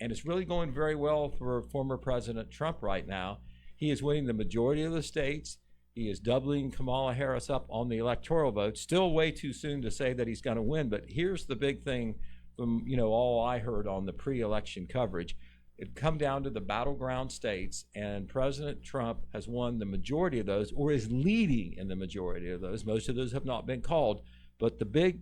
and it's really going very well for former President Trump right now. He is winning the majority of the states. He is doubling Kamala Harris up on the electoral vote. Still way too soon to say that he's going to win, but here's the big thing from all I heard on the pre-election coverage. It come down to the battleground states, and President Trump has won the majority of those, or is leading in the majority of those. Most of those have not been called, but the big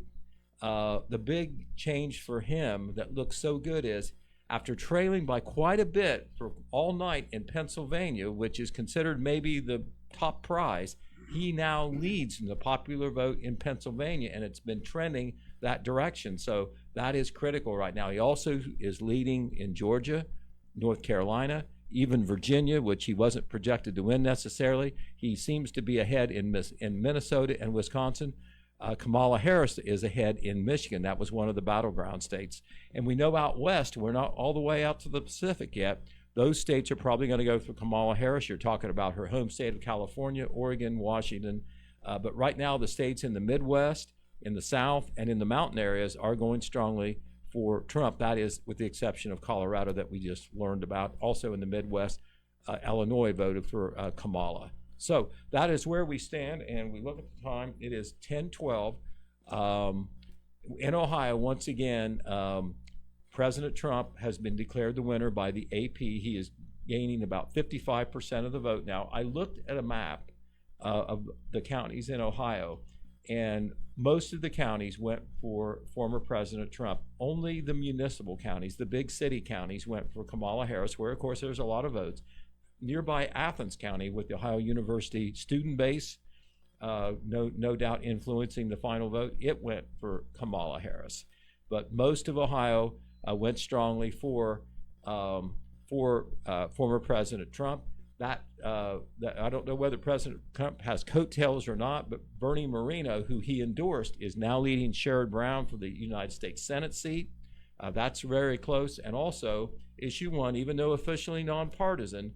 change for him that looks so good is, after trailing by quite a bit for all night in Pennsylvania, which is considered maybe the top prize, he now leads in the popular vote in Pennsylvania, and it's been trending that direction. So that is critical right now. He also is leading in Georgia, North Carolina, even Virginia, which he wasn't projected to win necessarily. He seems to be ahead in Minnesota and Wisconsin. Kamala Harris is ahead in Michigan. That was one of the battleground states. And we know out west, we're not all the way out to the Pacific yet. Those states are probably going to go for Kamala Harris. You're talking about her home state of California, Oregon, Washington. But right now, the states in the Midwest, in the South and in the mountain areas are going strongly for Trump. That is with the exception of Colorado that we just learned about. Also in the Midwest, Illinois voted for Kamala. So that is where we stand, and we look at the time. It is 10:12. In Ohio, once again, President Trump has been declared the winner by the AP. He is gaining about 55% of the vote now. I looked at a map of the counties in Ohio, and most of the counties went for former President Trump. Only the municipal counties, the big city counties, went for Kamala Harris, where, of course, there's a lot of votes. Nearby Athens County, with the Ohio University student base, no doubt influencing the final vote, it went for Kamala Harris. But most of Ohio went strongly for former President Trump. That I don't know whether President Trump has coattails or not, but Bernie Moreno, who he endorsed, is now leading Sherrod Brown for the United States Senate seat. That's very close. And also, issue 1, even though officially nonpartisan,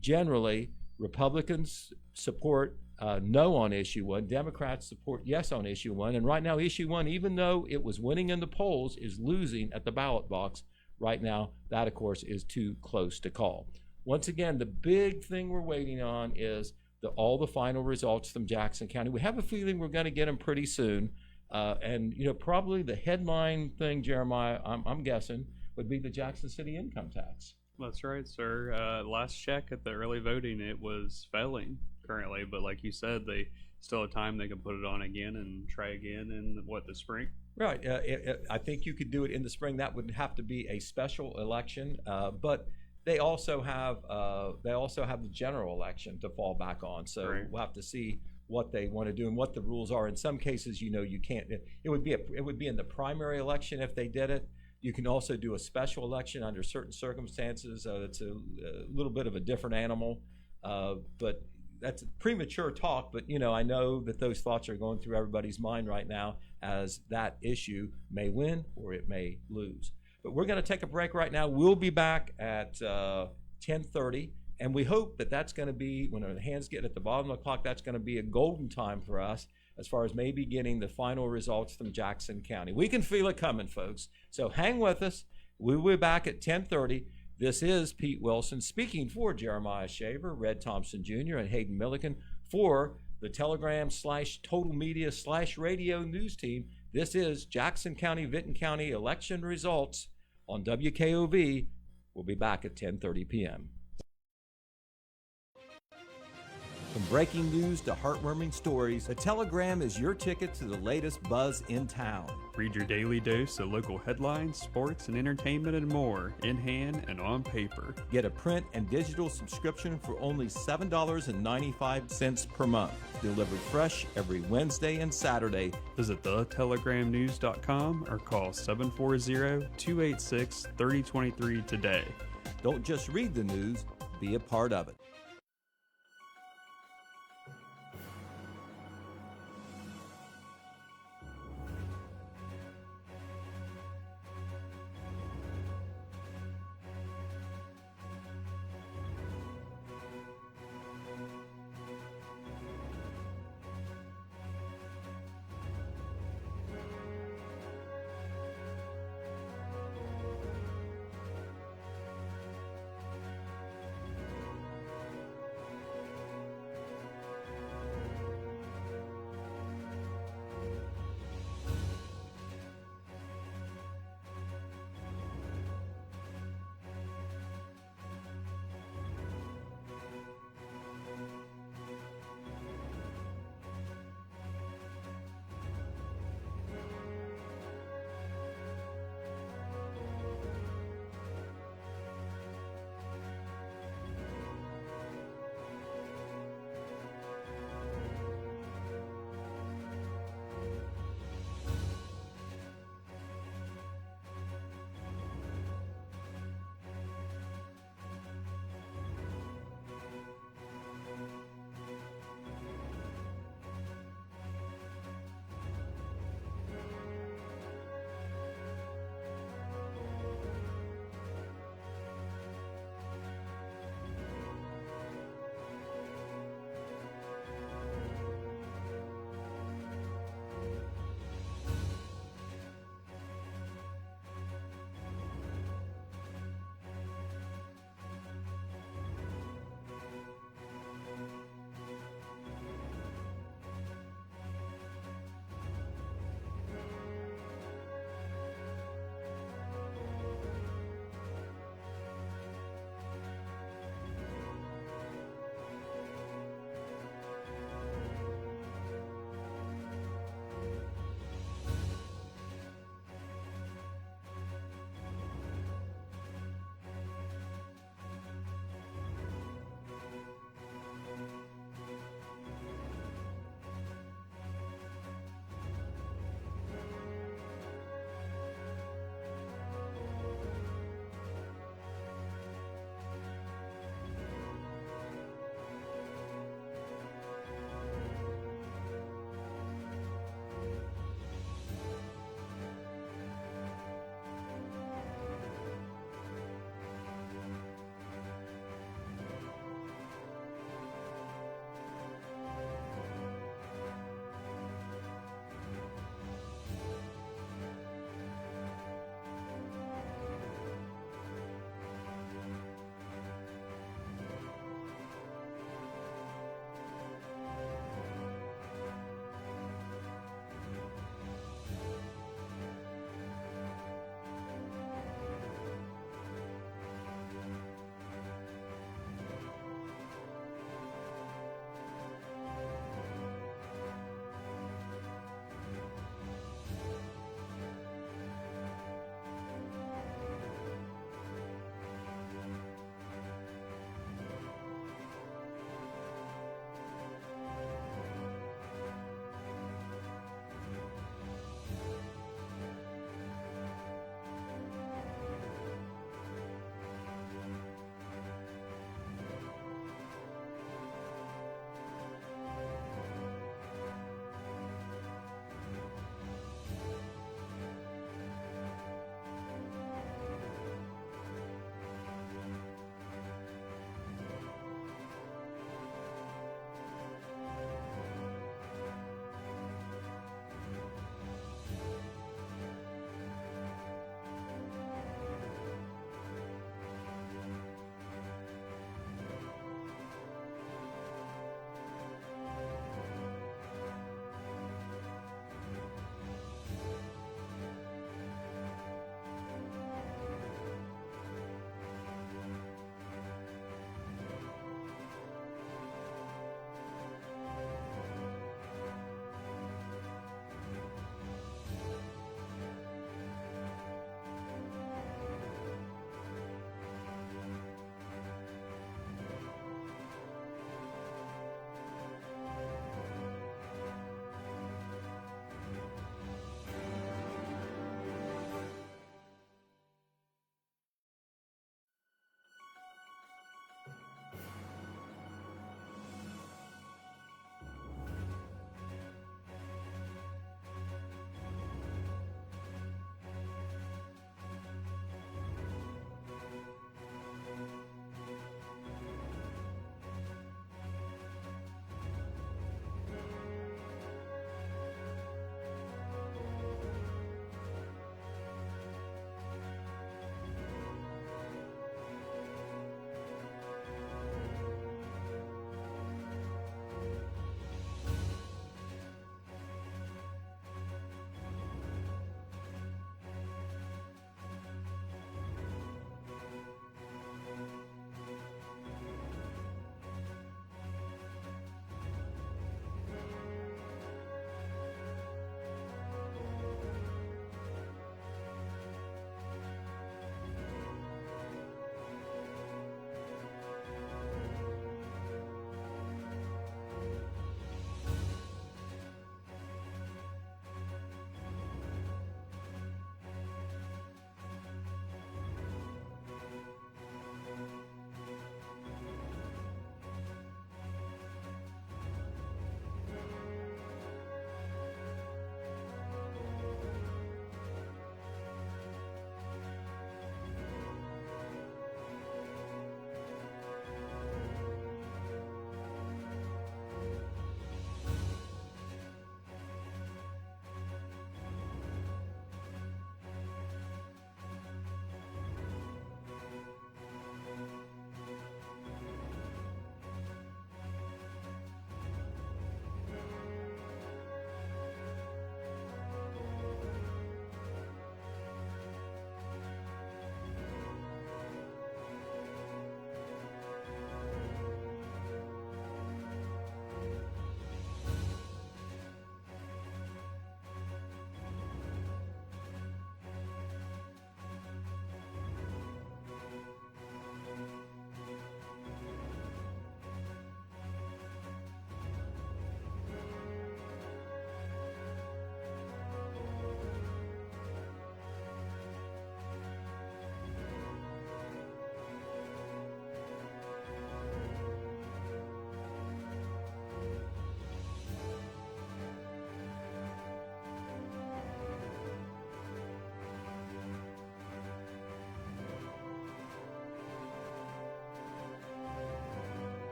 generally Republicans support no on issue 1. Democrats support yes on issue 1. And right now, issue 1, even though it was winning in the polls, is losing at the ballot box right now. That, of course, is too close to call. Once again, the big thing we're waiting on is all the final results from Jackson County. We have a feeling we're going to get them pretty soon. And, probably the headline thing, Jeremiah, I'm guessing, would be the Jackson City income tax. That's right, sir. Last check at the early voting, it was failing currently, but like you said, they still have time. They can put it on again and try again in the spring. Right. I think you could do it in the spring. That would have to be a special election, but they also have the general election to fall back on. So right. We'll have to see what they want to do and what the rules are. In some cases, you can't. It would be in the primary election if they did it. You can also do a special election under certain circumstances. It's a little bit of a different animal, but that's premature talk. But I know that those thoughts are going through everybody's mind right now, as that issue may win or it may lose. But we're going to take a break right now. We'll be back at 10:30, and we hope that that's going to be, when our hands get at the bottom of the clock, that's going to be a golden time for us as far as maybe getting the final results from Jackson County. We can feel it coming, folks. So hang with us. We'll be back at 10:30. This is Pete Wilson speaking for Jeremiah Shaver, Red Thompson Jr., and Hayden Milliken for the Telegram/Total Media/Radio News Team. This is Jackson County, Vinton County election results on WKOV. We'll be back at 10:30 p.m. From breaking news to heartwarming stories, the Telegram is your ticket to the latest buzz in town. Read your daily dose of local headlines, sports, and entertainment and more, in hand and on paper. Get a print and digital subscription for only $7.95 per month. Delivered fresh every Wednesday and Saturday. Visit thetelegramnews.com or call 740-286-3023 today. Don't just read the news, be a part of it.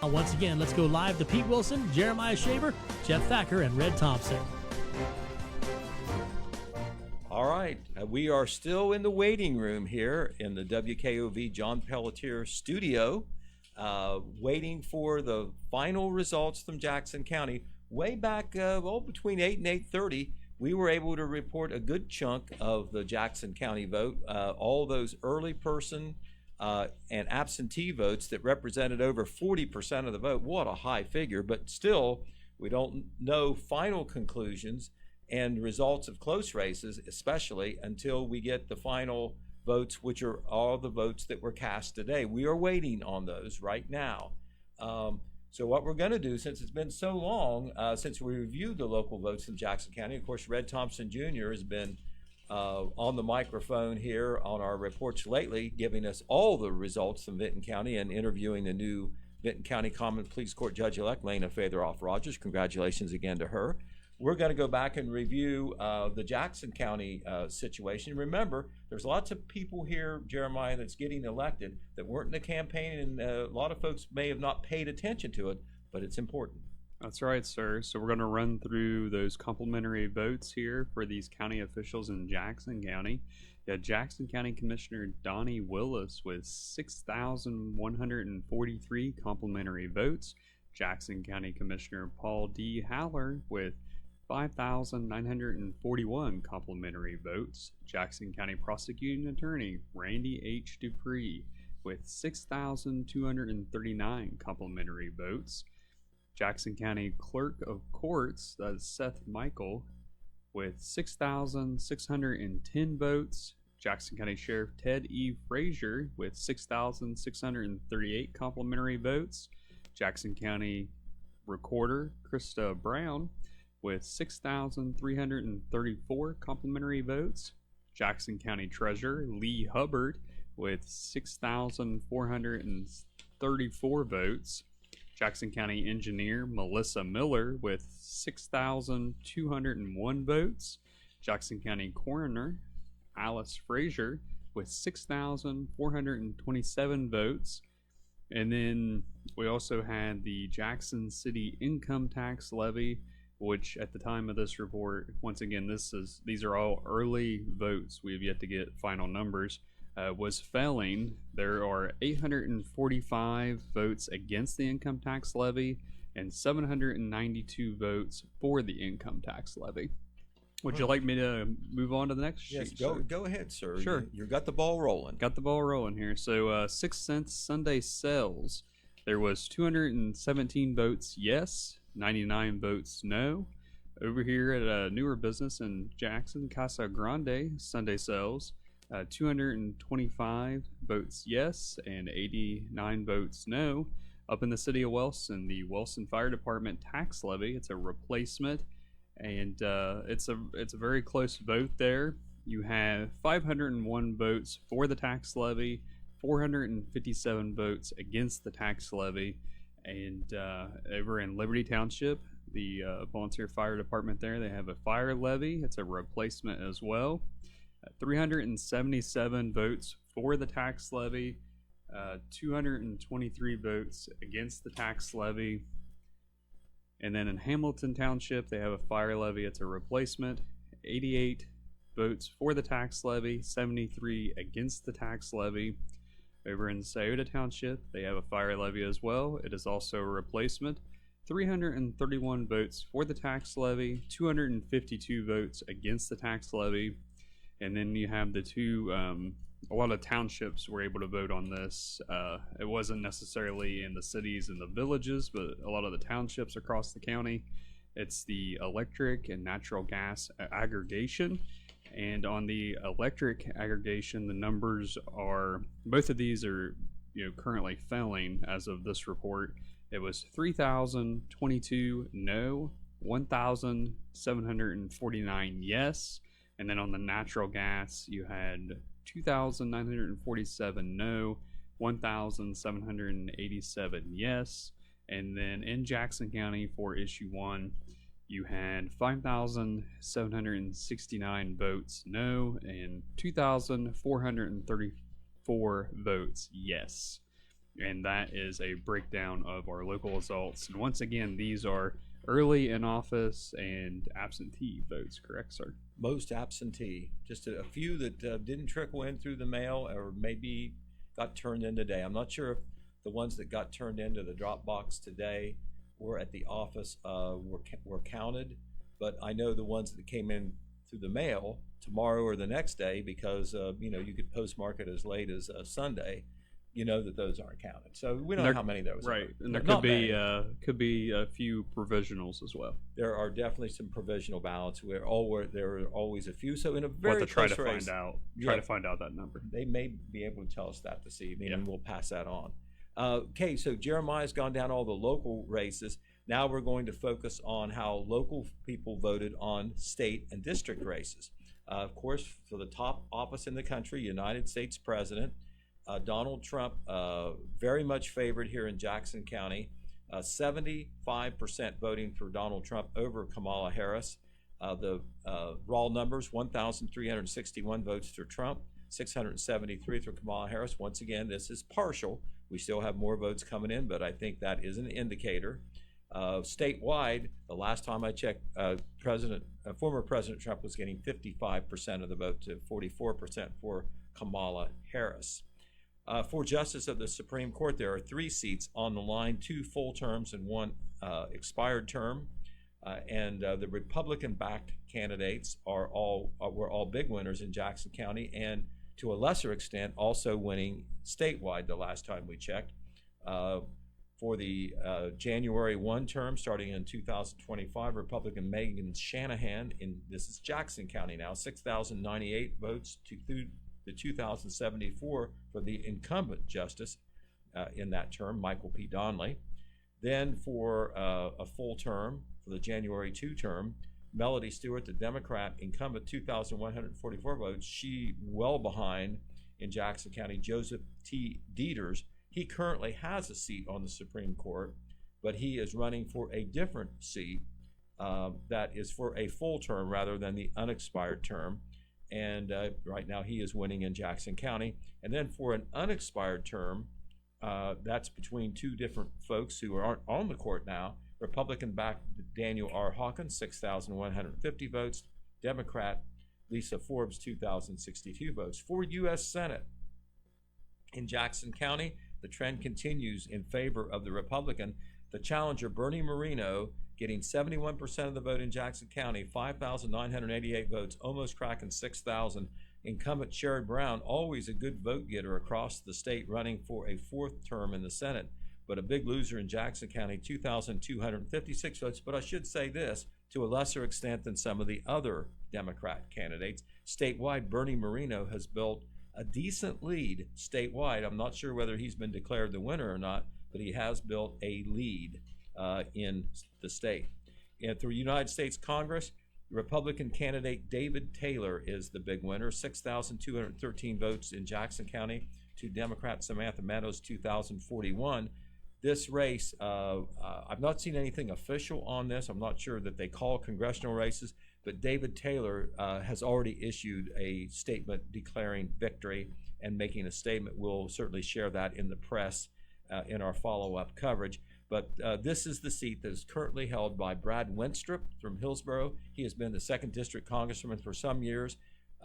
Once again, let's go live to Pete Wilson, Jeremiah Shaver, Jeff Thacker, and Red Thompson. All right, we are still in the waiting room here in the WKOV John Pelletier studio, waiting for the final results from Jackson County. Way back, between 8 and 8:30, we were able to report a good chunk of the Jackson County vote, all those early person and absentee votes that represented over 40% of the vote. What a high figure, but still, we don't know final conclusions and results of close races, especially until we get the final votes, which are all the votes that were cast today. We are waiting on those right now. So what we're going to do, since it's been so long since we reviewed the local votes in Jackson County, of course, Red Thompson Jr. has been on the microphone here on our reports lately, giving us all the results from Vinton County and interviewing the new Vinton County Common Pleas Court Judge-elect, Lena Fatheroff-Rogers. Congratulations again to her. We're going to go back and review the Jackson County situation. Remember, there's lots of people here, Jeremiah, that's getting elected that weren't in the campaign, and a lot of folks may have not paid attention to it, but it's important. That's right, sir. So we're going to run through those complimentary votes here for these county officials in Jackson County. You had Jackson County Commissioner Donnie Willis with 6,143 complimentary votes. Jackson County Commissioner Paul D. Haller with 5,941 complimentary votes. Jackson County Prosecuting Attorney Randy H. Dupree with 6,239 complimentary votes. Jackson County Clerk of Courts, that's Seth Michael, with 6,610 votes. Jackson County Sheriff Ted E. Frazier with 6,638 complimentary votes. Jackson County Recorder Krista Brown with 6,334 complimentary votes. Jackson County Treasurer Lee Hubbard with 6,434 votes. Jackson County Engineer Melissa Miller with 6,201 votes. Jackson County Coroner Alice Frazier with 6,427 votes. And then we also had the Jackson City Income Tax Levy, which at the time of this report, once again, these are all early votes. We have yet to get final numbers. Was failing. There are 845 votes against the income tax levy and 792 votes for the income tax levy. Would you like me to move on to the next Yes, sheet? go ahead, sir. Sure. You got the ball rolling. Got the ball rolling here. So 6 cents Sunday sales. There was 217 votes yes, 99 votes no. Over here at a newer business in Jackson, Casa Grande, Sunday sales. 225 votes yes and 89 votes no. Up in the city of Wilson, the Wilson Fire Department tax levy, it's a replacement, and it's a very close vote there. You have 501 votes for the tax levy, 457 votes against the tax levy, and over in Liberty Township, the volunteer fire department there, they have a fire levy. It's a replacement as well. 377 votes for the tax levy, 223 votes against the tax levy. And then in Hamilton Township, they have a fire levy. It's a replacement. 88 votes for the tax levy, 73 against the tax levy. Over in Scioto Township, they have a fire levy as well. It is also a replacement. 331 votes for the tax levy, 252 votes against the tax levy. And then you have the two, a lot of townships were able to vote on this. It wasn't necessarily in the cities and the villages, but a lot of the townships across the county. It's the electric and natural gas aggregation. And on the electric aggregation, the numbers are, both of these are currently failing as of this report. It was 3,022 no, 1,749 yes. And then on the natural gas, you had 2,947 no, 1,787 yes. And then in Jackson County for issue 1, you had 5,769 votes no and 2,434 votes yes. and that is a breakdown of our local results. And once again, these are early in office and absentee votes, correct, sir? Most absentee, just a few that didn't trickle in through the mail or maybe got turned in today. I'm not sure if the ones that got turned into the drop box today were at the office were counted, but I know the ones that came in through the mail tomorrow or the next day, because you could postmark it as late as Sunday, that those aren't counted. So we don't know how many there was. Right, and there Not could be a few provisionals as well. There are definitely some provisional ballots there are always a few. So in a We'll very have to try close to race, find out that number. they may be able to tell us that this evening, and Yeah. we'll pass that on. Okay, so Jeremiah's gone down all the local races. Now we're going to focus on how local people voted on state and district races. Of course, for the top office in the country, United States President, Donald Trump, very much favored here in Jackson County. 75% voting for Donald Trump over Kamala Harris. The raw numbers, 1,361 votes for Trump, 673 for Kamala Harris. Once again, this is partial. We still have more votes coming in, but I think that is an indicator. Statewide, the last time I checked, former President Trump was getting 55% of the vote to 44% for Kamala Harris. For Justice of the Supreme Court, there are 3 seats on the line, 2 full terms and 1 expired term. And the Republican-backed candidates were all big winners in Jackson County, and to a lesser extent also winning statewide the last time we checked. For the January 1 term, starting in 2025, Republican Megan Shanahan, this is Jackson County now, 6,098 votes to the 2,074 for the incumbent justice in that term, Michael P. Donnelly. Then for a full term, for the January 2 term, Melody Stewart, the Democrat incumbent, 2,144 votes. She well behind in Jackson County, Joseph T. Dieters. He currently has a seat on the Supreme Court, but he is running for a different seat that is for a full term rather than the unexpired term. And right now he is winning in Jackson County. And then for an unexpired term, that's between 2 different folks who aren't on the court now. Republican-backed Daniel R. Hawkins, 6,150 votes. Democrat Lisa Forbes, 2,062 votes. For U.S. Senate in Jackson County, the trend continues in favor of the Republican. The challenger, Bernie Moreno, getting 71% of the vote in Jackson County, 5,988 votes, almost cracking 6,000. Incumbent Sherrod Brown, always a good vote getter across the state, running for a 4th term in the Senate, but a big loser in Jackson County, 2,256 votes. But I should say this, to a lesser extent than some of the other Democrat candidates. Statewide, Bernie Moreno has built a decent lead statewide. I'm not sure whether he's been declared the winner or not, but he has built a lead in the state. And through United States Congress, Republican candidate David Taylor is the big winner, 6,213 votes in Jackson County to Democrat Samantha Meadows, 2,041. This race, I've not seen anything official on this. I'm not sure that they call congressional races, but David Taylor has already issued a statement declaring victory and making a statement. We'll certainly share that in the press in our follow-up coverage. But this is the seat that is currently held by Brad Wenstrup from Hillsborough. He has been the 2nd District Congressman for some years.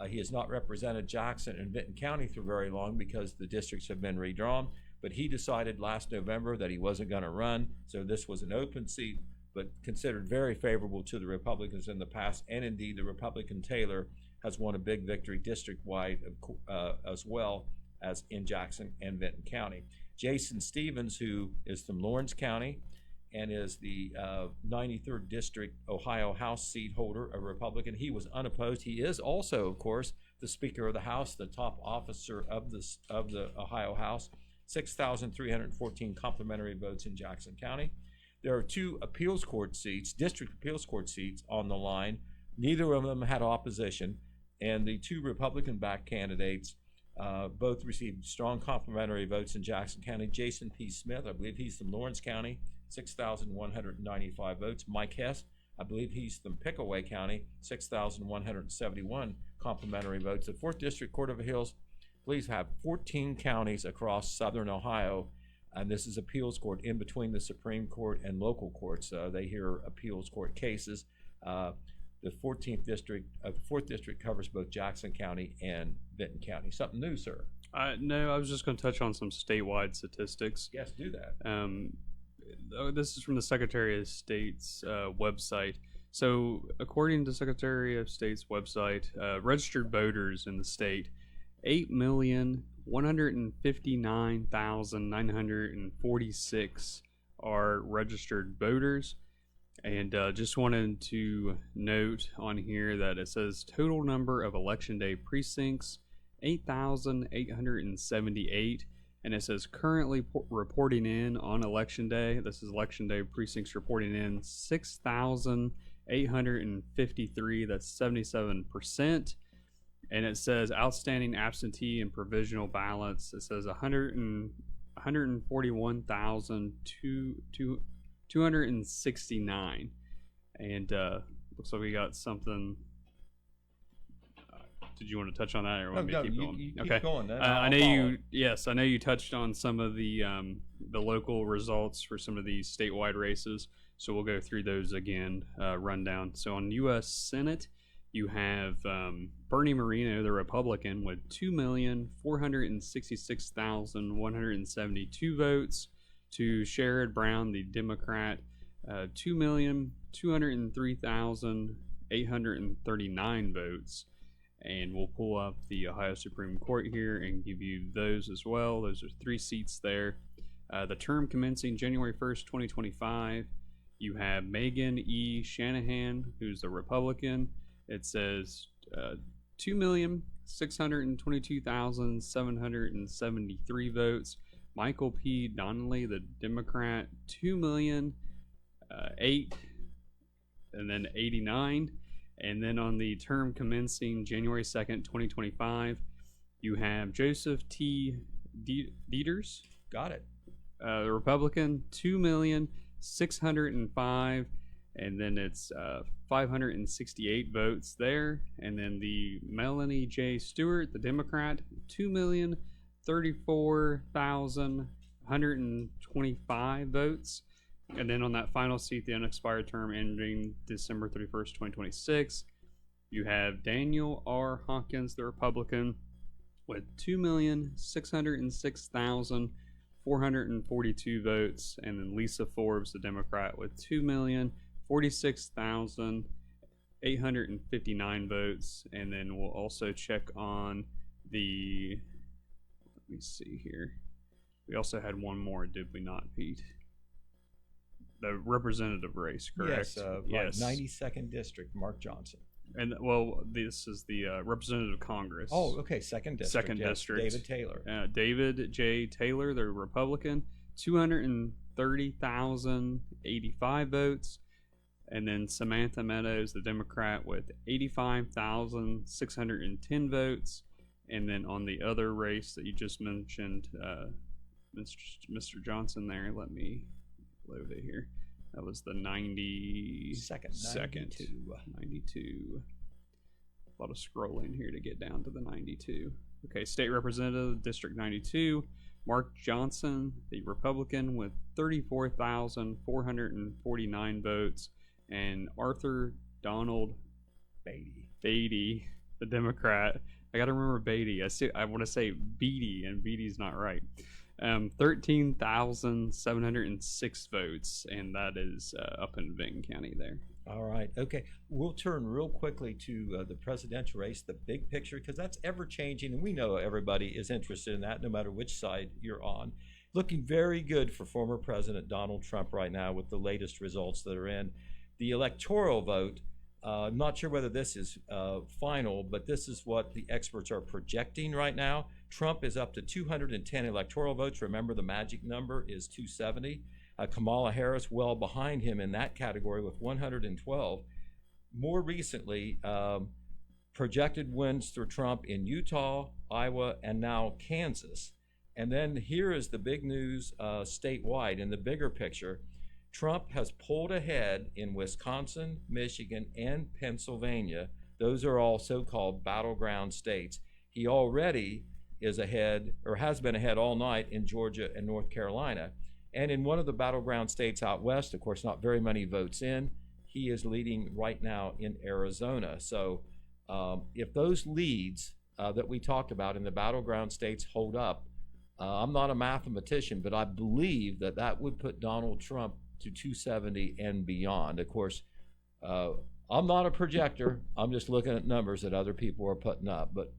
He has not represented Jackson and Benton County for very long because the districts have been redrawn. But he decided last November that he wasn't going to run, so this was an open seat, but considered very favorable to the Republicans in the past. And indeed, the Republican Taylor has won a big victory district-wide as well as in Jackson and Benton County. Jason Stevens, who is from Lawrence County and is the 93rd District Ohio House seat holder, a Republican. He was unopposed. He is also, of course, the Speaker of the House, the top officer of the Ohio House. 6,314 complimentary votes in Jackson County. There are 2 appeals court seats, district appeals court seats on the line. Neither of them had opposition, and the 2 Republican-backed candidates both received strong complimentary votes in Jackson County. Jason P. Smith, I believe he's from Lawrence County, 6,195 votes. Mike Hess, I believe he's from Pickaway County, 6,171 complimentary votes. The 4th District Court of Appeals, please have 14 counties across southern Ohio and this is appeals court in between the Supreme Court and local courts. They hear appeals court cases. The 4th district covers both Jackson County and Benton County. Something new, sir? No, I was just going to touch on some statewide statistics. Yes, do that. This is from the Secretary of State's website. So, according to Secretary of State's website, registered voters in the state, 8,159,946 are registered voters. And just wanted to note on here that it says total number of Election Day precincts, 8,878. And it says currently reporting in on Election Day. This is Election Day precincts reporting in 6,853. That's 77%. And it says outstanding absentee and provisional ballots. It says 141,269. And looks like we got something. Did you want to touch on that, or want me to keep going? You okay. Keep going. I know you. Yes, I know you touched on some of the local results for some of these statewide races. So we'll go through those again. Rundown. So on U.S. Senate, you have Bernie Moreno, the Republican, with 2,466,172 votes. To Sherrod Brown, the Democrat, 2,203,839 votes. And we'll pull up the Ohio Supreme Court here and give you those as well. Those are 3 seats there. The term commencing January 1st, 2025. You have Megan E. Shanahan, who's the Republican. It says 2,622,773 votes. Michael P. Donnelly, the Democrat, 2,008,000, and then 89. And then on the term commencing January 2nd, 2025, you have Joseph T. Dieters. Got it. The Republican, 2,605,000, and then it's 568 votes there. And then the Melanie J. Stewart, the Democrat, 2,034,125 votes. And then on that final seat, the unexpired term ending December 31st, 2026, you have Daniel R. Hawkins, the Republican, with 2,606,442 votes. And then Lisa Forbes, the Democrat, with 2,046,859 votes. And then we'll also check on the, let me see here. We also had one more, did we not, Pete? The representative race, correct? Yes, 92nd District, Mark Johnson. And, well, this is the representative Congress. Oh, okay, 2nd District. Second yes, District. David Taylor. David J. Taylor, the Republican, 230,085 votes. And then Samantha Meadows, the Democrat, with 85,610 votes. And then on the other race that you just mentioned, Mr. Johnson there, let me load it here. That was the 92. A lot of scrolling here to get down to the 92. Okay, State Representative, District 92, Mark Johnson, the Republican, with 34,449 votes, and Arthur Donald Beatty, the Democrat. I got to remember Beatty. I want to say Beatty, and Beatty's not right. 13,706 votes, and that is up in Benton County there. All right. Okay. We'll turn real quickly to the presidential race, the big picture, because that's ever changing, and we know everybody is interested in that, no matter which side you're on. Looking very good for former President Donald Trump right now with the latest results that are in. The electoral vote, I'm not sure whether this is final, but this is what the experts are projecting right now. Trump is up to 210 electoral votes. Remember, the magic number is 270. Kamala Harris well behind him in that category with 112. More recently, projected wins for Trump in Utah, Iowa, and now Kansas. And then here is the big news statewide in the bigger picture. Trump has pulled ahead in Wisconsin, Michigan, and Pennsylvania. Those are all so-called battleground states. He already is ahead, or has been ahead all night in Georgia and North Carolina. And in one of the battleground states out west, of course, not very many votes in, he is leading right now in Arizona. So if those leads that we talked about in the battleground states hold up, I'm not a mathematician, but I believe that that would put Donald Trump to 270 and beyond. Of course, I'm not a projector. I'm just looking at numbers that other people are putting up, but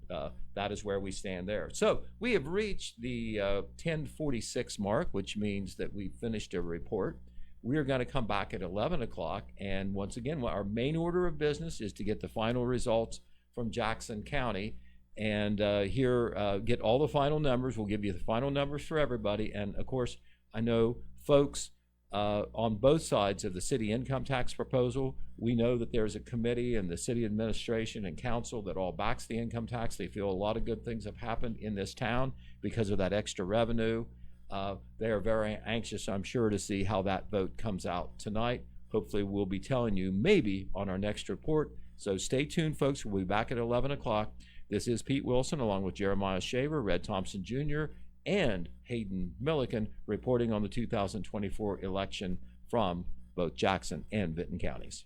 that is where we stand there. So we have reached the 10:46 mark, which means that we've finished a report. We are going to come back at 11 o'clock, and once again, our main order of business is to get the final results from Jackson County, and get all the final numbers. We'll give you the final numbers for everybody, and of course, I know folks on both sides of the city income tax proposal. We know that there's a committee and the city administration and council that all backs the income tax. They feel a lot of good things have happened in this town because of that extra revenue. They are very anxious, I'm sure, to see how that vote comes out tonight. Hopefully we'll be telling you maybe on our next report. So stay tuned, folks. We'll be back at 11 o'clock. This is Pete Wilson along with Jeremiah Shaver, Red Thompson Jr., and Hayden Milliken reporting on the 2024 election from both Jackson and Vinton counties.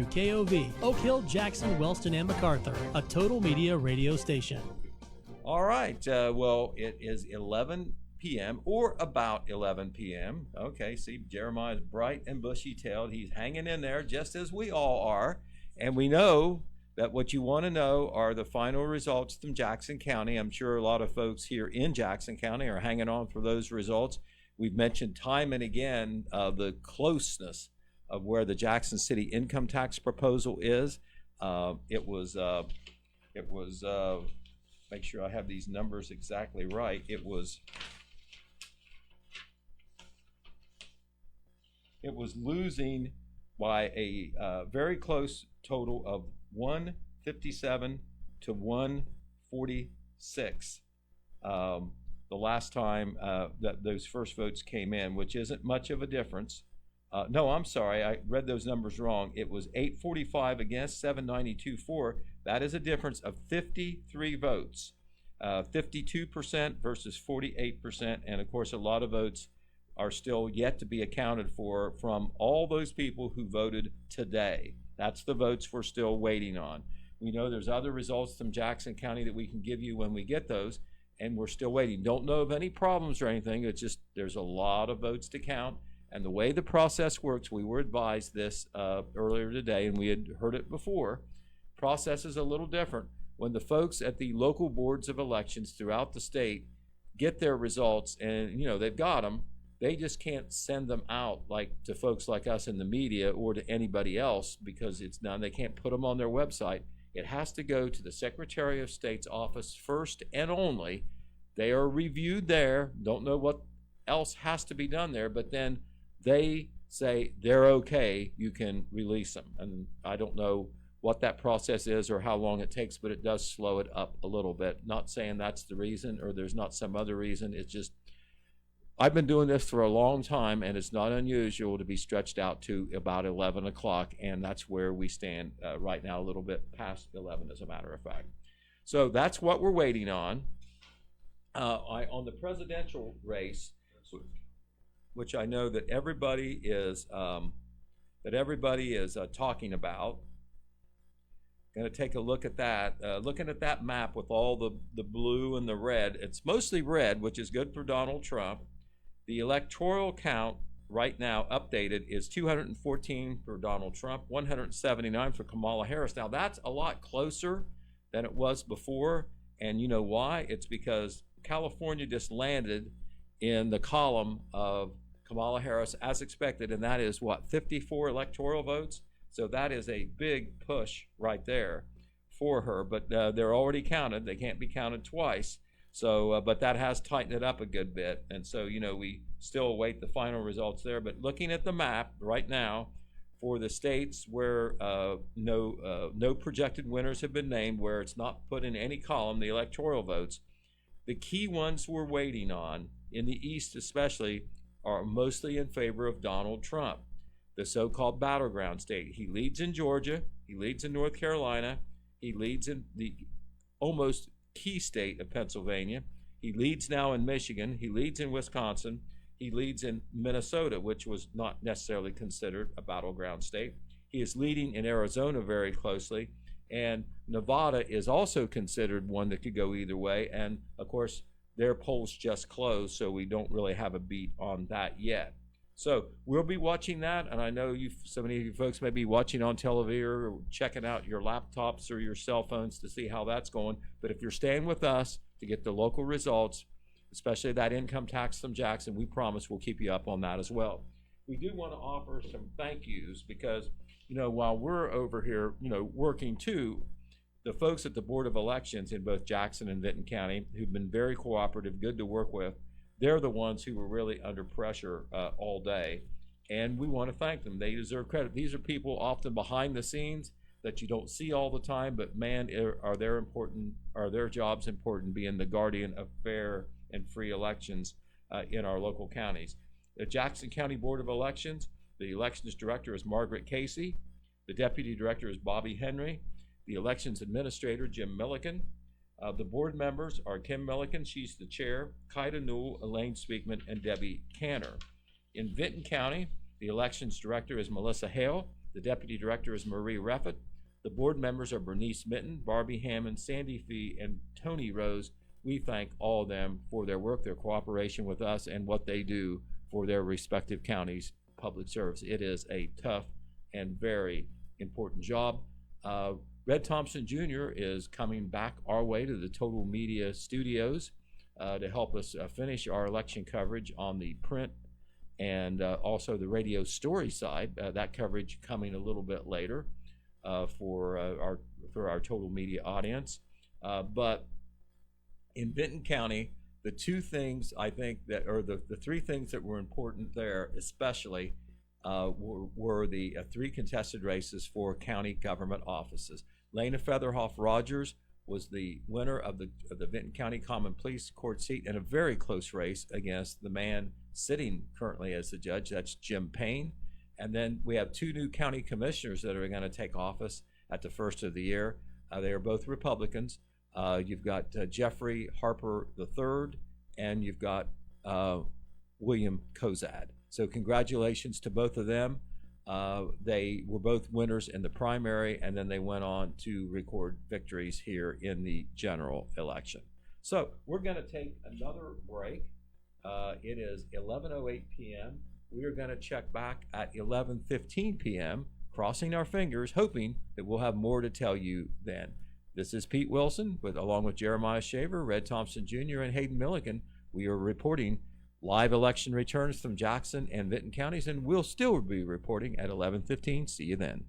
WKOV, Oak Hill, Jackson, Wellston, and MacArthur, a Total Media radio station. All right. Well, it is 11 p.m. or about 11 p.m. Okay, see, Jeremiah's bright and bushy-tailed. He's hanging in there just as we all are. And we know that what you want to know are the final results from Jackson County. I'm sure a lot of folks here in Jackson County are hanging on for those results. We've mentioned time and again the closeness of where the Jackson City income tax proposal is. It was make sure I have these numbers exactly right. It was losing by a very close total of 157 to 146 the last time that those first votes came in, which isn't much of a difference. No, I'm sorry, I read those numbers wrong. It was 845 against 792 for. That is a difference of 53 votes, 52% versus 48%, and of course a lot of votes are still yet to be accounted for from all those people who voted today. That's the votes we're still waiting on. We know there's other results from Jackson County that we can give you when we get those, and we're still waiting. Don't know of any problems or anything. It's just there's a lot of votes to count. And the way the process works, we were advised this earlier today, and we had heard it before. Process is a little different. When the folks at the local boards of elections throughout the state get their results, and they've got them, they just can't send them out like to folks like us in the media or to anybody else because it's done. They can't put them on their website. It has to go to the Secretary of State's office first and only. They are reviewed there. Don't know what else has to be done there, but then they say they're okay, you can release them. And I don't know what that process is or how long it takes, but it does slow it up a little bit. Not saying that's the reason or there's not some other reason. It's just, I've been doing this for a long time, and it's not unusual to be stretched out to about 11 o'clock, and that's where we stand right now, a little bit past 11, as a matter of fact. So that's what we're waiting on. On the presidential race, which I know that everybody is talking about. Going to take a look at that. Looking at that map with all the blue and the red, it's mostly red, which is good for Donald Trump. The electoral count right now updated is 214 for Donald Trump, 179 for Kamala Harris. Now that's a lot closer than it was before, and you know why? It's because California just landed in the column of Kamala Harris as expected, and that is what, 54 electoral votes? So that is a big push right there for her, but they're already counted. They can't be counted twice. So, but that has tightened it up a good bit. And so, we still await the final results there. But looking at the map right now for the states where no projected winners have been named, where it's not put in any column, the electoral votes, the key ones we're waiting on, in the East especially, are mostly in favor of Donald Trump, the so-called battleground state. He leads in Georgia. He leads in North Carolina. He leads in the almost key state of Pennsylvania. He leads now in Michigan. He leads in Wisconsin. He leads in Minnesota, which was not necessarily considered a battleground state. He is leading in Arizona very closely. And Nevada is also considered one that could go either way. And of course, their polls just closed, so we don't really have a beat on that yet. So we'll be watching that, and I know so many of you folks may be watching on television or checking out your laptops or your cell phones to see how that's going. But if you're staying with us to get the local results, especially that income tax from Jackson, we promise we'll keep you up on that as well. We do want to offer some thank yous because, while we're over here, working too, the folks at the Board of Elections in both Jackson and Vinton County, who've been very cooperative, good to work with, they're the ones who were really under pressure all day, and we want to thank them. They deserve credit. These are people often behind the scenes that you don't see all the time, but man, are their jobs important, being the guardian of fair and free elections in our local counties. The Jackson County Board of Elections, the elections director is Margaret Casey. The deputy director is Bobby Henry. The elections administrator, Jim Milliken. The board members are Kim Milliken, she's the chair, Kaida Newell, Elaine Speakman, and Debbie Canner. In Vinton County, the elections director is Melissa Hale. The Deputy Director is Marie Reffett. The board members are Bernice Mitten, Barbie Hammond, Sandy Fee, and Tony Rose. We thank all of them for their work, their cooperation with us, and what they do for their respective counties' public service. It is a tough and very important job. Red Thompson Jr. is coming back our way to the Total Media Studios to help us finish our election coverage on the print and also the radio story side. That coverage coming a little bit later for our Total Media audience. But in Benton County, the two things I think that, or the three things that were important there, especially, were the three contested races for county government offices. Lena Featherhoff Rogers was the winner of the Benton County Common Pleas Court seat in a very close race against the man sitting currently as the judge. That's Jim Payne. And then we have two new county commissioners that are going to take office at the first of the year. They are both Republicans. You've got Jeffrey Harper III, and you've got William Kozad. So congratulations to both of them. They were both winners in the primary, and then they went on to record victories here in the general election. So we're going to take another break. It is 11:08 p.m. We are going to check back at 11:15 p.m., crossing our fingers, hoping that we'll have more to tell you then. This is Pete Wilson, along with Jeremiah Shaver, Red Thompson Jr., and Hayden Milligan. We are reporting live election returns from Jackson and Benton counties, and we'll still be reporting at 11:15. See you then.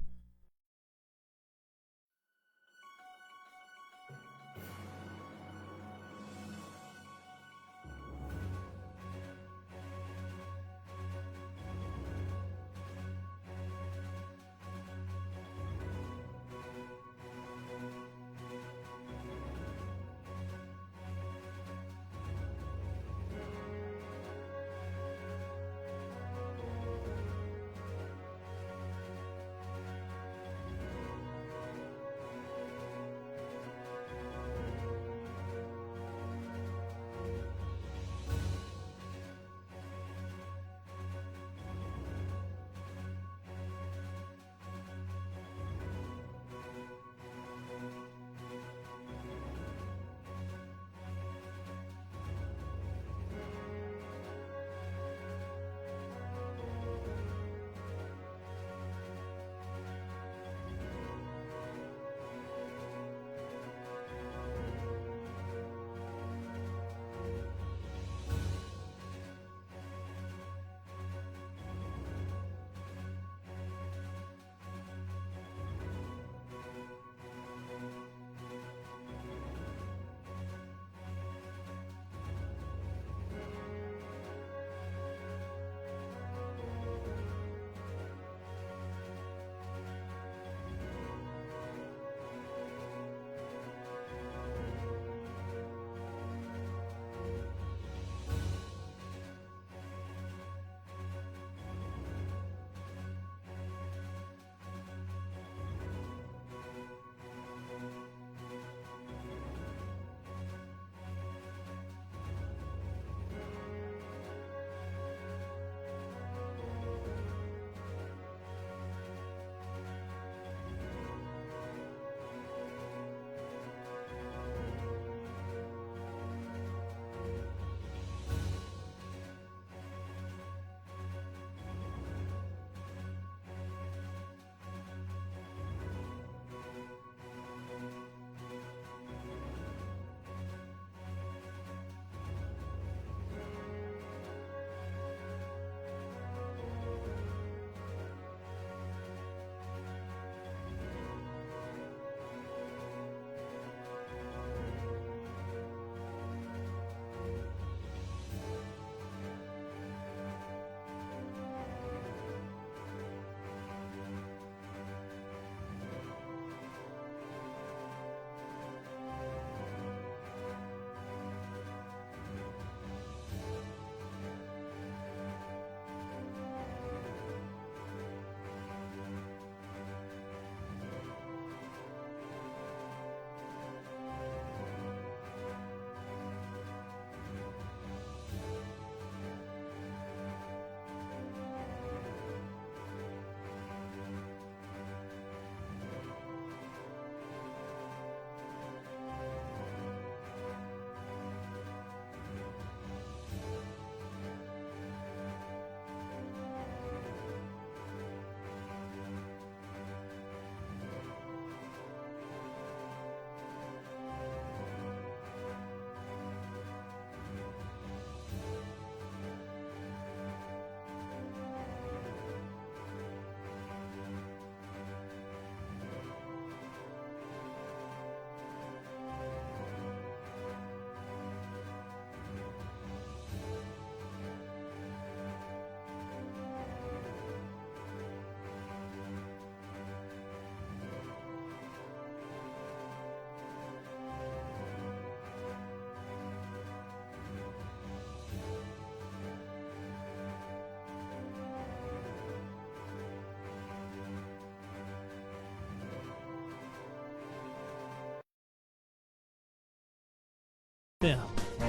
FM.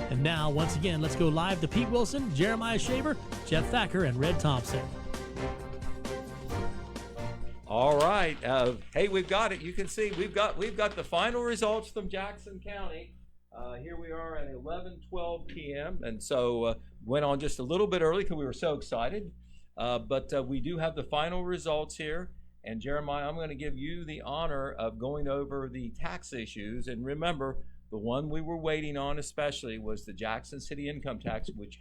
And now, once again, let's go live to Pete Wilson, Jeremiah Shaver, Jeff Thacker, and Red Thompson. All right. Hey, we've got it. You can see we've got the final results from Jackson County. Here we are at 11:12 p.m. And so went on just a little bit early because we were so excited. But we do have the final results here. And Jeremiah, I'm going to give you the honor of going over the tax issues. And remember, the one we were waiting on especially was the Jackson City income tax, which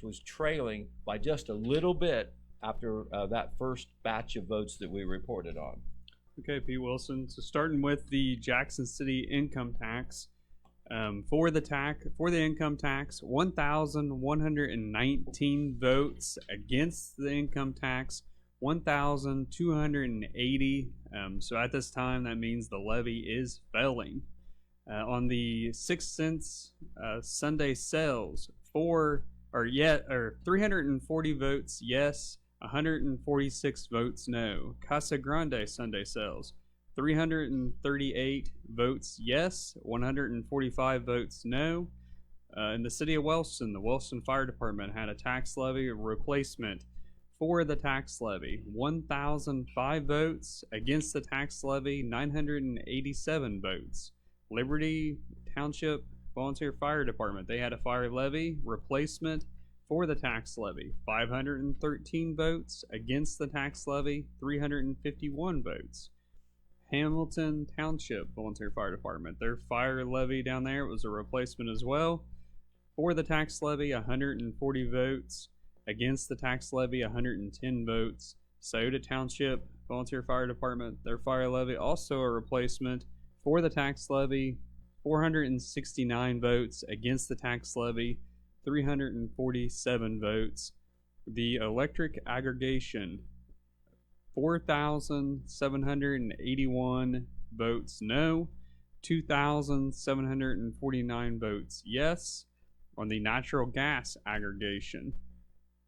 was trailing by just a little bit after that first batch of votes that we reported on. Okay, Pete Wilson. So starting with the Jackson City income tax, for the income tax, 1,119 votes against the income tax, 1,280. So at this time, that means the levy is failing. On the 6 cents Sunday sales, 340 votes yes, 146 votes no. Casa Grande Sunday sales, 338 votes yes, 145 votes no. In the city of Wellston, the Wellston Fire Department had a tax levy replacement for the tax levy, 1,005 votes against the tax levy, 987 votes. Liberty Township Volunteer Fire Department, they had a fire levy replacement for the tax levy, 513 votes against the tax levy, 351 votes. Hamilton Township Volunteer Fire Department, their fire levy down there was a replacement as well. For the tax levy, 140 votes. Against the tax levy, 110 votes. Scioto Township Volunteer Fire Department, their fire levy also a replacement. For the tax levy, 469 votes. Against the tax levy, 347 votes. The electric aggregation, 4,781 votes no, 2,749 votes yes. On the natural gas aggregation,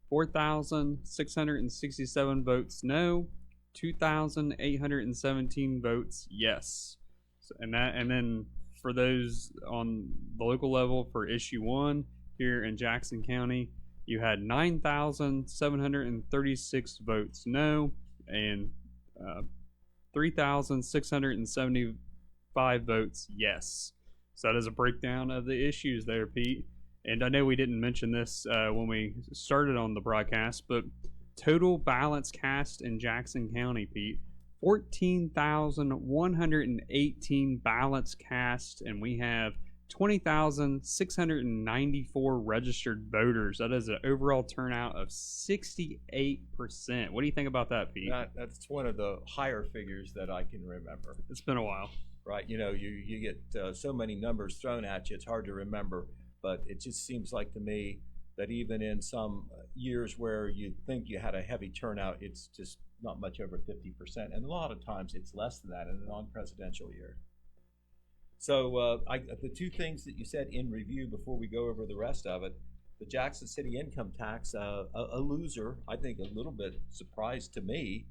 4,667 votes no, 2,817 votes yes. So, and then for those on the local level for issue 1 here in Jackson County, you had 9,736 votes no and 3,675 votes yes. So that is a breakdown of the issues there, Pete. And I know we didn't mention this when we started on the broadcast, but total ballots cast in Jackson County, Pete, 14,118 ballots cast, and we have 20,694 registered voters. That is an overall turnout of 68%. What do you think about that, Pete? That's one of the higher figures that I can remember. It's been a while. Right, you get so many numbers thrown at you, it's hard to remember. But it just seems like to me that even in some years where you think you had a heavy turnout, it's just not much over 50%. And a lot of times it's less than that in a non-presidential year. So the two things that you said in review before we go over the rest of it, the Jackson City income tax, a loser, I think a little bit surprised to me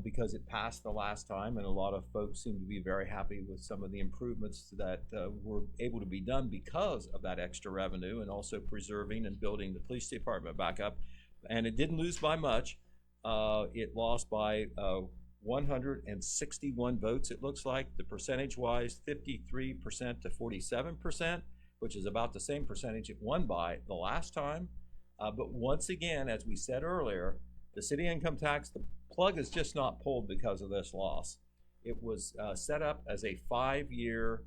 because it passed the last time, and a lot of folks seem to be very happy with some of the improvements that were able to be done because of that extra revenue, and also preserving and building the police department back up. And it didn't lose by much. It lost by 161 votes, it looks like. The percentage-wise, 53% to 47%, which is about the same percentage it won by the last time. But once again, as we said earlier, the city income tax, the plug is just not pulled because of this loss. It was set up as a 5-year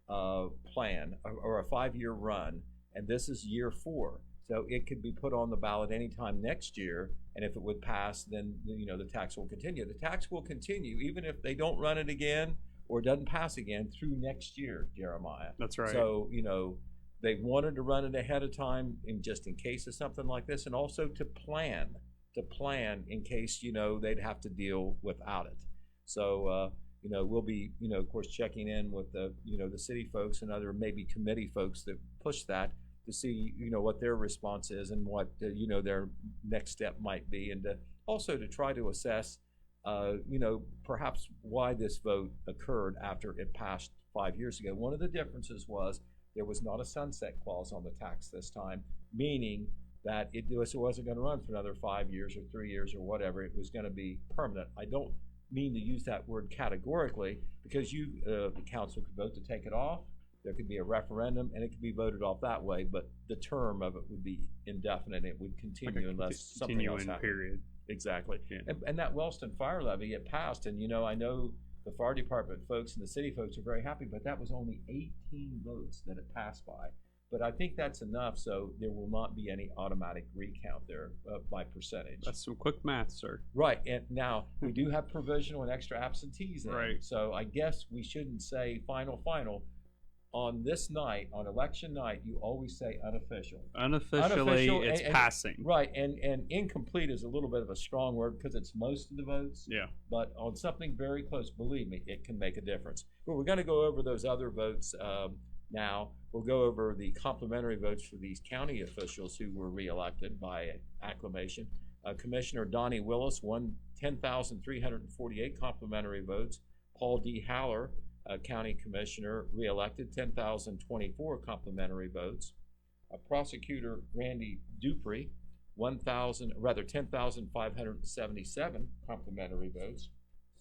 plan or a 5-year run, and this is year 4. So it could be put on the ballot anytime next year, and if it would pass, then the tax will continue. The tax will continue even if they don't run it again or it doesn't pass again through next year, Jeremiah. That's right. So they wanted to run it ahead of time just in case of something like this, and also to plan in case they'd have to deal without it. So we'll be of course checking in with the the city folks and other maybe committee folks that push that to see what their response is and what their next step might be, and also to try to assess perhaps why this vote occurred after it passed 5 years ago. One of the differences was there was not a sunset clause on the tax this time, meaning that it wasn't going to run for another 5 years or 3 years or whatever. It was going to be permanent. I don't mean to use that word categorically, because the council could vote to take it off. There could be a referendum, and it could be voted off that way, but the term of it would be indefinite. It would continue unless something else happened. Period. Exactly. Yeah. And that Wellston fire levy, it passed, and I know the fire department folks and the city folks are very happy, but that was only 18 votes that it passed by. But I think that's enough, so there will not be any automatic recount there by percentage. That's some quick math, sir. Right, and now we do have provisional and extra absentees in. Right. So I guess we shouldn't say final. On this night, on election night, you always say unofficial. Unofficially, it's and passing. Right, and incomplete is a little bit of a strong word because it's most of the votes. Yeah. But on something very close, believe me, it can make a difference. But we're going to go over those other votes now. We'll go over the complimentary votes for these county officials who were reelected by acclamation. Commissioner Donnie Willis won 10,348 complimentary votes. Paul D. Haller, County Commissioner, reelected, 10,024 complimentary votes. Prosecutor Randy Dupree, 10,577 complimentary votes.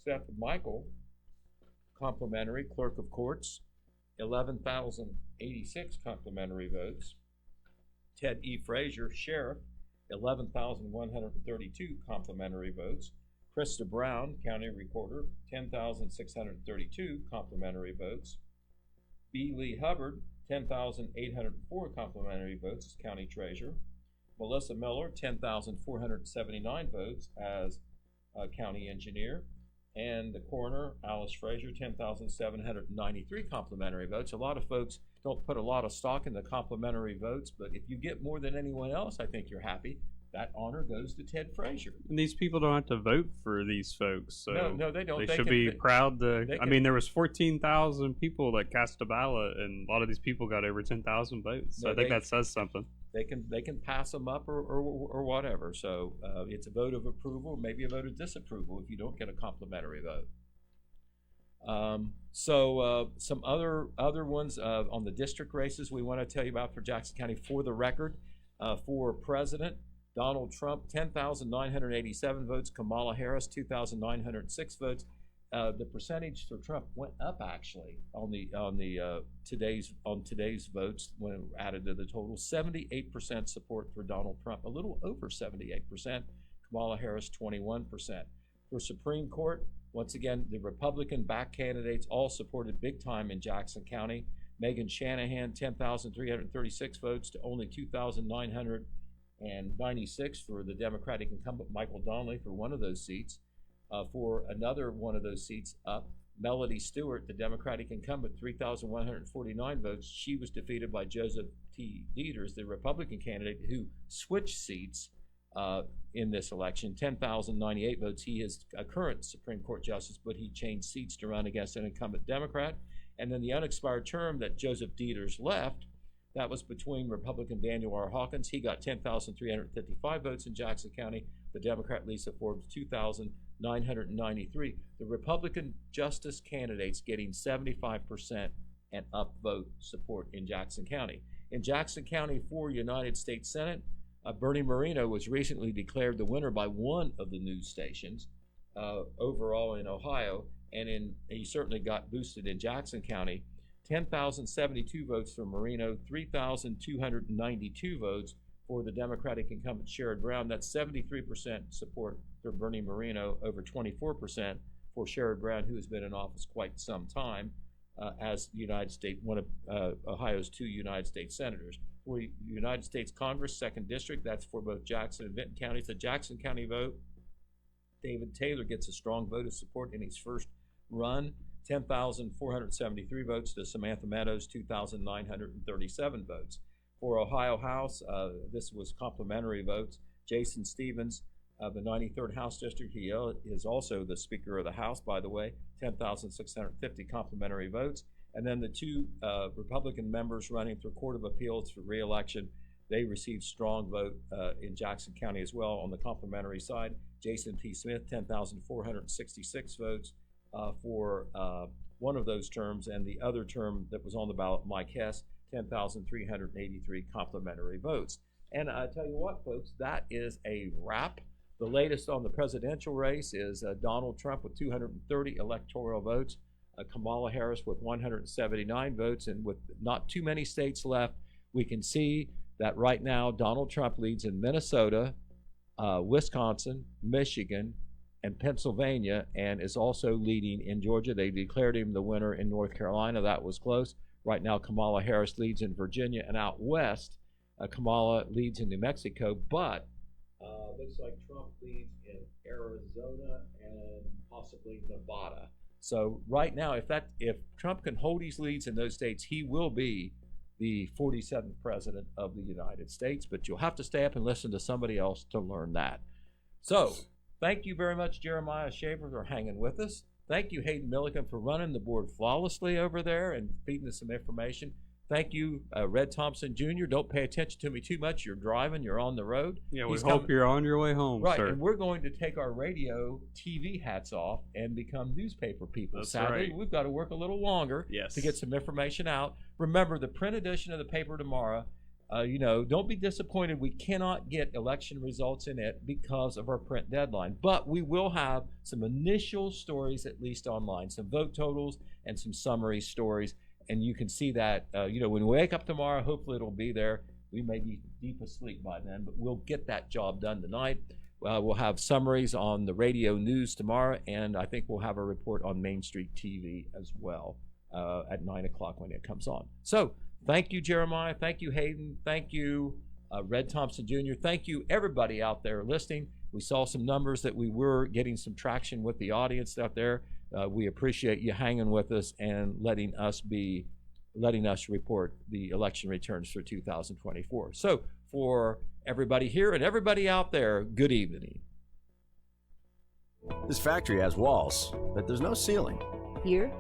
Seth Michael, complimentary Clerk of Courts, 11,086 complimentary votes. Ted E. Frazier, Sheriff, 11,132 complimentary votes. Krista Brown, County Recorder, 10,632 complimentary votes. B. Lee Hubbard, 10,804 complimentary votes as County Treasurer. Melissa Miller, 10,479 votes as County Engineer. And the Coroner, Alice Frazier, 10,793 complimentary votes. A lot of folks don't put a lot of stock in the complimentary votes, but if you get more than anyone else, I think you're happy. That honor goes to Ted Frazier. And these people don't have to vote for these folks, so no, they don't. They should be proud to. I mean, there was 14,000 people that cast a ballot, and a lot of these people got over 10,000 votes. So I think that says something. They can pass them up or whatever. So it's a vote of approval, maybe a vote of disapproval if you don't get a complimentary vote. Some other ones on the district races we want to tell you about for Jackson County. For the record, for president, Donald Trump, 10,987 votes. Kamala Harris, 2,906 votes. The percentage for Trump went up actually on today's votes when added to the total. 78% support for Donald Trump, a little over 78%. Kamala Harris, 21%. For Supreme Court, once again, the Republican-backed candidates all supported big time in Jackson County. Megan Shanahan, 10,336 votes to only 2,996 for the Democratic incumbent Michael Donnelly for one of those seats. For another one of those seats up, Melody Stewart, the Democratic incumbent, 3,149 votes. She was defeated by Joseph T. Dieters, the Republican candidate who switched seats in this election, 10,098 votes. He is a current Supreme Court justice, but he changed seats to run against an incumbent Democrat. And then the unexpired term that Joseph Dieters left, that was between Republican Daniel R. Hawkins. He got 10,355 votes in Jackson County. The Democrat Lisa Forbes, 2,993. The Republican justice candidates getting 75% and up vote support in Jackson County. In Jackson County for United States Senate, Bernie Moreno was recently declared the winner by one of the news stations overall in Ohio, and he certainly got boosted in Jackson County. 10,072 votes for Moreno, 3,292 votes for the Democratic incumbent Sherrod Brown. That's 73% support for Bernie Moreno, over 24% for Sherrod Brown, who has been in office quite some time as one of Ohio's 2 United States senators. For United States Congress, 2nd District, that's for both Jackson and Vinton counties. The Jackson County vote, David Taylor gets a strong vote of support in his first run. 10,473 votes to Samantha Meadows, 2,937 votes. For Ohio House, this was complimentary votes. Jason Stevens of the 93rd House District, he is also the Speaker of the House, by the way, 10,650 complimentary votes. And then the 2 Republican members running for Court of Appeals for re-election, they received strong vote in Jackson County as well on the complimentary side. Jason P. Smith, 10,466 votes for one of those terms, and the other term that was on the ballot, Mike Hess, 10,383 complimentary votes. And I tell you what, folks, that is a wrap. The latest on the presidential race is Donald Trump with 230 electoral votes, Kamala Harris with 179 votes, and with not too many states left, we can see that right now Donald Trump leads in Minnesota, Wisconsin, Michigan, and Pennsylvania, and is also leading in Georgia. They declared him the winner in North Carolina. That was close. Right now, Kamala Harris leads in Virginia, and out west, Kamala leads in New Mexico, but looks like Trump leads in Arizona and possibly Nevada. So right now, if Trump can hold his leads in those states, he will be the 47th president of the United States. But you'll have to stay up and listen to somebody else to learn that. So thank you very much, Jeremiah Shaver, for hanging with us. Thank you, Hayden Milliken, for running the board flawlessly over there and feeding us some information. Thank you, Red Thompson Jr. Don't pay attention to me too much. You're driving. You're on the road. Yeah, we hope you're on your way home, right, sir. And we're going to take our radio, TV hats off and become newspaper people. That's Sadly, right. we've got to work a little longer Yes. to get some information out. Remember, the print edition of the paper tomorrow, don't be disappointed. We cannot get election results in it because of our print deadline. But we will have some initial stories, at least online, some vote totals and some summary stories. And you can see that, when we wake up tomorrow, hopefully it'll be there. We may be deep asleep by then, but we'll get that job done tonight. We'll have summaries on the radio news tomorrow, and I think we'll have a report on Main Street TV as well at 9 o'clock when it comes on. So thank you, Jeremiah. Thank you, Hayden. Thank you, Red Thompson Jr. Thank you, everybody out there listening. We saw some numbers that we were getting some traction with the audience out there. We appreciate you hanging with us and letting us report the election returns for 2024. So for everybody here and everybody out there, good evening. This factory has walls, but there's no ceiling. Here,